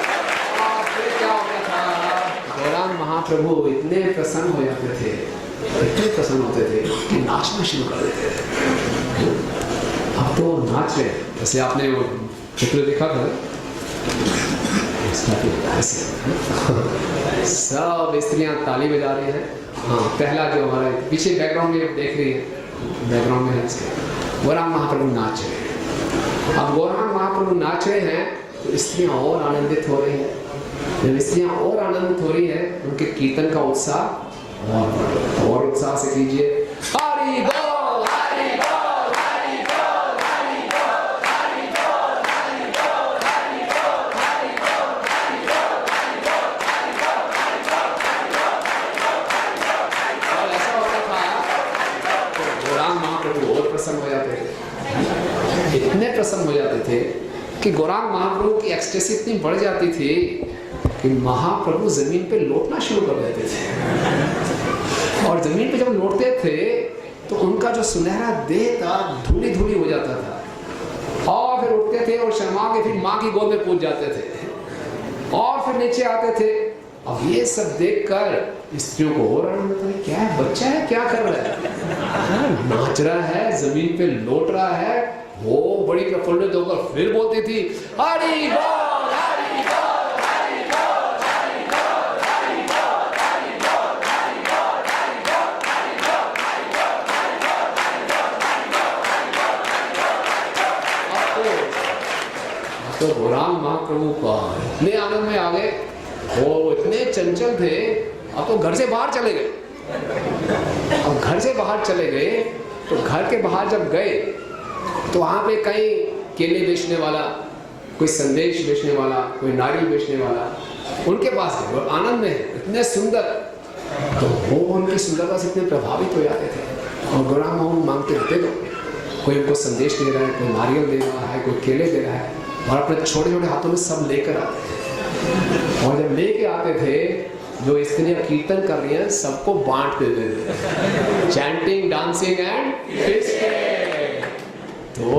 C: बोल और फिर क्या होता था, गौरांग महाप्रभु इतने प्रसन्न हो जाते थे, इतने प्रसन्न होते थे कि नाचना शुरू कर देते थे। अब तो नाच रहे, जैसे आपने वो चित्र देखा था, सब स्त्रियां ताली बजा रही हैं। हाँ, पहला जो हमारे पीछे बैकग्राउंड में देख रही है, बैकग्राउंड में है गौरांग महाप्रभु नाच रहे हैं। अब गौरांग महाप्रभु नाच रहे हैं तो स्त्रियां और आनंदित हो रही हैं। जब स्त्रियां और आनंदित हो रही है, उनके कीर्तन का उत्साह और उत्साह से कीजिए, हरि बोल हरि बोल हरि बोल हरि बोल हरि बोल हरि बोल हरि बोल हरि बोल हरि बोल हरि बोल हरि बोल। और ऐसा होता था तो गौरांग महाप्रभु और प्रसन्न हो जाते थे, इतने प्रसन्न हो जाते थे कि गौरांग महाप्रभु की एक्सटेसी इतनी बढ़ जाती थी कि महाप्रभु जमीन पे लौटना शुरू कर देते थे। और जमीन पे जब लौटते थे तो उनका जो सुनहरा देह था धूली धूली हो जाता था, और फिर उठते थे और शर्मा के फिर माँ की गोद में कूद जाते थे और फिर नीचे आते थे। अब ये सब देखकर स्त्रियों को और आनंद होता है, क्या है, बच्चा है, क्या कर रहा है, नाच रहा है, जमीन पे लौट रहा है। वो बड़ी प्रफुल्लित होकर फिर बोलती थी, हरि बोल हरि बोल हरि बोल हरि बोल हरि बोल हरि बोल हरि बोल हरि बोल हरि बोल हरि बोल हरि बोल हरि बोल। तो गौरांग महाप्रभु का इतने आनंद में आ गए, वो इतने चंचल थे, अब तो घर से बाहर चले गए। अब घर से बाहर चले गए तो घर के बाहर जब गए तो वहाँ पे कहीं केले बेचने वाला, कोई संदेश बेचने वाला, कोई नारियल बेचने वाला, उनके पास गए और आनंद में इतने सुंदर, तो वो उनकी सुंदरता से इतने प्रभावित हो जाते थे। और गौरांग महाप्रभु मांगते रहते तो कोई उनको संदेश दे रहा है, कोई नारियल दे रहा है, कोई केले दे रहा है, और अपने छोटे छोटे हाथों में सब लेकर आते थे। और जब लेके आते थे, जो स्त्रियां कीर्तन कर रही हैं सबको बांट देते थे, चैंटिंग डांसिंग एंड फिस्टिंग। तो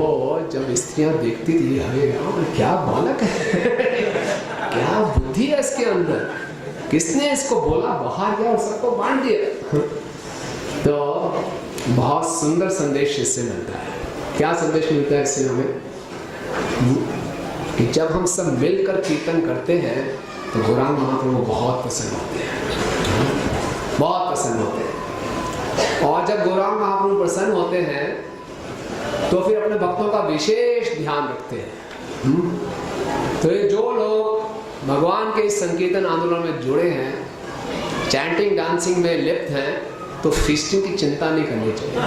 C: जब स्त्रियां देखती थी, अरे यार क्या बालक है, क्या बुद्धि है इसके अंदर, किसने इसको बोला, बाहर गया और सबको बांट दिया। तो बहुत सुंदर संदेश इससे मिलता है। क्या संदेश मिलता है इससे हमें, कि जब हम सब मिलकर कीर्तन करते हैं तो गौरांग महाप्रभु बहुत प्रसन्न होते हैं, बहुत प्रसन्न होते हैं। और जब गौरांग महाप्रभु प्रसन्न होते हैं तो फिर अपने भक्तों का विशेष ध्यान रखते हैं। तो ये जो लोग भगवान के इस संकीर्तन आंदोलन में जुड़े हैं, चैंटिंग डांसिंग में लिप्त हैं, तो फीस्टिंग की चिंता नहीं करनी चाहिए।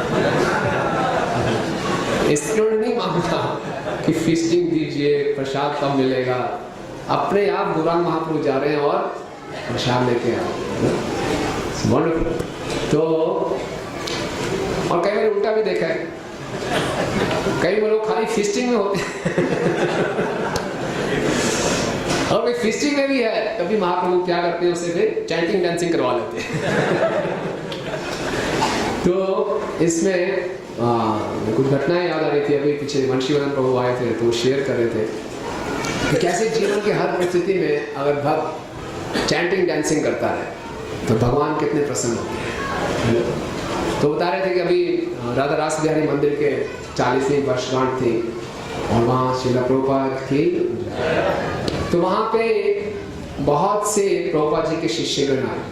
C: इसलिए नहीं मांगता कि फीस्टिंग दीजिए, प्रसाद कब मिलेगा, अपने आप गौरांग महाप्रभु जा रहे हैं और प्रसाद लेके आओ। वंडरफुल। तो और कई बार उल्टा भी देखा है, कई लोग खाली फीस्टिंग में होते और कोई फीस्टिंग में भी है, तभी महाप्रभु क्या करते हैं, उसे फिर चैंटिंग डांसिंग करवा लेते हैं। तो इसमें कुछ घटनाएं याद आ रही थी, अभी पीछे वंशीवर्धन प्रभु आए थे तो शेयर कर रहे थे कि कैसे जीवन के हर परिस्थिति में अगर भक्त चैंटिंग डांसिंग करता है तो भगवान कितने प्रसन्न होते हैं। तो बता रहे थे कि अभी राधा रास बिहारी मंदिर के 40वीं वर्षगांठ थी और वहाँ श्रील प्रभुपाद की, तो वहाँ पे बहुत से प्रभुपाद जी के शिष्यगण आए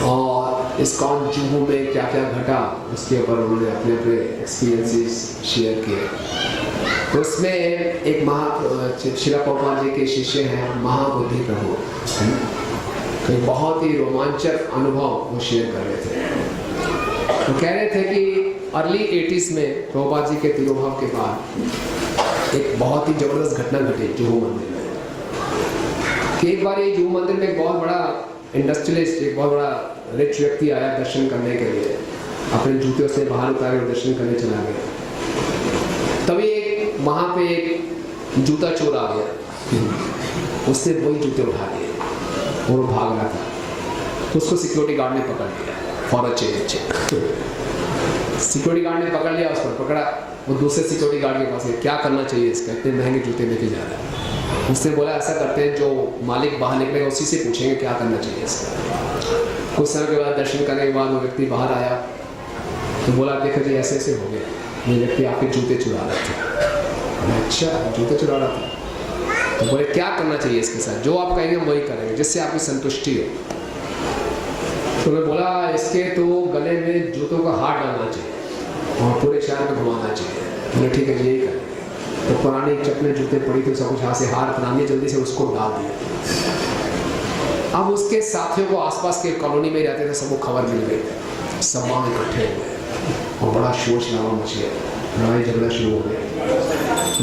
C: और इस्कॉन जुहू में क्या क्या घटा उसके ऊपर उन्होंने अपने अपने एक्सपीरियंसेस शेयर किए। तो उसमें एक श्रील प्रभुपाद जी के शिष्य हैं महाबोधि प्रभु, तो बहुत ही रोमांचक अनुभव वो शेयर कर रहे थे। तो कह रहे थे कि अर्ली 80s में प्रभुपाद जी के तिरोभाव के बाद एक बहुत ही जबरदस्त घटना घटी जुहू मंदिर में कि एक बार ये जुहू मंदिर में एक बहुत बड़ा इंडस्ट्रियलिस्ट, एक बहुत बड़ा रिच व्यक्ति आया दर्शन करने के लिए, अपने जूते से बाहर उतारे और दर्शन करने चला गया। तभी एक वहाँ पे एक जूता चोर आ गया, उसने वही जूते उठा लिए और वो भाग रहा था। तो उसको सिक्योरिटी गार्ड ने पकड़ लिया for a check. Security guard ने पकड़ लिया, उसको पकड़ा, वो दूसरे सिक्योरिटी गार्ड के पास गया, क्या करना चाहिए इसका, इतने महंगे जूते लेके जा रहा है। उसने बोला ऐसा करते हैं, जो मालिक बाहर निकलेगा उसी से पूछेंगे क्या करना चाहिए इसका। कुछ समय के बाद दर्शन करने के बाद वो व्यक्ति बाहर आया तो बोला देखो जी ऐसे ऐसे हो गया, ये व्यक्ति आपके जूते चुरा रहा था। अच्छा, जूते चुरा रहा था? तो बोले क्या करना चाहिए इसके साथ, जो आप कहेंगे वही करेंगे जिससे आपकी संतुष्टि हो। तो मैं बोला इसके तो गले में जूतों का हार डालना चाहिए और पूरे शहर में घुमाना चाहिए। बोले ठीक है यही करेंगे। तो पुरानी चप्पलें जूते पड़ी थी, सब कुछ हाथ से हार बनानी, जल्दी से उसको डाल दिया। अब उसके साथियों को आसपास के कॉलोनी में रहते थे, सबको खबर मिल गई, सब वहाँ इकट्ठे हुए और बड़ा शोर शराबा मच गया, लड़ाई झगड़ा शुरू हो गया।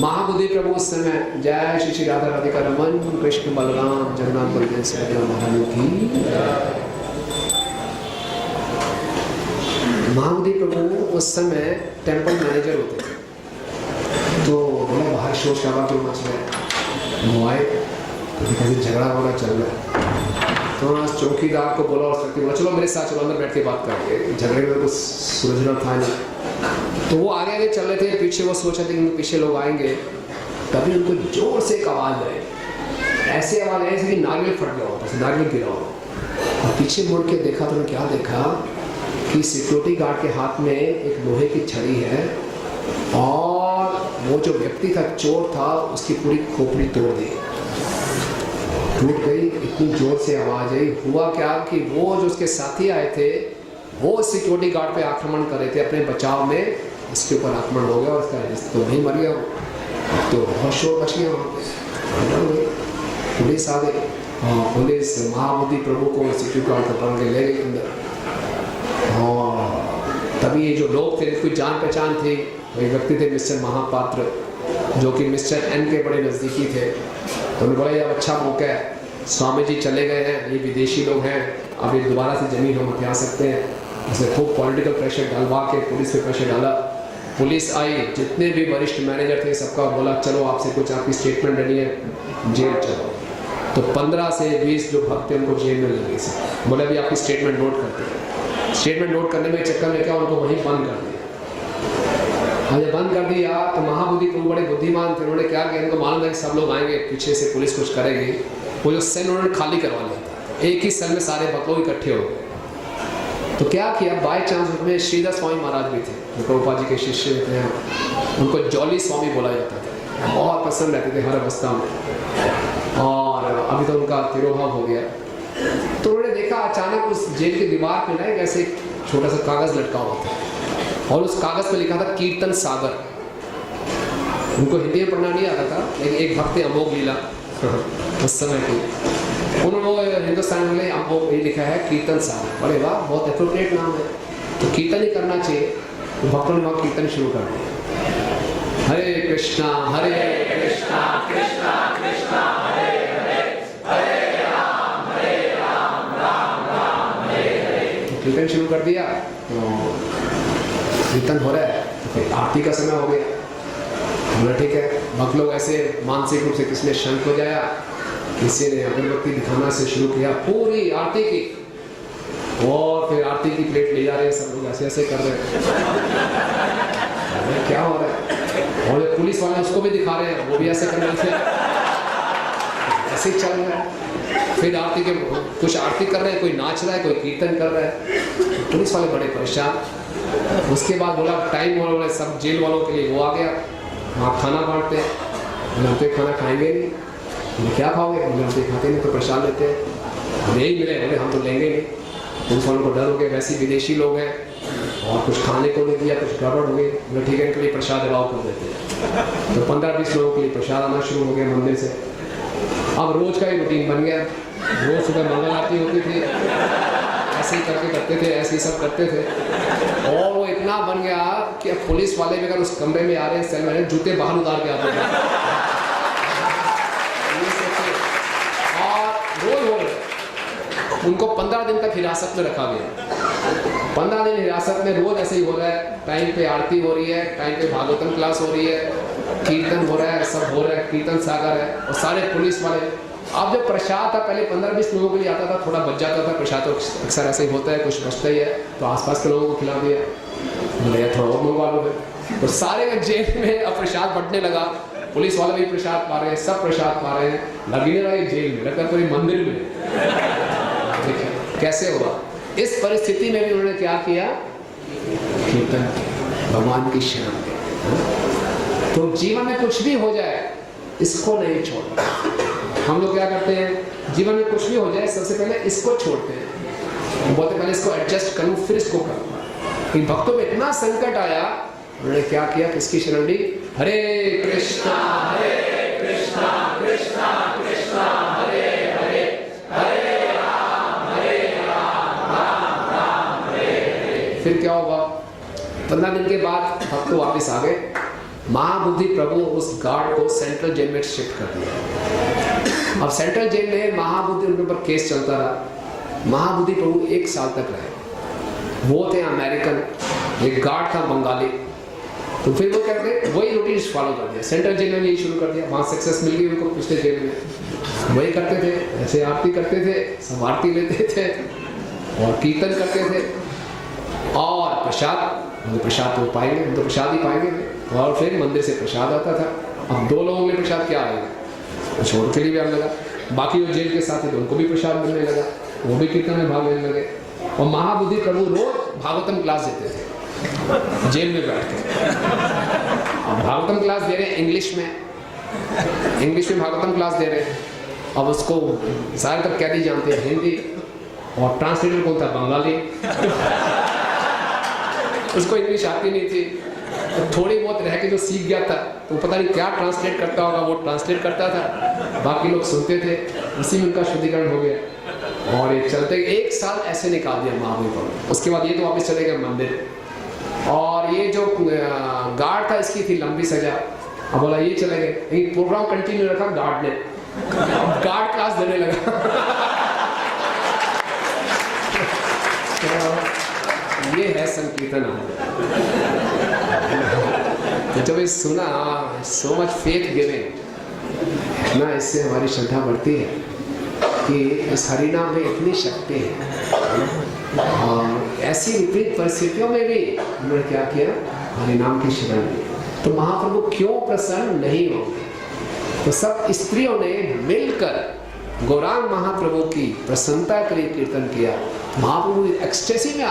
C: महाबुद्धि प्रभु उस समय जय श्री श्री राधा राधिका रमन कृष्ण बलराम जगन्नाथ बलदेव सुभद्रा महारानी की। महाबुद्धि प्रभु उस समय टेम्पल मैनेजर होते थे, तो बोला बाहर शोर शराबा क्यों मच रहा है। वो आए तो कैसे झगड़ा वगड़ा चल रहा है, तो वहाँ चौकीदार को बोला और व्यक्ति बोला चलो मेरे साथ चलो अंदर बैठ के बात करेंगे, झगड़े में कुछ सुलझना था नहीं। तो वो आगे आगे चल रहे थे, पीछे वो सोच रहे थे कि पीछे लोग आएंगे, तभी उनको जोर से एक आवाज़ आई, ऐसी आवाज़ आई जैसे कि नारियल फट गया हो, नारियल गिरा हो। और पीछे मुड़ के देखा तो मैं क्या देखा कि सिक्योरिटी गार्ड के हाथ में एक लोहे की छड़ी है और वो जो व्यक्ति था, चोर था, उसकी पूरी खोपड़ी तोड़ दी, टूट गई। इतनी जोर से आवाज आई। हुआ क्या कि वो जो उसके साथी आए थे वो सिक्योरिटी गार्ड पे आक्रमण कर रहे थे, अपने बचाव में इसके ऊपर आक्रमण हो गया और इसका तो नहीं मर गया, तो बहुत शोर मच गया वहाँ पे। पुलिस आ गई, पुलिस महाबुद्धि प्रभु को सिक्योरिटी गार्ड पकड़ के ले गई अंदर। और तभी ये जो लोग थे, कोई जान पहचान थी, वही व्यक्ति थे मिस्टर महापात्र, जो कि मिस्टर एन के बड़े नज़दीकी थे। तो उन्होंने बोला ये अच्छा मौका है, स्वामी जी चले गए हैं, ये विदेशी लोग हैं, अब ये दोबारा से जमीन हम हथिया सकते हैं। उसने खूब पॉलिटिकल प्रेशर डलवा के पुलिस पे प्रेशर डाला। पुलिस आई, जितने भी वरिष्ठ मैनेजर थे सबका बोला चलो आपसे कुछ आपकी स्टेटमेंट लेनी है, जेल चलो। तो 15 से 20 जो भक्त थे उनको जेल में ले गए थे। बोले अभी आपकी स्टेटमेंट नोट करते हैं। स्टेटमेंट नोट करने में चक्कर में क्या उनको वहीं बंद कर दिया। जब बंद कर दिया तो महाबुद्धि प्रभु बड़े बुद्धिमान थे, उन्होंने क्या किया, इनको मालूम था कि सब लोग आएंगे, पीछे से पुलिस कुछ करेगी। वो जो सेल उन्होंने खाली करवा लिया, एक ही सेल में सारे भक्त लोग इकट्ठे हो गए। तो क्या किया, बाय चांस उसमें श्रीधर स्वामी महाराज भी थे, जो प्रभुपाद जी के शिष्य थे, उनको जॉली स्वामी बोला जाता था, बहुत पसंद रहते थे हर अवस्था में, और अभी तो उनका तिरोभाव हो गया। तो उन्होंने देखा अचानक उस जेल की दीवार पे ना ऐसे एक छोटा सा कागज लटका हुआ था और उस कागज पे लिखा था कीर्तन सागर। उनको हिंदी में पढ़ना नहीं आता था, लेकिन एक भक्त अमोघ लीला उस समय की, उन्होंने हिंदुस्तान में अमोघ ये लिखा है कीर्तन सागर। अरे वाह, बहुत एप्रोप्रिएट नाम है, तो कीर्तन ही करना चाहिए। तो भक्तों ने वहाँ कीर्तन शुरू कर दिया, हरे कृष्णा कृष्णा कृष्णा हरे हरे, हरे राम राम राम हरे हरे। तो कीर्तन शुरू कर दिया, तो कीर्तन हो रहा है, तो फिर आरती का समय हो गया। बोला ठीक है, भक्त लोग ऐसे मानसिक रूप से, किसने शंख बजाया, किसी ने अगरबत्ती दिखाना से शुरू किया, पूरी आरती की, और फिर आरती की प्लेट ले जा रहे हैं, सब लोग ऐसे ऐसे कर रहे हैं, क्या हो रहा है। और पुलिस वाले उसको भी दिखा रहे हैं, वो भी ऐसे कर रहे थे, ऐसे ही चल रहा है। फिर आरती के कुछ आरती कर रहे हैं, कोई नाच रहा है, कोई कीर्तन कर रहा है, पुलिस वाले बड़े परेशान। उसके बाद बोला टाइम वाले सब जेल वालों के लिए वो आ गया, वहाँ खाना बांटते हैं। हम तो खाना खाएंगे नहीं, बोले क्या खाओगे, बोले हम तो खाते नहीं, तो प्रसाद लेते हैं, यही मिले, बोले हम तो लेंगे नहीं। पुलिस वालों को डर हो गया, वैसे विदेशी लोग हैं और कुछ खाने को नहीं दिया, कुछ गड़बड़ हो गई, बोले ठीक है इनके लिए प्रसाद अलाउ कर देते हैं। तो 15-20 लोगों के लिए प्रसाद आना शुरू हो गया मंदिर से। अब रोज का ही रूटीन बन गया, रोज सुबह मंगल आरती होती थी, ऐसे ऐसे ही करते थे, ऐसे ही सब करते थे। और वो इतना बन गया कि अब पुलिस वाले भी अगर उस कमरे में आ रहे हैं, सेल में आ रहे हैं, जूते बाहर उतार के आते थे। और रोज हो रहे, उनको 15 दिन तक हिरासत में रखा गया। 15 दिन हिरासत में रोज ऐसे ही हो रहा है। टाइम पे आरती हो रही है, टाइम पे भागवतम क्लास हो रही है, कीर्तन हो रहा है, सब हो रहा है, कीर्तन सागर है, और सारे पुलिस वाले। अब जब प्रसाद था, पहले 15-20 लोगों के लिए आता था, थोड़ा बच जाता था प्रसाद, तो अक्सर ऐसे ही होता है, कुछ बचता ही है, तो आसपास के लोगों को खिला दिया, बोले थोड़ा और मंगवा लो फिर। तो सारे जेल में अब प्रसाद बंटने लगा, पुलिस वाले भी प्रसाद पा रहे हैं, सब प्रसाद पा रहे हैं, लगी नहीं रहा जेल में, लगता पूरी मंदिर में। देखिए कैसे हुआ। इस परिस्थिति में भी उन्होंने क्या किया, कीर्तन, भगवान की शरण में। तो जीवन में कुछ भी हो जाए, इसको नहीं छोड़ना। हम लोग क्या करते हैं, जीवन में कुछ भी हो जाए, सबसे पहले इसको छोड़ते हैं, बोलते पहले इसको एडजस्ट करूं फिर इसको करूंगा। इन भक्तों में इतना संकट आया, उन्होंने क्या किया, किसकी शरण ली, हरे कृष्णा कृष्णा कृष्णा हरे हरे, हरे राम राम राम हरे। फिर क्या होगा, 15 दिन के बाद भक्त वापिस आ गए। महाबुद्धि प्रभु उस गार्ड को सेंट्रल जेल में शिफ्ट कर दिया। अब सेंट्रल जेल में महाबुद्धि उनके ऊपर केस चलता रहा। महाबुद्धि प्रभु 1 साल तक रहे। वो थे अमेरिकन, एक गार्ड था बंगाली। तो फिर वो कहते वही रूटीन फॉलो कर दिया, सेंट्रल जेल में यही शुरू कर दिया। वहाँ सक्सेस मिल गई उनको, पिछले जेल में वही करते थे, ऐसे आरती करते थे, सब आरती लेते थे और कीर्तन करते थे और प्रसाद तो पाएंगे, हम तो प्रसाद ही पाएंगे। और फिर मंदिर से प्रसाद आता था। अब 2 लोगों में प्रसाद क्या आएगा, छोड़ के लिए भी आने लगा। बाकी जो जेल के साथ थे तो उनको भी प्रसाद मिलने लगा, वो भी कीर्तन में भाग लेने लगे। और महाबुद्धि प्रभु रोज भागवतम क्लास देते थे जेल में बैठ के। अब भागवतम क्लास दे रहे हैं इंग्लिश में भागवतम क्लास दे रहे हैं। अब उसको ज्यादातर कैदी जानते हैं हिंदी, और ट्रांसलेटर कौन था, बंगाली। उसको इंग्लिश आती नहीं थी, तो थोड़ी बहुत रह के जो सीख गया था, तो पता नहीं क्या ट्रांसलेट करता होगा, वो ट्रांसलेट करता था, बाकी लोग सुनते थे, उसी में उनका शुद्धिकरण हो गया। और ये चलते 1 साल ऐसे निकाल दिया महाबुद्धि को। उसके बाद ये तो वापस चले गए मंदिर। और ये जो गार्ड था, इसकी थी लंबी सजा। अब बोला ये चले गए, लेकिन प्रोग्राम कंटिन्यू रखा गार्ड ने, गार्ड क्लास देने लगा। ये है संकीर्तन। जब ये सुना, सो मच फेथ गिविंग, ना इससे हमारी श्रद्धा बढ़ती है कि इस हरिनाम में इतनी शक्ति है। और ऐसी विपरीत परिस्थितियों में भी उन्होंने क्या किया, हरिनाम की शरण ली। तो महाप्रभु क्यों प्रसन्न नहीं होंगे। तो सब स्त्रियों ने मिलकर गौरांग महाप्रभु की प्रसन्नता के लिए कीर्तन किया। महाप्रभु एक्सटेसी में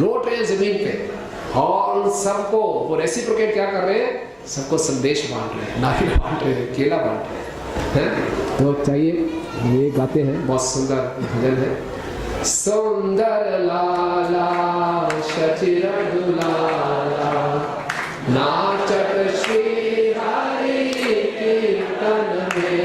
C: लौट रहे जमीन पे, और उन सबको वो रेसिप्रोकेट क्या कर रहे हैं, सबको संदेश बांट रहे हैं, नारियल बांट रहे हैं, केला बांट रहे हैं। तो चाहिए ये गाते हैं, बहुत सुंदर भजन है। सुंदर लाला शचिर दुलारा, नाचत श्री हरि कीर्तन में।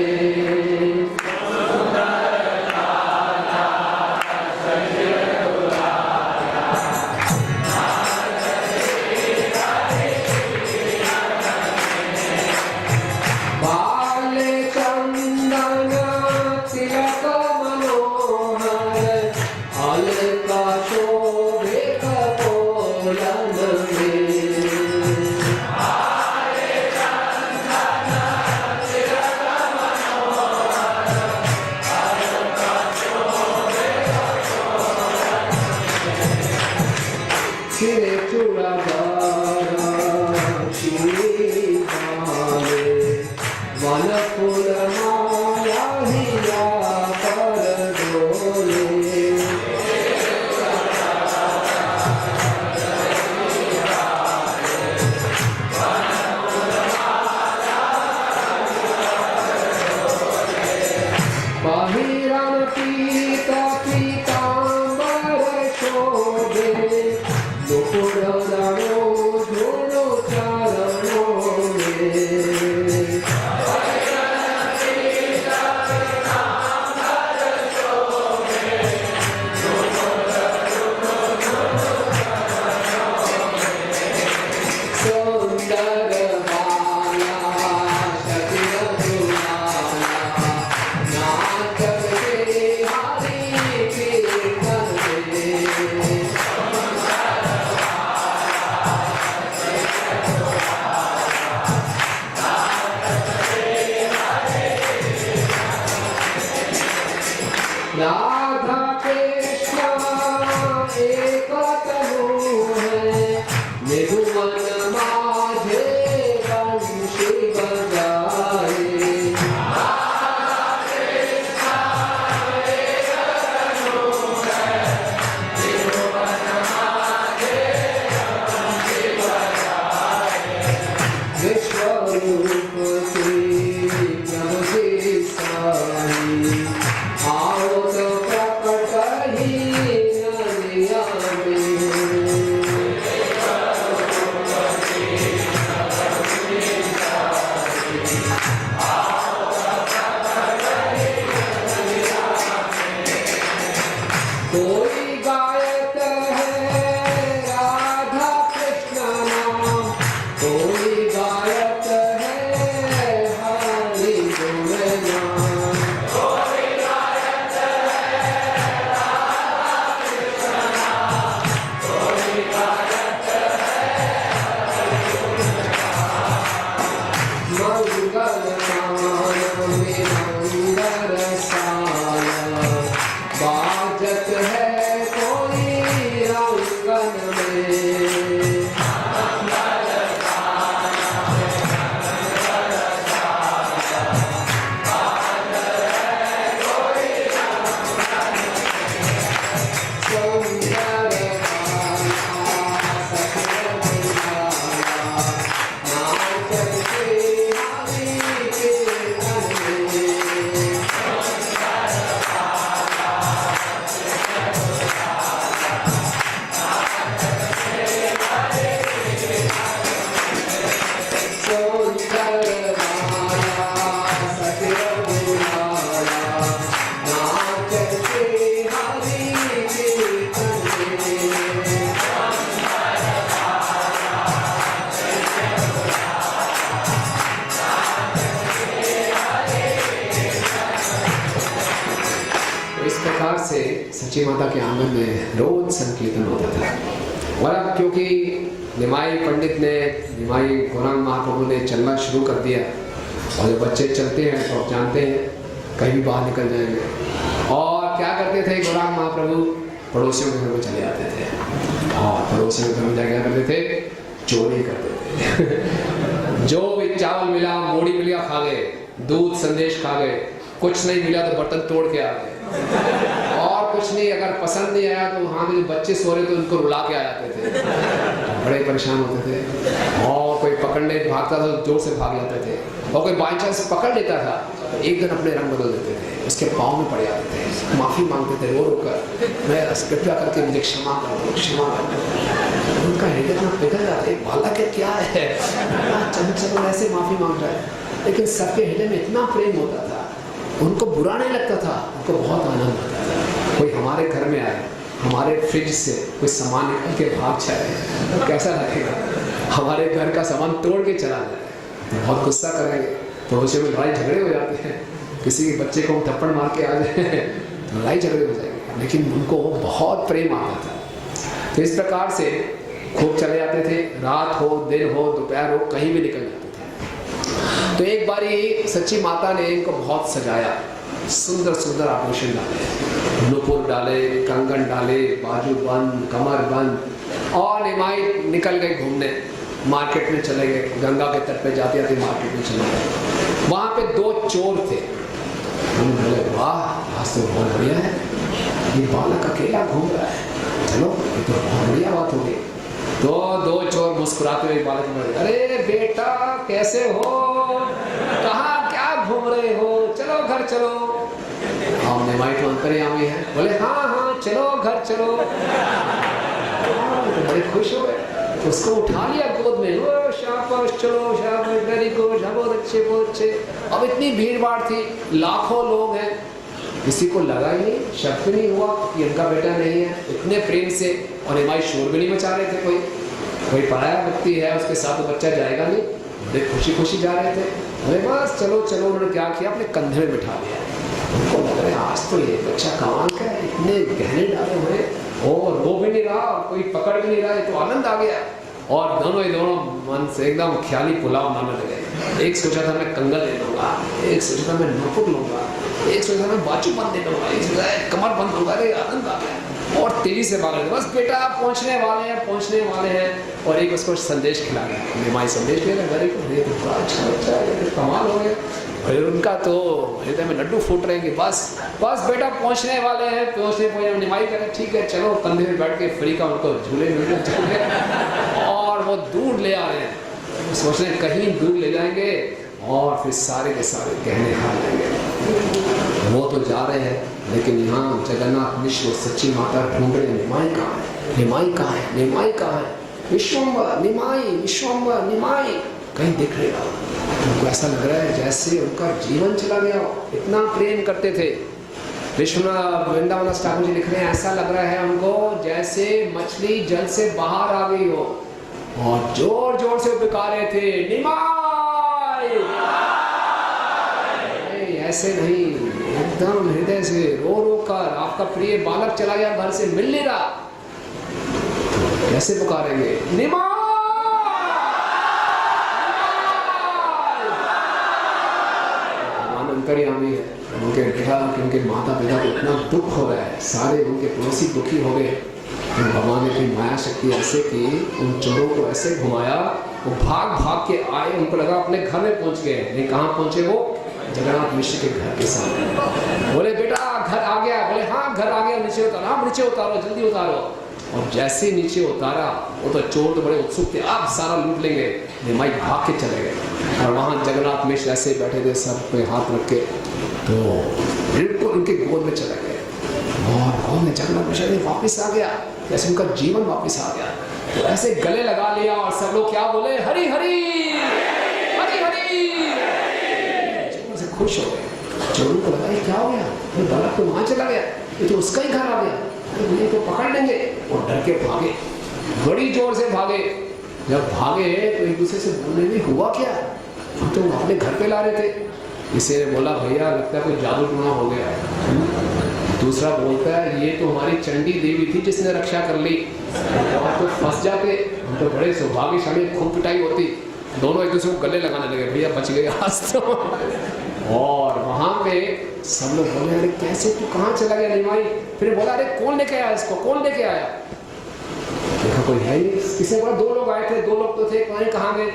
C: के आंगन में रोज संकीर्तन होता था। और अब क्योंकि निमाई पंडित ने, निमाई गौरांग महाप्रभु ने चलना शुरू कर दिया, और जब बच्चे चलते हैं तो आप जानते हैं कहीं भी बाहर निकल जाएंगे। और क्या करते थे गौरांग महाप्रभु? पड़ोसियों के घर में चले जाते थे, और पड़ोसियों के घर में जाकर क्या करते थे? चोरी करते थे। जो भी चावल मिला, मूढ़ी मिला, खा गए, दूध संदेश खा गए, कुछ नहीं मिला तो बर्तन तोड़ के आ गए, और कुछ नहीं, अगर पसंद नहीं आया तो वहाँ के जो बच्चे सो रहे थे उनको रुला के आ जाते थे। बड़े परेशान होते थे। और कोई पकड़ने भागता था तो जोर से भाग जाते थे, और कोई बाई चांस पकड़ लेता था तो एक दिन अपने रंग बदल देते थे, उसके पाँव में पड़ जाते थे, माफ़ी मांगते थे रो रो कर, मैं कृपया करके मुझे क्षमा कर दो, क्षमा कर दो। उनका हृदय इतना पिघल जाता है, बालक है क्या है, चंचल ऐसे माफ़ी मांग रहा है, लेकिन सबके हृदय में इतना प्रेम होता था, उनको बुरा नहीं लगता था, उनको बहुत आनंद आता था। कोई हमारे घर में आए, हमारे फ्रिज से कोई सामान निकल के भाग जाए तो कैसा लगेगा? हमारे घर का सामान तोड़ के चला जाए तो बहुत गुस्सा करेंगे, पड़ोसियों में लड़ाई झगड़े हो जाते हैं, किसी के बच्चे को हम थप्पड़ मार के आ जाए तो लड़ाई झगड़े हो जाएंगे, लेकिन उनको बहुत प्रेम आता था। तो इस प्रकार से खूब चले जाते थे, रात हो, दिन हो, दोपहर हो, कहीं भी निकल जाते थे। तो एक बारी सच्ची माता ने इनको बहुत सजाया, सुंदर सुंदर आभूषण डाले, नुपुर डाले, कंगन डाले, बाजू बंद, कमर बंद, और निमाई निकल गए घूमने, मार्केट में चले गए, गंगा के तट पे जाते जाते मार्केट में चले गए। वहाँ पे दो चोर थे, उन्होंने बोले वाह आज तो बहुत बढ़िया है, ये बालक अकेला घूम रहा है, चलो ये तो बहुत बढ़िया बात होगी। तो दो चोर मुस्कुराते हुए बालक में, अरे बेटा कैसे हो, कहाँ क्या घूम रहे हो, चलो घर चलो। हम निमाई तो अंतर्यामी है, बोले हाँ हाँ चलो घर चलो। तो बड़े खुश हो गए, उसको उठा लिया गोद में, ओ शाबाश चलो शाबाश, वेरी गुड, बहुत अच्छे बहुत अच्छे। अब इतनी भीड़ भाड़ थी, लाखों लोग हैं, किसी को लगा ही नहीं, शक भी नहीं हुआ कि इनका बेटा नहीं है, इतने प्रेम से। और निमाई शोर भी नहीं मचा रहे थे, कोई पराया व्यक्ति है उसके साथ तो बच्चा जाएगा नहीं, बड़े खुशी खुशी जा रहे थे। अरे बस चलो चलो, उन्होंने क्या किया, अपने कंधे में बिठा लिया। उनको लग रहा है आज तो ये बच्चा कमाल का है, इतने गहने डाले हुए, और वो भी नहीं रहा, कोई पकड़ भी नहीं रहा, तो आनंद आ गया। और दोनों ही दोनों मन से एकदम ख्याली पुलाव बनाने लगे। एक सोचा था मैं कंगन ले लूँगा, एक सोचा था मैं नुपुर लूँगा, एक सोचा था मैं बाजू बंद ले लूँगा, एक सोचा कमर बंद लूँगा। अरे आनंद आ गया, और तेजी से भाग रहे थे, बस बेटा पहुँचने वाले हैं पहुँचने वाले हैं। और एक उसको संदेश खिला गया, निमाई संदेश ले रहा, ये तो बड़ा अच्छा बच्चा है, कमाल हो गया। फिर उनका तो हृदय में लड्डू फूट रहे हैं कि बस बस बेटा पहुंचने वाले हैं, पहुंचने निमाई करें, ठीक है चलो, कंधे में बैठ के फ्री का उनको झूले झूले, और वो दूर ले आ रहे हैं, सोच रहे हैं कहीं दूर ले जाएंगे और फिर सारे के सारे गहने हार लेंगे। वो तो जा रहे हैं, लेकिन यहाँ जगन्नाथ मिश्र सच्ची माता ढूंढ रहे हैं, निमाई कहाँ है, निमाई कहाँ है, निमाई कहाँ है, विश्वम्बर निमाई, विश्वम्बर निमाई, कहीं दिख रहे हो। उनको ऐसा लग रहा है जैसे उनका जीवन चला गया हो, इतना प्रेम करते थे। विश्वनाथ वृंदावन ठाकुर जी लिख रहे हैं, ऐसा लग रहा है उनको जैसे मछली जल से बाहर आ गई हो, और जोर जोर से पुकारे थे निमाई। ऐसे नहीं, एकदम हृदय से रो रो कर, आपका प्रिय बालक चला गया, घर से मिल नहीं रहा, कैसे पुकारेंगे निमाई। अंतर्यामी है, उनके बेटा उनके माता पिता को इतना दुख हो रहा है, सारे उनके पड़ोसी दुखी हो गए। तो भगवान ने अपनी माया शक्ति ऐसे की, उन चोरों को ऐसे घुमाया, वो भाग भाग के आए, उनको लगा अपने घर में पहुंच गए, नहीं कहाँ पहुंचे वो, जगन्नाथ मिश्र के घर के सामने। बोले बेटा घर आ गया, बोले हाँ घर आ गया, नीचे उतारो, हाँ नीचे उतारो, जल्दी उतारो। और जैसे नीचे उतारा, वो तो चोर तो बड़े उत्सुक थे, आप सारा लूट लेंगे, निमाई भाग के चले गए। और वहाँ जगन्नाथ मिश्र ऐसे बैठे थे, सर पे हाथ रख के, तो बिल्कुल उनके गोद में चले गए, और गोद में जगन्नाथ मिश्र ने वापस आ गया, जैसे उनका जीवन वापस आ गया। तो ऐसे गले लगा लिया, और सब लोग क्या बोले, हरी हरी हरी हरी, जोर से खुश हो गए। चोरों को लगा ये क्या हो गया, ये बालक तो वहाँ चला गया, ये तो उसका ही घर आ गया, ये तो पकड़ लेंगे। और डर के भागे, बड़ी जोर से भागे। जब भागे तो एक दूसरे से बोलने में हुआ क्या, हम तो अपने घर पे ला रहे थे। किसी ने बोला भैया लगता है कोई जादू टूना हो गया है। दूसरा बोलता है ये तो हमारी चंडी देवी थी जिसने रक्षा कर ली, और तो फंस जाते, हम तो बड़े सौभाग्यशाली, खूब पिटाई होती। दोनों एक दूसरे को गले लगाने लगे, भैया बच गए आज तो। और वहाँ पे सब लोग बोले अरे कैसे तू कहाँ चला गया निमाई? फिर बोला अरे कौन लेके आया इसको, कौन लेके आया? देखा कोई है नहीं, किसी ने बोला 2 लोग आए थे, 2 लोग तो थे, पता नहीं कहाँ गए,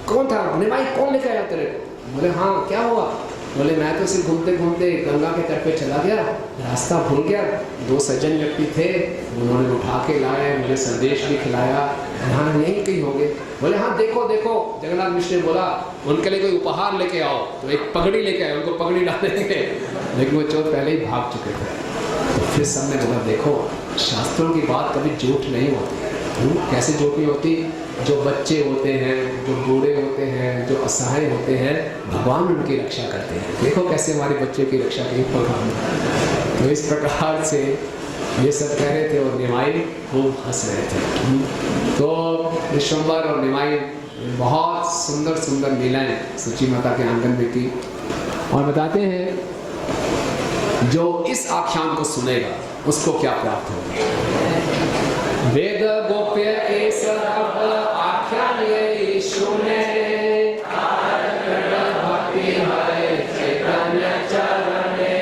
C: कौन था निमाई, कौन लेके आया तेरे? बोले हाँ क्या हुआ? बोले मैं तो सिर्फ घूमते घूमते गंगा के तट पे चला गया, रास्ता भूल गया, 2 सज्जन व्यक्ति थे, उन्होंने उठा के लाए, मुझे संदेश भी खिलाया, हाँ यहीं कहीं होंगे। बोले हाँ देखो देखो, जगन्नाथ मिश्र ने बोला उनके लिए कोई उपहार लेके आओ, तो एक पगड़ी लेके आए, उनको पगड़ी डालेंगे, लेकिन वो चोर पहले ही भाग चुके थे। तो फिर सबने बोला देखो शास्त्रों की बात कभी झूठ नहीं होती। कैसे झूठ नहीं होती? जो बच्चे होते हैं, जो बूढ़े होते हैं, जो असहाय होते हैं, भगवान उनकी रक्षा करते हैं। देखो कैसे हमारे बच्चों की रक्षा की भगवान। तो इस प्रकार से ये सब कह रहे थे और निमाई खूब हंस रहे थे। तो विश्वम्भर और निमाई बहुत सुंदर सुंदर लीलाएं सूची माता के आंगन में की, और बताते हैं जो इस आख्यान को सुनेगा उसको क्या प्राप्त होगा। वेद गोप्य ऐस आख्यान ये सुने, भक्ति है चैतन्य चरणे।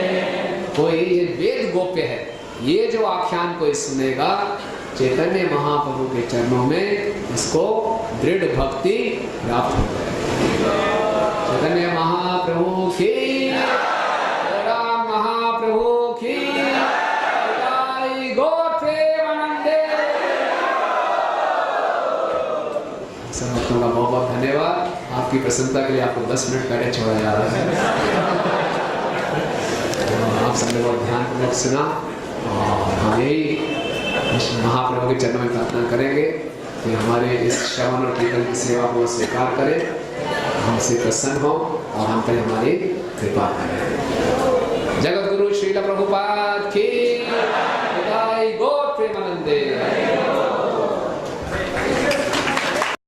C: कोई ये वेद गोप्य है, ये जो आख्यान कोई सुनेगा चैतन्य महाप्रभु के चरणों में, इसको दृढ़ भक्ति प्राप्त हो जाएगी। चैतन्य महाप्रभु की, राम महाप्रभु की, सब भक्तों का बहुत बहुत धन्यवाद। आपकी प्रसन्नता के लिए आपको 10 मिनट पहले छोड़ा जा रहा है। आप सबने बहुत ध्यानपूर्वक सुना, और हम यही महाप्रभु के चरणों में प्रार्थना करेंगे कि हमारे इस श्रवण और कीर्तन की सेवा को स्वीकार करें, हमसे प्रसन्न हो और हम पर हमारी कृपा करें। जगत गुरु श्रील प्रभुपाद की